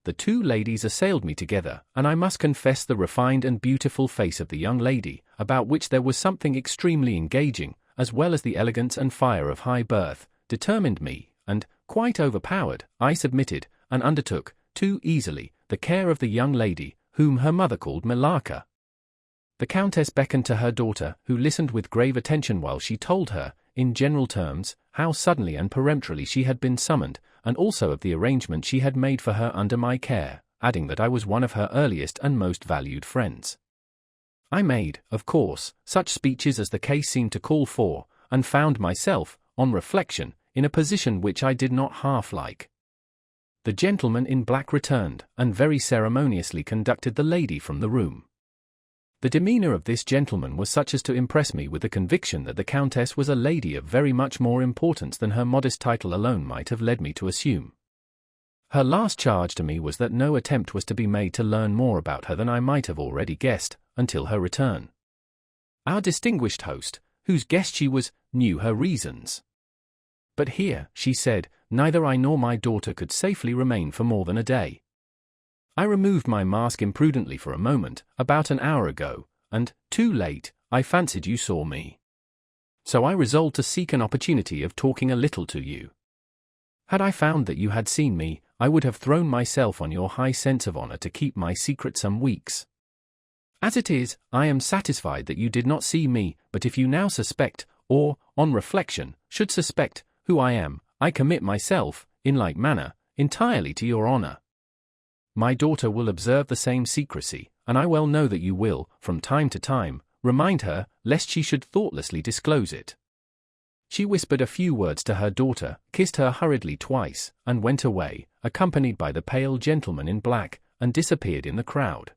The two ladies assailed me together, and I must confess the refined and beautiful face of the young lady, about which there was something extremely engaging, as well as the elegance and fire of high birth, determined me, and, quite overpowered, I submitted, and undertook, too easily, the care of the young lady, whom her mother called Millarca. The Countess beckoned to her daughter, who listened with grave attention while she told her, in general terms, how suddenly and peremptorily she had been summoned, and also of the arrangement she had made for her under my care, adding that I was one of her earliest and most valued friends. I made, of course, such speeches as the case seemed to call for, and found myself, on reflection, in a position which I did not half like. The gentleman in black returned, and very ceremoniously conducted the lady from the room. The demeanor of this gentleman was such as to impress me with the conviction that the Countess was a lady of very much more importance than her modest title alone might have led me to assume. Her last charge to me was that no attempt was to be made to learn more about her than I might have already guessed, until her return. Our distinguished host, whose guest she was, knew her reasons. But here, she said, neither I nor my daughter could safely remain for more than a day. I removed my mask imprudently for a moment, about an hour ago, and, too late, I fancied you saw me. So I resolved to seek an opportunity of talking a little to you. Had I found that you had seen me, I would have thrown myself on your high sense of honor to keep my secret some weeks. As it is, I am satisfied that you did not see me, but if you now suspect, or, on reflection, should suspect, who I am, I commit myself, in like manner, entirely to your honor. My daughter will observe the same secrecy, and I well know that you will, from time to time, remind her, lest she should thoughtlessly disclose it. She whispered a few words to her daughter, kissed her hurriedly twice, and went away, accompanied by the pale gentleman in black, and disappeared in the crowd.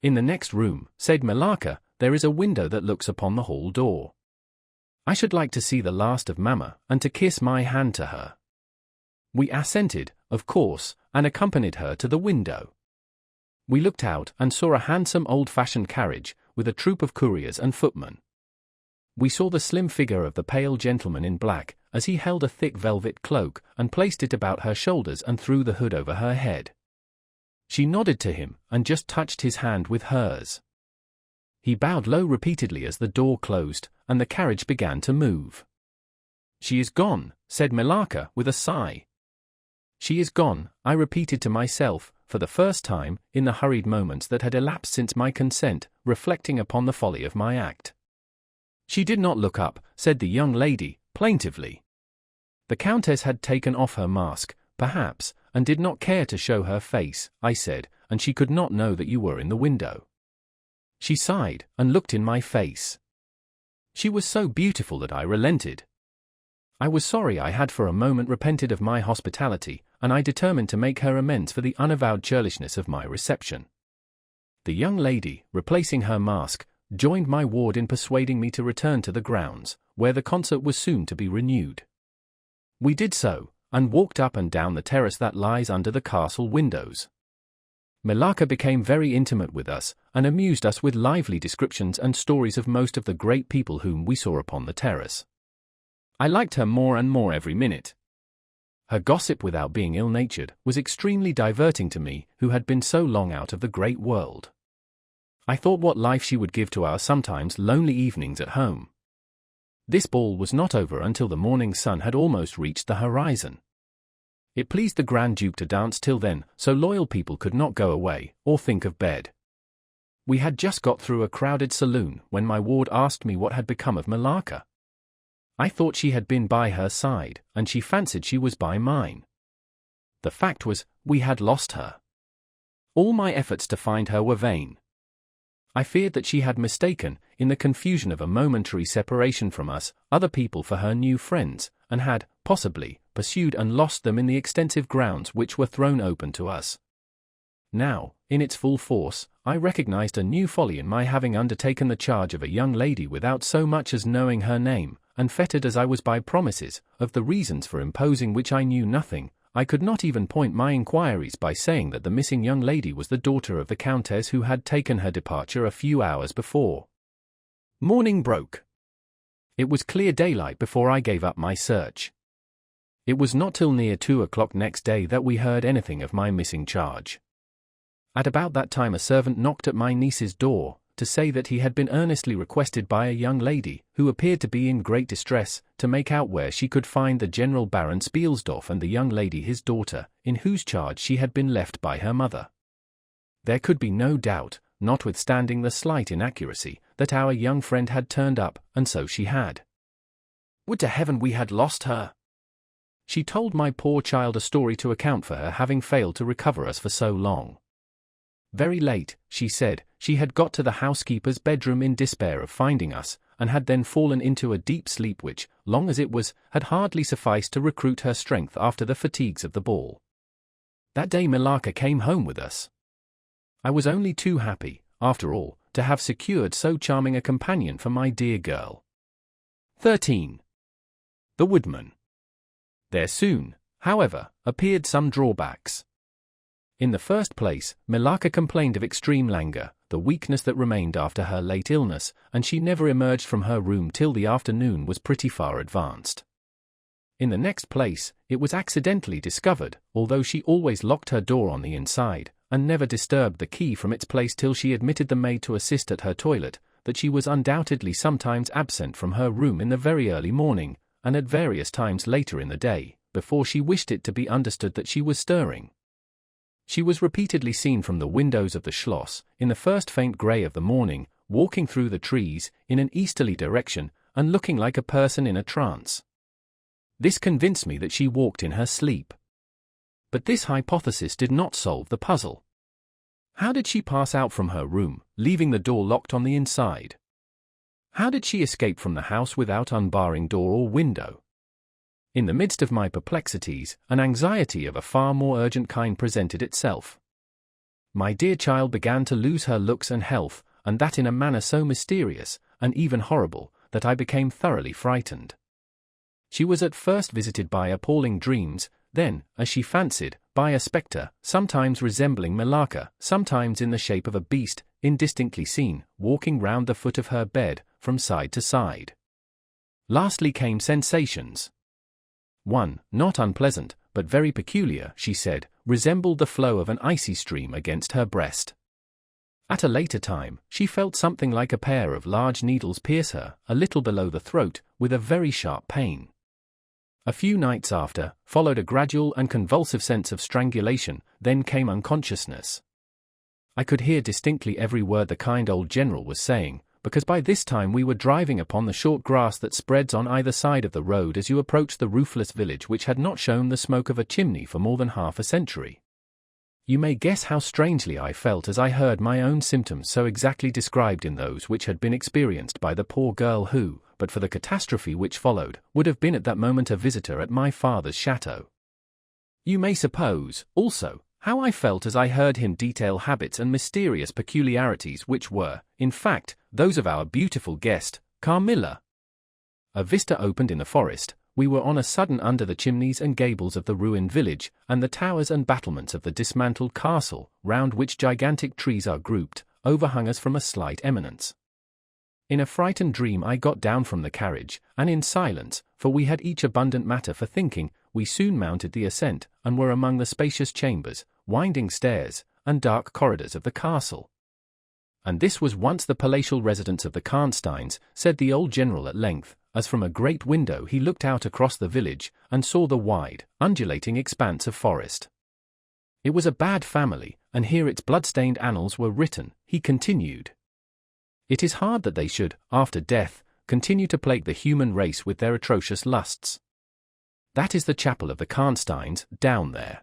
In the next room, said Millarca, there is a window that looks upon the hall door. I should like to see the last of Mamma, and to kiss my hand to her. We assented, of course, and accompanied her to the window. We looked out and saw a handsome old-fashioned carriage, with a troop of couriers and footmen. We saw the slim figure of the pale gentleman in black, as he held a thick velvet cloak, and placed it about her shoulders and threw the hood over her head. She nodded to him, and just touched his hand with hers. He bowed low repeatedly as the door closed, and the carriage began to move. She is gone, said Millarca with a sigh. She is gone, I repeated to myself, for the first time, in the hurried moments that had elapsed since my consent, reflecting upon the folly of my act. She did not look up, said the young lady, plaintively. The Countess had taken off her mask, perhaps, and did not care to show her face, I said, and she could not know that you were in the window. She sighed, and looked in my face. She was so beautiful that I relented. I was sorry I had for a moment repented of my hospitality, and I determined to make her amends for the unavowed churlishness of my reception. The young lady, replacing her mask, joined my ward in persuading me to return to the grounds, where the concert was soon to be renewed. We did so, and walked up and down the terrace that lies under the castle windows. Millarca became very intimate with us, and amused us with lively descriptions and stories of most of the great people whom we saw upon the terrace. I liked her more and more every minute. Her gossip, without being ill-natured, was extremely diverting to me, who had been so long out of the great world. I thought what life she would give to our sometimes lonely evenings at home. This ball was not over until the morning sun had almost reached the horizon. It pleased the Grand Duke to dance till then, so loyal people could not go away, or think of bed. We had just got through a crowded saloon, when my ward asked me what had become of Millarca. I thought she had been by her side, and she fancied she was by mine. The fact was, we had lost her. All my efforts to find her were vain. I feared that she had mistaken, in the confusion of a momentary separation from us, other people for her new friends, and had, possibly, pursued and lost them in the extensive grounds which were thrown open to us. Now, in its full force, I recognized a new folly in my having undertaken the charge of a young lady without so much as knowing her name, and fettered as I was by promises, of the reasons for imposing which I knew nothing. I could not even point my inquiries by saying that the missing young lady was the daughter of the Countess who had taken her departure a few hours before. Morning broke. It was clear daylight before I gave up my search. It was not till near 2 o'clock next day that we heard anything of my missing charge. At about that time a servant knocked at my niece's door, to say that he had been earnestly requested by a young lady, who appeared to be in great distress, to make out where she could find the General Baron Spielsdorf and the young lady his daughter, in whose charge she had been left by her mother. There could be no doubt, notwithstanding the slight inaccuracy, that our young friend had turned up, and so she had. Would to heaven we had lost her! She told my poor child a story to account for her having failed to recover us for so long. Very late, she said, she had got to the housekeeper's bedroom in despair of finding us, and had then fallen into a deep sleep which, long as it was, had hardly sufficed to recruit her strength after the fatigues of the ball. That day Millarca came home with us. I was only too happy, after all, to have secured so charming a companion for my dear girl. 13. The Woodman. There soon, however, appeared some drawbacks. In the first place, Millarca complained of extreme languor, the weakness that remained after her late illness, and she never emerged from her room till the afternoon was pretty far advanced. In the next place, it was accidentally discovered, although she always locked her door on the inside, and never disturbed the key from its place till she admitted the maid to assist at her toilet, that she was undoubtedly sometimes absent from her room in the very early morning, and at various times later in the day, before she wished it to be understood that she was stirring. She was repeatedly seen from the windows of the Schloss, in the first faint grey of the morning, walking through the trees, in an easterly direction, and looking like a person in a trance. This convinced me that she walked in her sleep. But this hypothesis did not solve the puzzle. How did she pass out from her room, leaving the door locked on the inside? How did she escape from the house without unbarring door or window? In the midst of my perplexities, an anxiety of a far more urgent kind presented itself. My dear child began to lose her looks and health, and that in a manner so mysterious, and even horrible, that I became thoroughly frightened. She was at first visited by appalling dreams, then, as she fancied, by a spectre, sometimes resembling Malacca, sometimes in the shape of a beast, indistinctly seen, walking round the foot of her bed, from side to side. Lastly came sensations. One, not unpleasant, but very peculiar, she said, resembled the flow of an icy stream against her breast. At a later time, she felt something like a pair of large needles pierce her, a little below the throat, with a very sharp pain. A few nights after, followed a gradual and convulsive sense of strangulation, then came unconsciousness. I could hear distinctly every word the kind old general was saying, because by this time we were driving upon the short grass that spreads on either side of the road as you approach the roofless village which had not shown the smoke of a chimney for more than half a century. You may guess how strangely I felt as I heard my own symptoms so exactly described in those which had been experienced by the poor girl who, but for the catastrophe which followed, would have been at that moment a visitor at my father's chateau. You may suppose, also, how I felt as I heard him detail habits and mysterious peculiarities which were, in fact, those of our beautiful guest, Carmilla. A vista opened in the forest. We were on a sudden under the chimneys and gables of the ruined village, and the towers and battlements of the dismantled castle, round which gigantic trees are grouped, overhung us from a slight eminence. In a frightened dream I got down from the carriage, and in silence, for we had each abundant matter for thinking, we soon mounted the ascent, and were among the spacious chambers, winding stairs, and dark corridors of the castle. And this was once the palatial residence of the Karnsteins, said the old general at length, as from a great window he looked out across the village, and saw the wide, undulating expanse of forest. It was a bad family, and here its blood-stained annals were written, he continued. It is hard that they should, after death, continue to plague the human race with their atrocious lusts. That is the chapel of the Karnsteins, down there.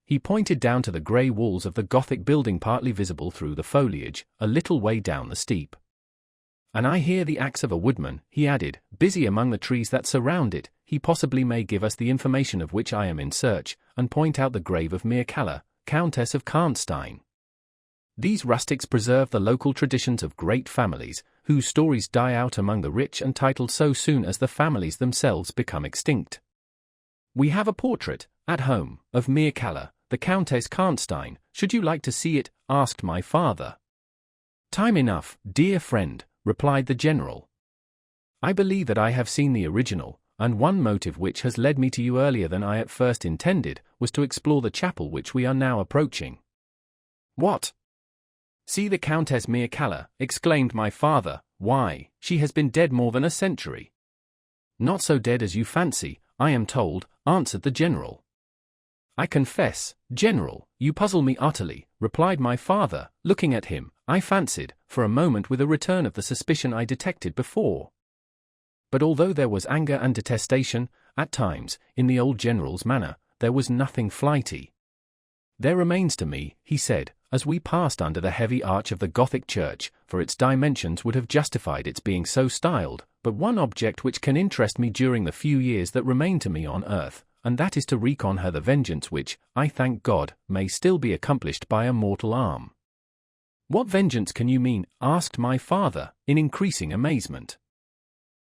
He pointed down to the grey walls of the Gothic building partly visible through the foliage, a little way down the steep. And I hear the axe of a woodman, he added, busy among the trees that surround it. He possibly may give us the information of which I am in search, and point out the grave of Mircalla, Countess of Karnstein. These rustics preserve the local traditions of great families, whose stories die out among the rich and titled so soon as the families themselves become extinct. We have a portrait, at home, of Mircalla, the Countess Karnstein. Should you like to see it? Asked my father. Time enough, dear friend, replied the general. I believe that I have seen the original, and one motive which has led me to you earlier than I at first intended, was to explore the chapel which we are now approaching. What? See the Countess Mircalla, exclaimed my father. Why, she has been dead more than a century. Not so dead as you fancy, I am told, answered the general. I confess, general, you puzzle me utterly, replied my father, looking at him, I fancied, for a moment with a return of the suspicion I detected before. But although there was anger and detestation, at times, in the old general's manner, there was nothing flighty. There remains to me, he said, as we passed under the heavy arch of the Gothic church, for its dimensions would have justified its being so styled, but one object which can interest me during the few years that remain to me on earth, and that is to wreak on her the vengeance which, I thank God, may still be accomplished by a mortal arm. What vengeance can you mean? Asked my father, in increasing amazement.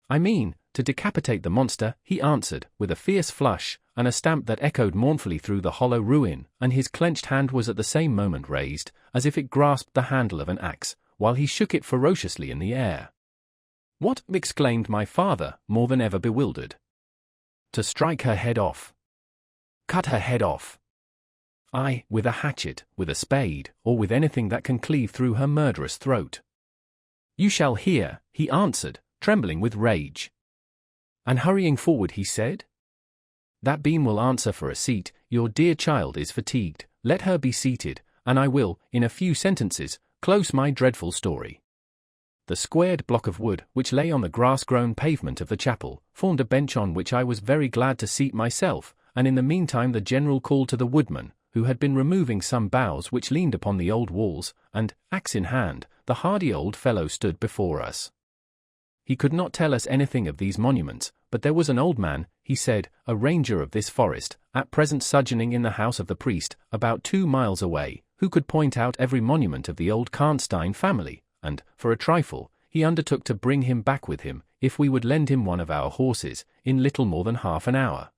I mean, to decapitate the monster, he answered, with a fierce flush, and a stamp that echoed mournfully through the hollow ruin, and his clenched hand was at the same moment raised, as if it grasped the handle of an axe, while he shook it ferociously in the air. What? Exclaimed my father, more than ever bewildered. To strike her head off. Cut her head off. Aye, with a hatchet, with a spade, or with anything that can cleave through her murderous throat. You shall hear, he answered, trembling with rage. And hurrying forward he said, That beam will answer for a seat, your dear child is fatigued, let her be seated, and I will, in a few sentences, close my dreadful story. The squared block of wood, which lay on the grass-grown pavement of the chapel, formed a bench on which I was very glad to seat myself, and in the meantime the general called to the woodman, who had been removing some boughs which leaned upon the old walls, and, axe in hand, the hardy old fellow stood before us. He could not tell us anything of these monuments, but there was an old man, he said, a ranger of this forest, at present sojourning in the house of the priest, about 2 miles away, who could point out every monument of the old Karnstein family, and, for a trifle, he undertook to bring him back with him, if we would lend him one of our horses, in little more than half an hour.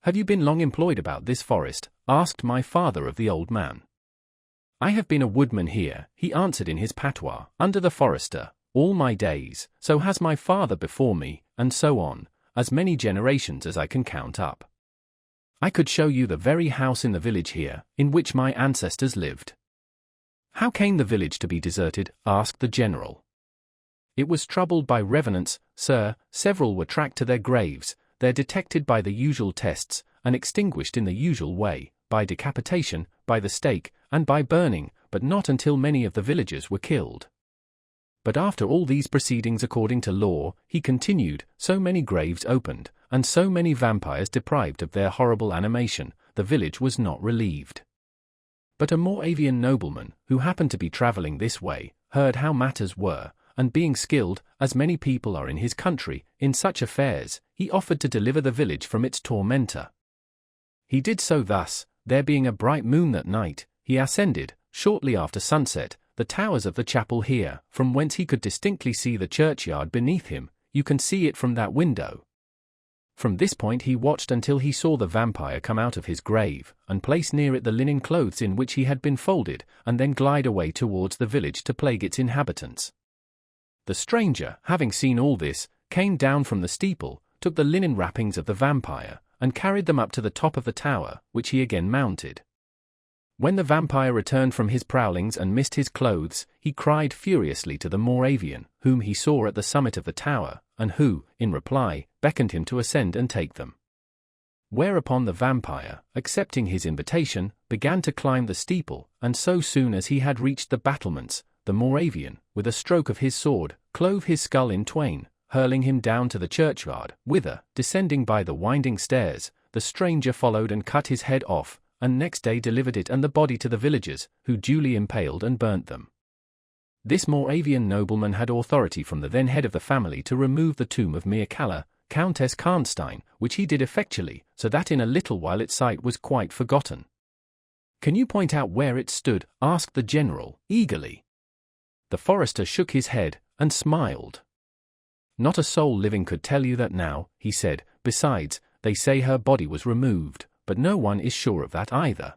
Have you been long employed about this forest? Asked my father of the old man. I have been a woodman here, he answered in his patois, under the forester, all my days, so has my father before me, and so on, as many generations as I can count up. I could show you the very house in the village here, in which my ancestors lived. How came the village to be deserted? Asked the general. It was troubled by revenants, sir, several were tracked to their graves, they're detected by the usual tests, and extinguished in the usual way, by decapitation, by the stake, and by burning, but not until many of the villagers were killed. But after all these proceedings according to law, he continued, so many graves opened, and so many vampires deprived of their horrible animation, the village was not relieved. But a Moravian nobleman, who happened to be travelling this way, heard how matters were, and being skilled, as many people are in his country, in such affairs, he offered to deliver the village from its tormentor. He did so thus, there being a bright moon that night, he ascended, shortly after sunset, the towers of the chapel here, from whence he could distinctly see the churchyard beneath him, you can see it from that window. From this point he watched until he saw the vampire come out of his grave, and place near it the linen clothes in which he had been folded, and then glide away towards the village to plague its inhabitants. The stranger, having seen all this, came down from the steeple, took the linen wrappings of the vampire, and carried them up to the top of the tower, which he again mounted. When the vampire returned from his prowlings and missed his clothes, he cried furiously to the Moravian, whom he saw at the summit of the tower, and who, in reply, beckoned him to ascend and take them. Whereupon the vampire, accepting his invitation, began to climb the steeple, and so soon as he had reached the battlements, the Moravian, with a stroke of his sword, clove his skull in twain, hurling him down to the churchyard, whither, descending by the winding stairs, the stranger followed and cut his head off, and next day delivered it and the body to the villagers, who duly impaled and burnt them. This Moravian nobleman had authority from the then head of the family to remove the tomb of Mircalla, Countess Karnstein, which he did effectually, so that in a little while its site was quite forgotten. Can you point out where it stood? Asked the general, eagerly. The forester shook his head, and smiled. Not a soul living could tell you that now, he said, besides, they say her body was removed, but no one is sure of that either.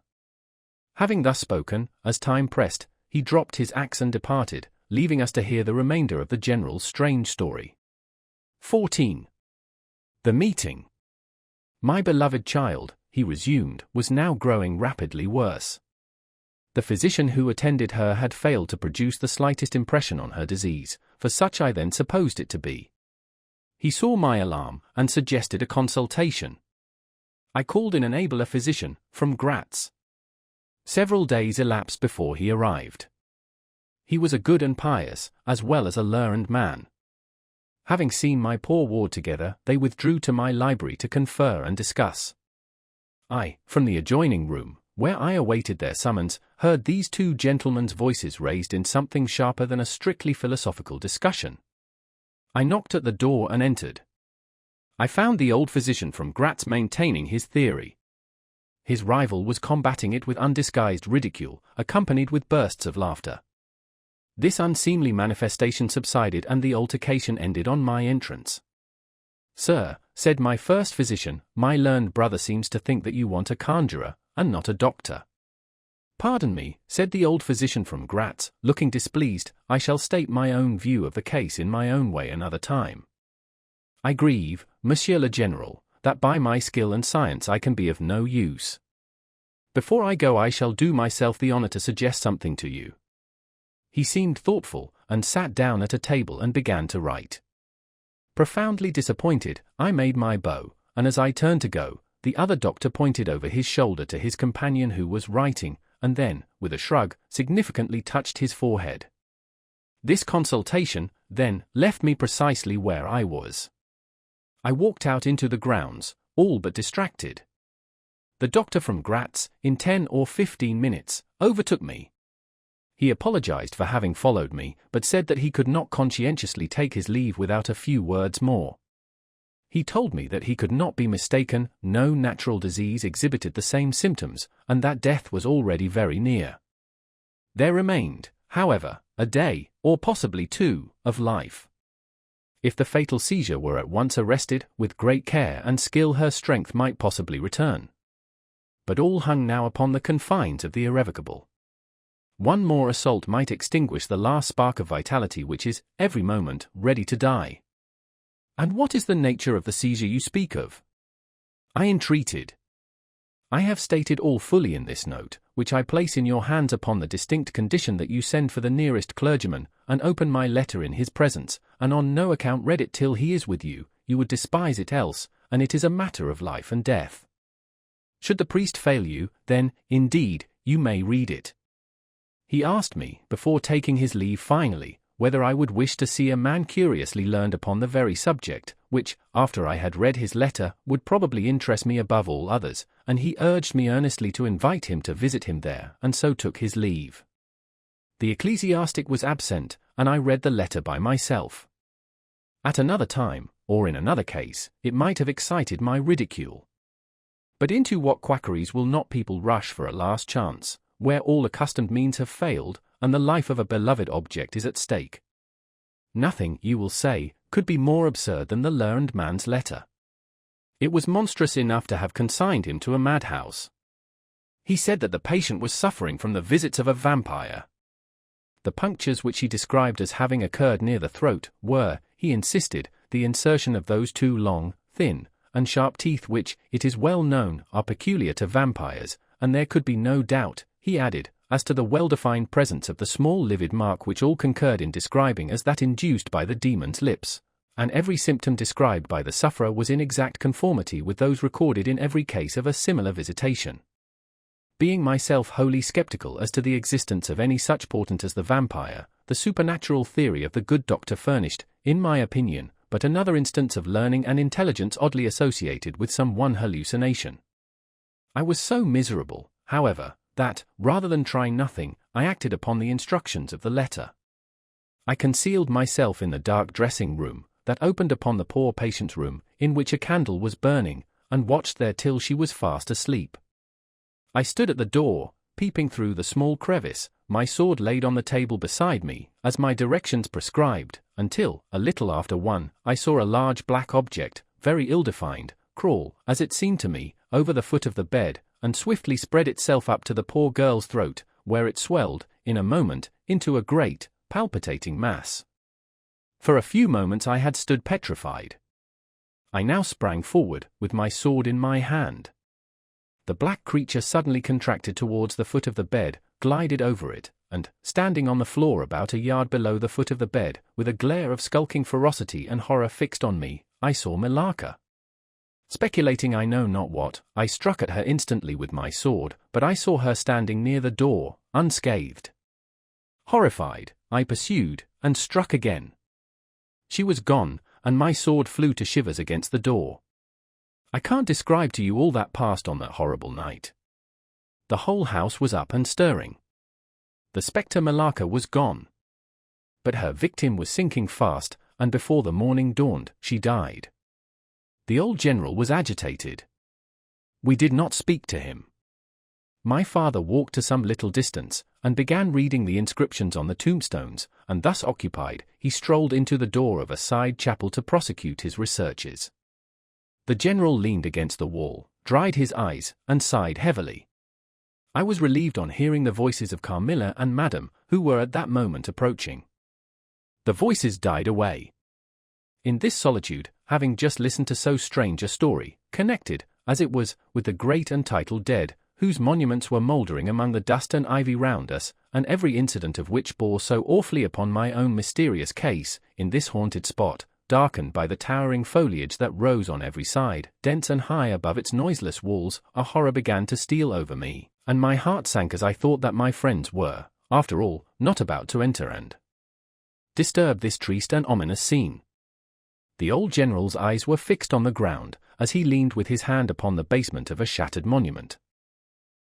Having thus spoken, as time pressed, he dropped his axe and departed, leaving us to hear the remainder of the general's strange story. 14. The meeting. My beloved child, he resumed, was now growing rapidly worse. The physician who attended her had failed to produce the slightest impression on her disease, for such I then supposed it to be. He saw my alarm, and suggested a consultation. I called in an abler physician, from Graz. Several days elapsed before he arrived. He was a good and pious, as well as a learned man. Having seen my poor ward together, they withdrew to my library to confer and discuss. I, from the adjoining room, where I awaited their summons, heard these two gentlemen's voices raised in something sharper than a strictly philosophical discussion. I knocked at the door and entered. I found the old physician from Graz maintaining his theory. His rival was combating it with undisguised ridicule, accompanied with bursts of laughter. This unseemly manifestation subsided and the altercation ended on my entrance. Sir, said my first physician, my learned brother seems to think that you want a conjurer, and not a doctor. Pardon me, said the old physician from Graz, looking displeased, I shall state my own view of the case in my own way another time. I grieve, Monsieur le General, that by my skill and science I can be of no use. Before I go I shall do myself the honor to suggest something to you. He seemed thoughtful, and sat down at a table and began to write. Profoundly disappointed, I made my bow, and as I turned to go, the other doctor pointed over his shoulder to his companion who was writing, and then, with a shrug, significantly touched his forehead. This consultation, then, left me precisely where I was. I walked out into the grounds, all but distracted. The doctor from Graz, in 10 or 15 minutes, overtook me. He apologized for having followed me, but said that he could not conscientiously take his leave without a few words more. He told me that he could not be mistaken, no natural disease exhibited the same symptoms, and that death was already very near. There remained, however, a day, or possibly 2, of life. If the fatal seizure were at once arrested, with great care and skill her strength might possibly return. But all hung now upon the confines of the irrevocable. One more assault might extinguish the last spark of vitality which is, every moment, ready to die. "And what is the nature of the seizure you speak of?" I entreated. "I have stated all fully in this note, which I place in your hands upon the distinct condition that you send for the nearest clergyman, and open my letter in his presence, and on no account read it till he is with you. You would despise it else, and it is a matter of life and death. Should the priest fail you, then, indeed, you may read it." He asked me, before taking his leave finally, whether I would wish to see a man curiously learned upon the very subject, which, after I had read his letter, would probably interest me above all others, and he urged me earnestly to invite him to visit him there, and so took his leave. The ecclesiastic was absent, and I read the letter by myself. At another time, or in another case, it might have excited my ridicule. But into what quackeries will not people rush for a last chance, where all accustomed means have failed, and the life of a beloved object is at stake? Nothing, you will say, could be more absurd than the learned man's letter. It was monstrous enough to have consigned him to a madhouse. He said that the patient was suffering from the visits of a vampire. The punctures which he described as having occurred near the throat were, he insisted, the insertion of those 2 long, thin, and sharp teeth which, it is well known, are peculiar to vampires, and there could be no doubt, he added, as to the well-defined presence of the small livid mark which all concurred in describing as that induced by the demon's lips, and every symptom described by the sufferer was in exact conformity with those recorded in every case of a similar visitation. Being myself wholly skeptical as to the existence of any such portent as the vampire, the supernatural theory of the good doctor furnished, in my opinion, but another instance of learning and intelligence oddly associated with some one hallucination. I was so miserable, however, that, rather than try nothing, I acted upon the instructions of the letter. I concealed myself in the dark dressing-room, that opened upon the poor patient's room, in which a candle was burning, and watched there till she was fast asleep. I stood at the door, peeping through the small crevice, my sword laid on the table beside me, as my directions prescribed, until, a little after 1, I saw a large black object, very ill-defined, crawl, as it seemed to me, over the foot of the bed, and swiftly spread itself up to the poor girl's throat, where it swelled, in a moment, into a great, palpitating mass. For a few moments I had stood petrified. I now sprang forward, with my sword in my hand. The black creature suddenly contracted towards the foot of the bed, glided over it, and, standing on the floor about a yard below the foot of the bed, with a glare of skulking ferocity and horror fixed on me, I saw Millarca. Speculating I know not what, I struck at her instantly with my sword, but I saw her standing near the door, unscathed. Horrified, I pursued, and struck again. She was gone, and my sword flew to shivers against the door. I can't describe to you all that passed on that horrible night. The whole house was up and stirring. The spectre Millarca was gone. But her victim was sinking fast, and before the morning dawned, she died. The old general was agitated. We did not speak to him. My father walked to some little distance, and began reading the inscriptions on the tombstones, and thus occupied, he strolled into the door of a side chapel to prosecute his researches. The general leaned against the wall, dried his eyes, and sighed heavily. I was relieved on hearing the voices of Carmilla and Madame, who were at that moment approaching. The voices died away. In this solitude, having just listened to so strange a story, connected, as it was, with the great and titled dead, whose monuments were mouldering among the dust and ivy round us, and every incident of which bore so awfully upon my own mysterious case, in this haunted spot, darkened by the towering foliage that rose on every side, dense and high above its noiseless walls, a horror began to steal over me, and my heart sank as I thought that my friends were, after all, not about to enter and disturb this triste and ominous scene. The old general's eyes were fixed on the ground, as he leaned with his hand upon the basement of a shattered monument.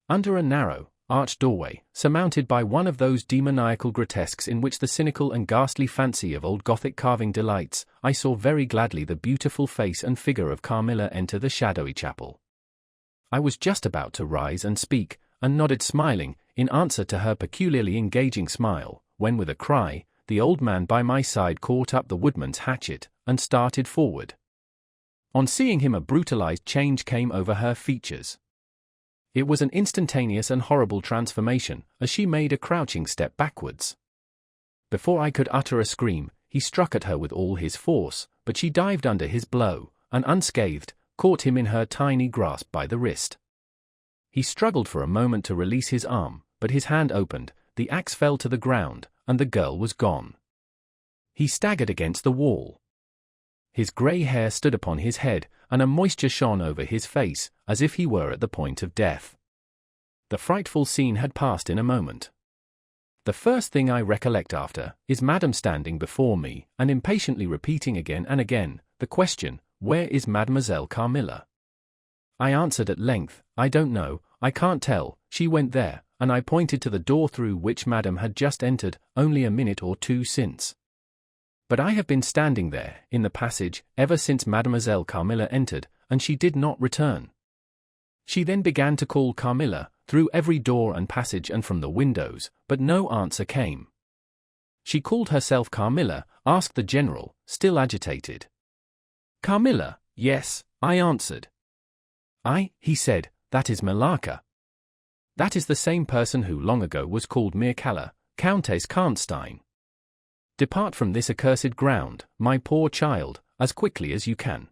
Under a narrow, arched doorway, surmounted by one of those demoniacal grotesques in which the cynical and ghastly fancy of old Gothic carving delights, I saw very gladly the beautiful face and figure of Carmilla enter the shadowy chapel. I was just about to rise and speak, and nodded smiling, in answer to her peculiarly engaging smile, when with a cry, the old man by my side caught up the woodman's hatchet, and started forward. On seeing him a brutalized change came over her features. It was an instantaneous and horrible transformation, as she made a crouching step backwards. Before I could utter a scream, he struck at her with all his force, but she dived under his blow, and unscathed, caught him in her tiny grasp by the wrist. He struggled for a moment to release his arm, but his hand opened, the axe fell to the ground, and the girl was gone. He staggered against the wall. His grey hair stood upon his head, and a moisture shone over his face, as if he were at the point of death. The frightful scene had passed in a moment. The first thing I recollect after, is Madame standing before me, and impatiently repeating again and again, the question, "Where is Mademoiselle Carmilla?" I answered at length, "I don't know, I can't tell, she went there," and I pointed to the door through which Madame had just entered, only a minute or two since. But I have been standing there, in the passage, ever since Mademoiselle Carmilla entered, and she did not return. She then began to call Carmilla, through every door and passage and from the windows, but no answer came. She called herself Carmilla, asked the general, still agitated. "Carmilla, yes," I answered. He said, "that is Millarca. That is the same person who long ago was called Mircalla, Countess Karnstein. Depart from this accursed ground, my poor child, as quickly as you can.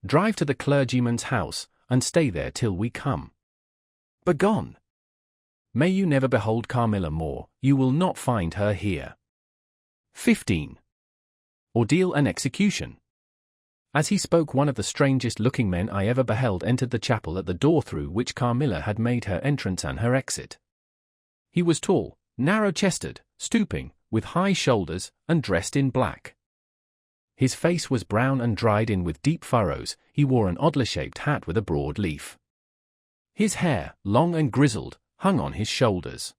Drive to the clergyman's house, and stay there till we come. Begone! May you never behold Carmilla more, you will not find her here." 15. Ordeal and Execution. As he spoke, one of the strangest-looking men I ever beheld entered the chapel at the door through which Carmilla had made her entrance and her exit. He was tall, narrow-chested, stooping, with high shoulders, and dressed in black. His face was brown and dried in with deep furrows. He wore an oddly-shaped hat with a broad leaf. His hair, long and grizzled, hung on his shoulders.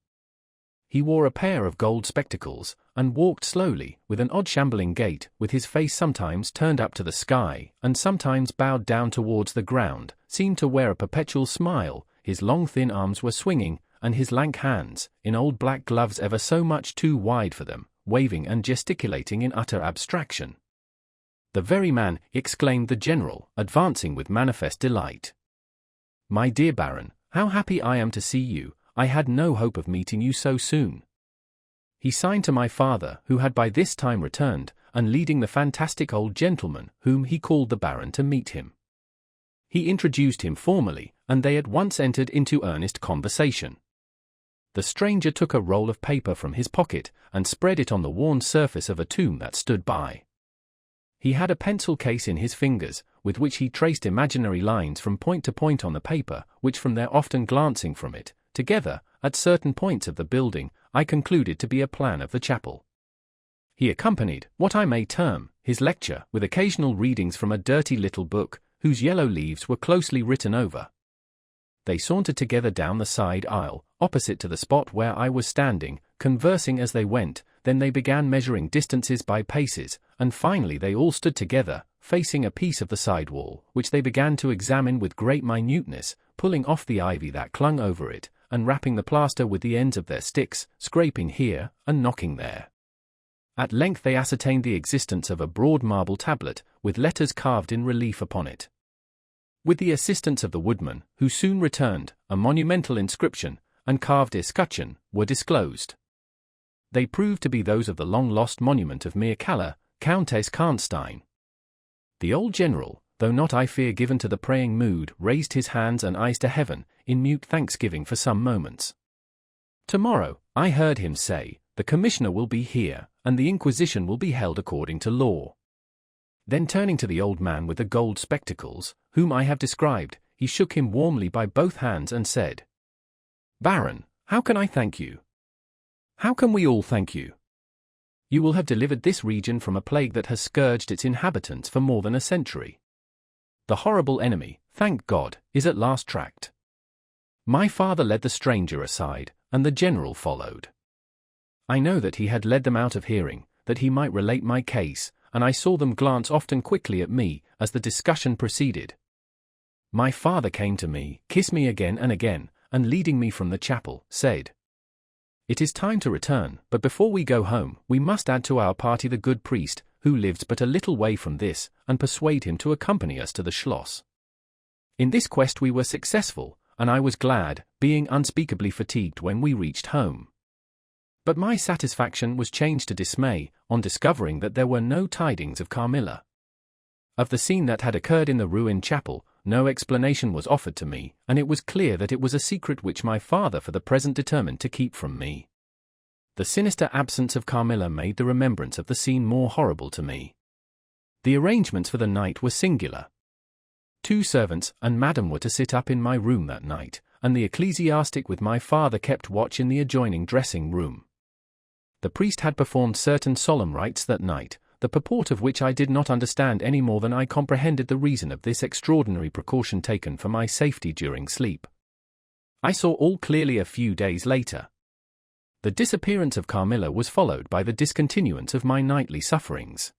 He wore a pair of gold spectacles, and walked slowly, with an odd shambling gait, with his face sometimes turned up to the sky, and sometimes bowed down towards the ground, seemed to wear a perpetual smile. His long thin arms were swinging, and his lank hands, in old black gloves ever so much too wide for them, waving and gesticulating in utter abstraction. "The very man," exclaimed the general, advancing with manifest delight. "My dear Baron, how happy I am to see you. I had no hope of meeting you so soon." He signed to my father, who had by this time returned, and leading the fantastic old gentleman, whom he called the Baron, to meet him. He introduced him formally, and they at once entered into earnest conversation. The stranger took a roll of paper from his pocket, and spread it on the worn surface of a tomb that stood by. He had a pencil case in his fingers, with which he traced imaginary lines from point to point on the paper, which from their often glancing from it, together, at certain points of the building, I concluded to be a plan of the chapel. He accompanied, what I may term, his lecture, with occasional readings from a dirty little book, whose yellow leaves were closely written over. They sauntered together down the side aisle, opposite to the spot where I was standing, conversing as they went. Then they began measuring distances by paces, and finally they all stood together, facing a piece of the side wall, which they began to examine with great minuteness, pulling off the ivy that clung over it, and rapping the plaster with the ends of their sticks, scraping here, and knocking there. At length they ascertained the existence of a broad marble tablet, with letters carved in relief upon it. With the assistance of the woodman, who soon returned, a monumental inscription, and carved escutcheon, were disclosed. They proved to be those of the long-lost monument of Mircalla, Countess Karnstein. The old general, though not I fear given to the praying mood, raised his hands and eyes to heaven, in mute thanksgiving for some moments. "Tomorrow," I heard him say, "the commissioner will be here, and the inquisition will be held according to law." Then turning to the old man with the gold spectacles, whom I have described, he shook him warmly by both hands and said, "Baron, how can I thank you? How can we all thank you? You will have delivered this region from a plague that has scourged its inhabitants for more than a century. The horrible enemy, thank God, is at last tracked." My father led the stranger aside, and the general followed. I know that he had led them out of hearing, that he might relate my case, and I saw them glance often quickly at me as the discussion proceeded. My father came to me, kissed me again, and leading me from the chapel, said, "It is time to return, but before we go home, we must add to our party the good priest, who lives but a little way from this, and persuade him to accompany us to the Schloss." In this quest we were successful, and I was glad, being unspeakably fatigued when we reached home. But my satisfaction was changed to dismay, on discovering that there were no tidings of Carmilla. Of the scene that had occurred in the ruined chapel, no explanation was offered to me, and it was clear that it was a secret which my father for the present determined to keep from me. The sinister absence of Carmilla made the remembrance of the scene more horrible to me. The arrangements for the night were singular. 2 servants and madam were to sit up in my room that night, and the ecclesiastic with my father kept watch in the adjoining dressing room. The priest had performed certain solemn rites that night, the purport of which I did not understand any more than I comprehended the reason of this extraordinary precaution taken for my safety during sleep. I saw all clearly a few days later. The disappearance of Carmilla was followed by the discontinuance of my nightly sufferings.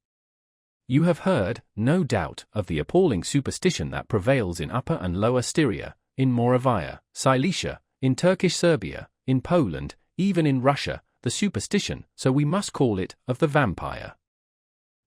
You have heard, no doubt, of the appalling superstition that prevails in Upper and Lower Styria, in Moravia, Silesia, in Turkish Serbia, in Poland, even in Russia, the superstition, so we must call it, of the vampire.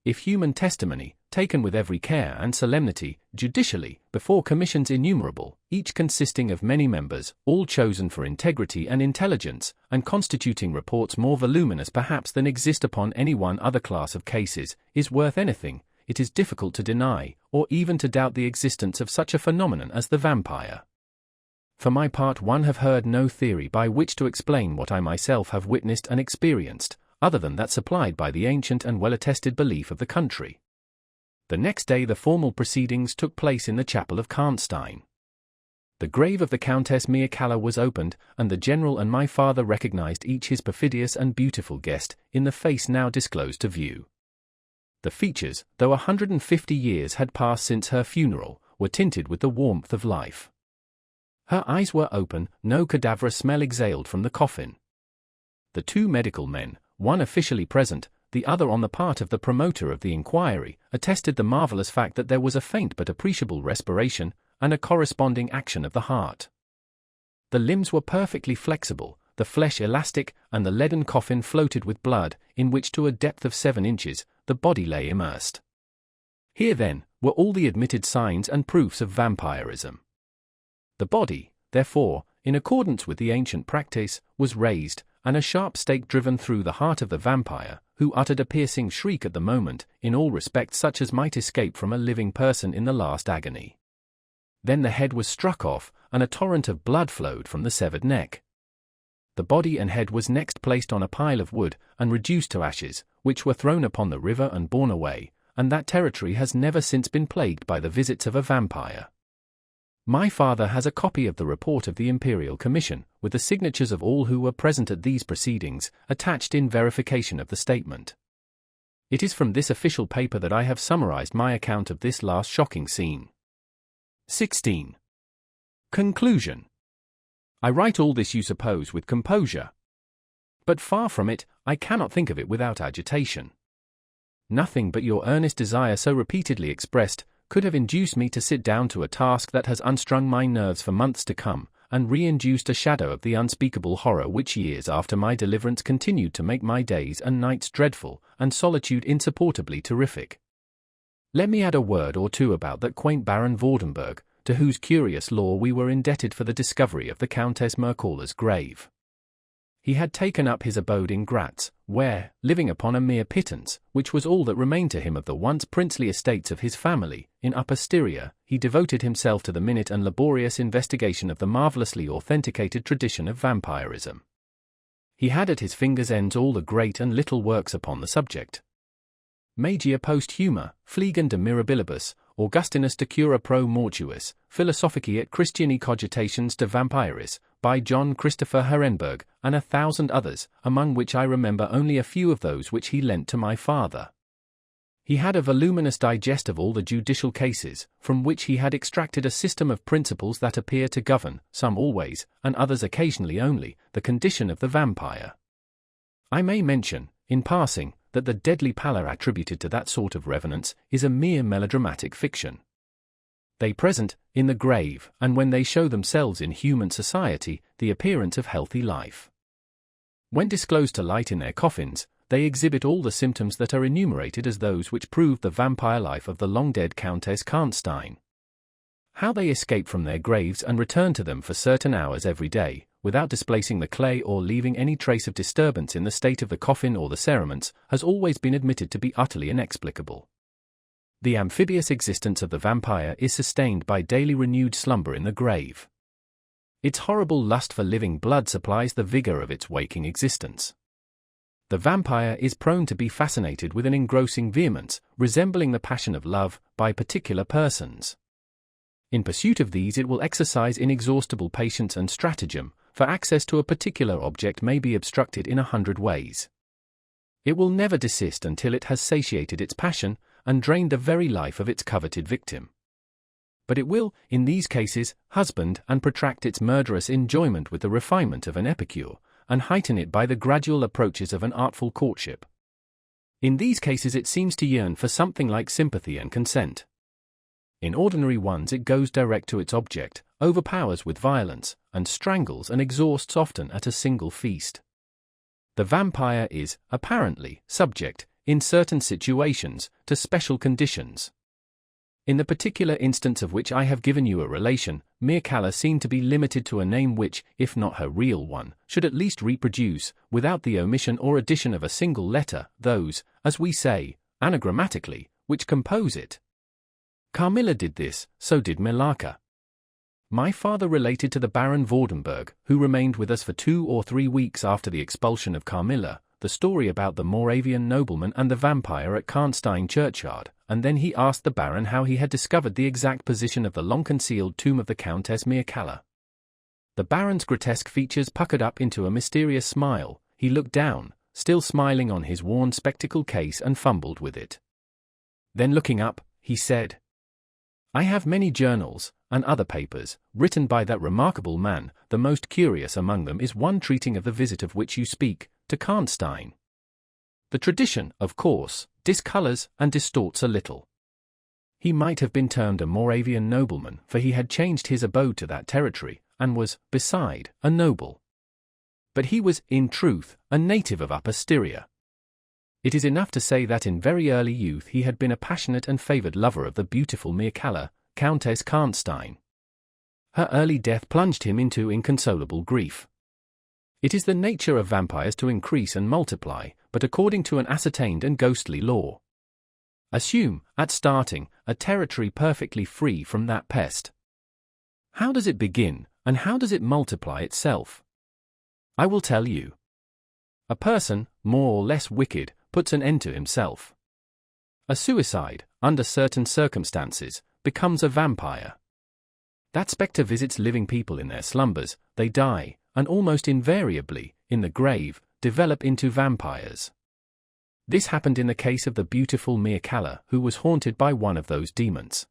If human testimony, taken with every care and solemnity, judicially, before commissions innumerable, each consisting of many members, all chosen for integrity and intelligence, and constituting reports more voluminous perhaps than exist upon any one other class of cases, is worth anything, it is difficult to deny, or even to doubt the existence of such a phenomenon as the vampire. For my part, one have heard no theory by which to explain what I myself have witnessed and experienced, other than that supplied by the ancient and well-attested belief of the country. The next day the formal proceedings took place in the chapel of Karnstein. The grave of the Countess Mircalla was opened, and the general and my father recognized each his perfidious and beautiful guest, in the face now disclosed to view. The features, though 150 years had passed since her funeral, were tinted with the warmth of life. Her eyes were open, no cadaverous smell exhaled from the coffin. The 2 medical men, one officially present, the other on the part of the promoter of the inquiry, attested the marvelous fact that there was a faint but appreciable respiration, and a corresponding action of the heart. The limbs were perfectly flexible, the flesh elastic, and the leaden coffin floated with blood, in which to a depth of 7 inches, the body lay immersed. Here then, were all the admitted signs and proofs of vampirism. The body, therefore, in accordance with the ancient practice, was raised, and a sharp stake driven through the heart of the vampire, who uttered a piercing shriek at the moment, in all respects such as might escape from a living person in the last agony. Then the head was struck off, and a torrent of blood flowed from the severed neck. The body and head was next placed on a pile of wood, and reduced to ashes, which were thrown upon the river and borne away, and that territory has never since been plagued by the visits of a vampire. My father has a copy of the report of the Imperial Commission, with the signatures of all who were present at these proceedings, attached in verification of the statement. It is from this official paper that I have summarized my account of this last shocking scene. 16. Conclusion. I write all this, you suppose, with composure. But far from it, I cannot think of it without agitation. Nothing but your earnest desire so repeatedly expressed could have induced me to sit down to a task that has unstrung my nerves for months to come, and re-induced a shadow of the unspeakable horror which years after my deliverance continued to make my days and nights dreadful, and solitude insupportably terrific. Let me add a word or two about that quaint Baron Vordenburg, to whose curious lore we were indebted for the discovery of the Countess Mircalla's grave. he had taken up his abode in Graz, where, living upon a mere pittance, which was all that remained to him of the once princely estates of his family, in Upper Styria, he devoted himself to the minute and laborious investigation of the marvellously authenticated tradition of vampirism. He had at his fingers' ends all the great and little works upon the subject. Magia Posthuma, Fliegen de Mirabilibus, Augustinus de Cura pro Mortuis, Philosophici et Christiani Cogitations de Vampiris, by John Christopher Herenberg, and 1,000 others, among which I remember only a few of those which he lent to my father. He had a voluminous digest of all the judicial cases, from which he had extracted a system of principles that appear to govern, some always, and others occasionally only, the condition of the vampire. I may mention, in passing, that the deadly pallor attributed to that sort of revenants is a mere melodramatic fiction. They present, in the grave, and when they show themselves in human society, the appearance of healthy life. When disclosed to light in their coffins, they exhibit all the symptoms that are enumerated as those which proved the vampire life of the long-dead Countess Karnstein. How they escape from their graves and return to them for certain hours every day, without displacing the clay or leaving any trace of disturbance in the state of the coffin or the cerements, has always been admitted to be utterly inexplicable. The amphibious existence of the vampire is sustained by daily renewed slumber in the grave. Its horrible lust for living blood supplies the vigor of its waking existence. The vampire is prone to be fascinated with an engrossing vehemence, resembling the passion of love, by particular persons. In pursuit of these it will exercise inexhaustible patience and stratagem, for access to a particular object may be obstructed in 100 ways. It will never desist until it has satiated its passion, and drained the very life of its coveted victim. But it will, in these cases, husband and protract its murderous enjoyment with the refinement of an epicure, and heighten it by the gradual approaches of an artful courtship. In these cases it seems to yearn for something like sympathy and consent. In ordinary ones it goes direct to its object, overpowers with violence, and strangles and exhausts often at a single feast. The vampire is, apparently, subject, in certain situations, to special conditions. In the particular instance of which I have given you a relation, Mircalla seemed to be limited to a name which, if not her real one, should at least reproduce, without the omission or addition of a single letter, those, as we say, anagrammatically, which compose it. Carmilla did this, so did Milaka. My father related to the Baron Vordenberg, who remained with us for 2 or 3 weeks after the expulsion of Carmilla, the story about the Moravian nobleman and the vampire at Karnstein churchyard, and then he asked the Baron how he had discovered the exact position of the long-concealed tomb of the Countess Mircalla. The Baron's grotesque features puckered up into a mysterious smile, he looked down, still smiling on his worn spectacle case, and fumbled with it. Then looking up, he said, "I have many journals, and other papers, written by that remarkable man. The most curious among them is one treating of the visit of which you speak, to Karnstein. The tradition, of course, discolors and distorts a little. He might have been termed a Moravian nobleman, for he had changed his abode to that territory, and was, beside, a noble. But he was, in truth, a native of Upper Styria. It is enough to say that in very early youth he had been a passionate and favoured lover of the beautiful Mircalla, Countess Karnstein. Her early death plunged him into inconsolable grief. It is the nature of vampires to increase and multiply, but according to an ascertained and ghostly law. Assume, at starting, a territory perfectly free from that pest. How does it begin, and how does it multiply itself? I will tell you. A person, more or less wicked, puts an end to himself. A suicide, under certain circumstances, becomes a vampire. That spectre visits living people in their slumbers, they die, and almost invariably, in the grave, develop into vampires. This happened in the case of the beautiful Mircalla, who was haunted by one of those demons.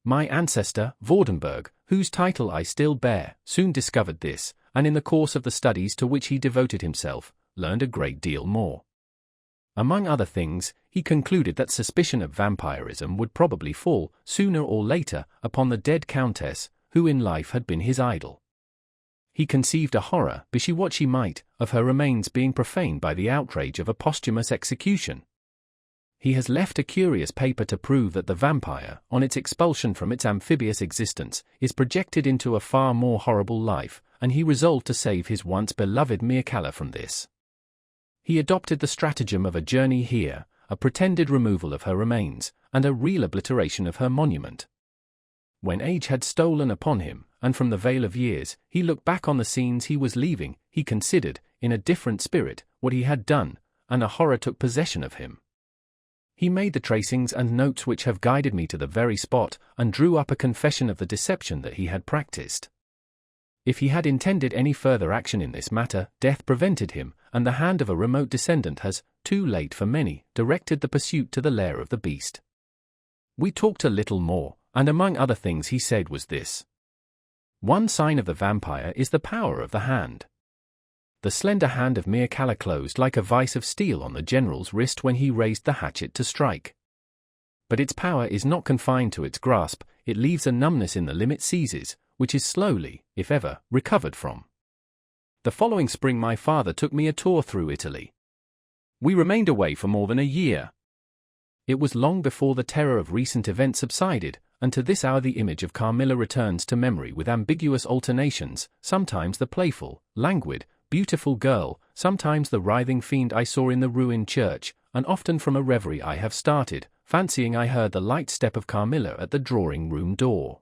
My ancestor, Vordenberg, whose title I still bear, soon discovered this, and in the course of the studies to which he devoted himself, learned a great deal more. Among other things, he concluded that suspicion of vampirism would probably fall, sooner or later, upon the dead countess, who in life had been his idol. He conceived a horror, be she what she might, of her remains being profaned by the outrage of a posthumous execution. He has left a curious paper to prove that the vampire, on its expulsion from its amphibious existence, is projected into a far more horrible life, and he resolved to save his once beloved Mircalla from this. He adopted the stratagem of a journey here, a pretended removal of her remains, and a real obliteration of her monument. When age had stolen upon him, and from the veil of years, he looked back on the scenes he was leaving, he considered, in a different spirit, what he had done, and a horror took possession of him. He made the tracings and notes which have guided me to the very spot, and drew up a confession of the deception that he had practiced. If he had intended any further action in this matter, death prevented him, and the hand of a remote descendant has, too late for many, directed the pursuit to the lair of the beast. We talked a little more, and among other things he said was this. One sign of the vampire is the power of the hand. The slender hand of Mircalla closed like a vice of steel on the general's wrist when he raised the hatchet to strike. But its power is not confined to its grasp, it leaves a numbness in the limb it seizes, which is slowly, if ever, recovered from. The following spring my father took me a tour through Italy. We remained away for more than a year. It was long before the terror of recent events subsided, and to this hour the image of Carmilla returns to memory with ambiguous alternations, sometimes the playful, languid, beautiful girl, sometimes the writhing fiend I saw in the ruined church, and often from a reverie I have started, fancying I heard the light step of Carmilla at the drawing-room door.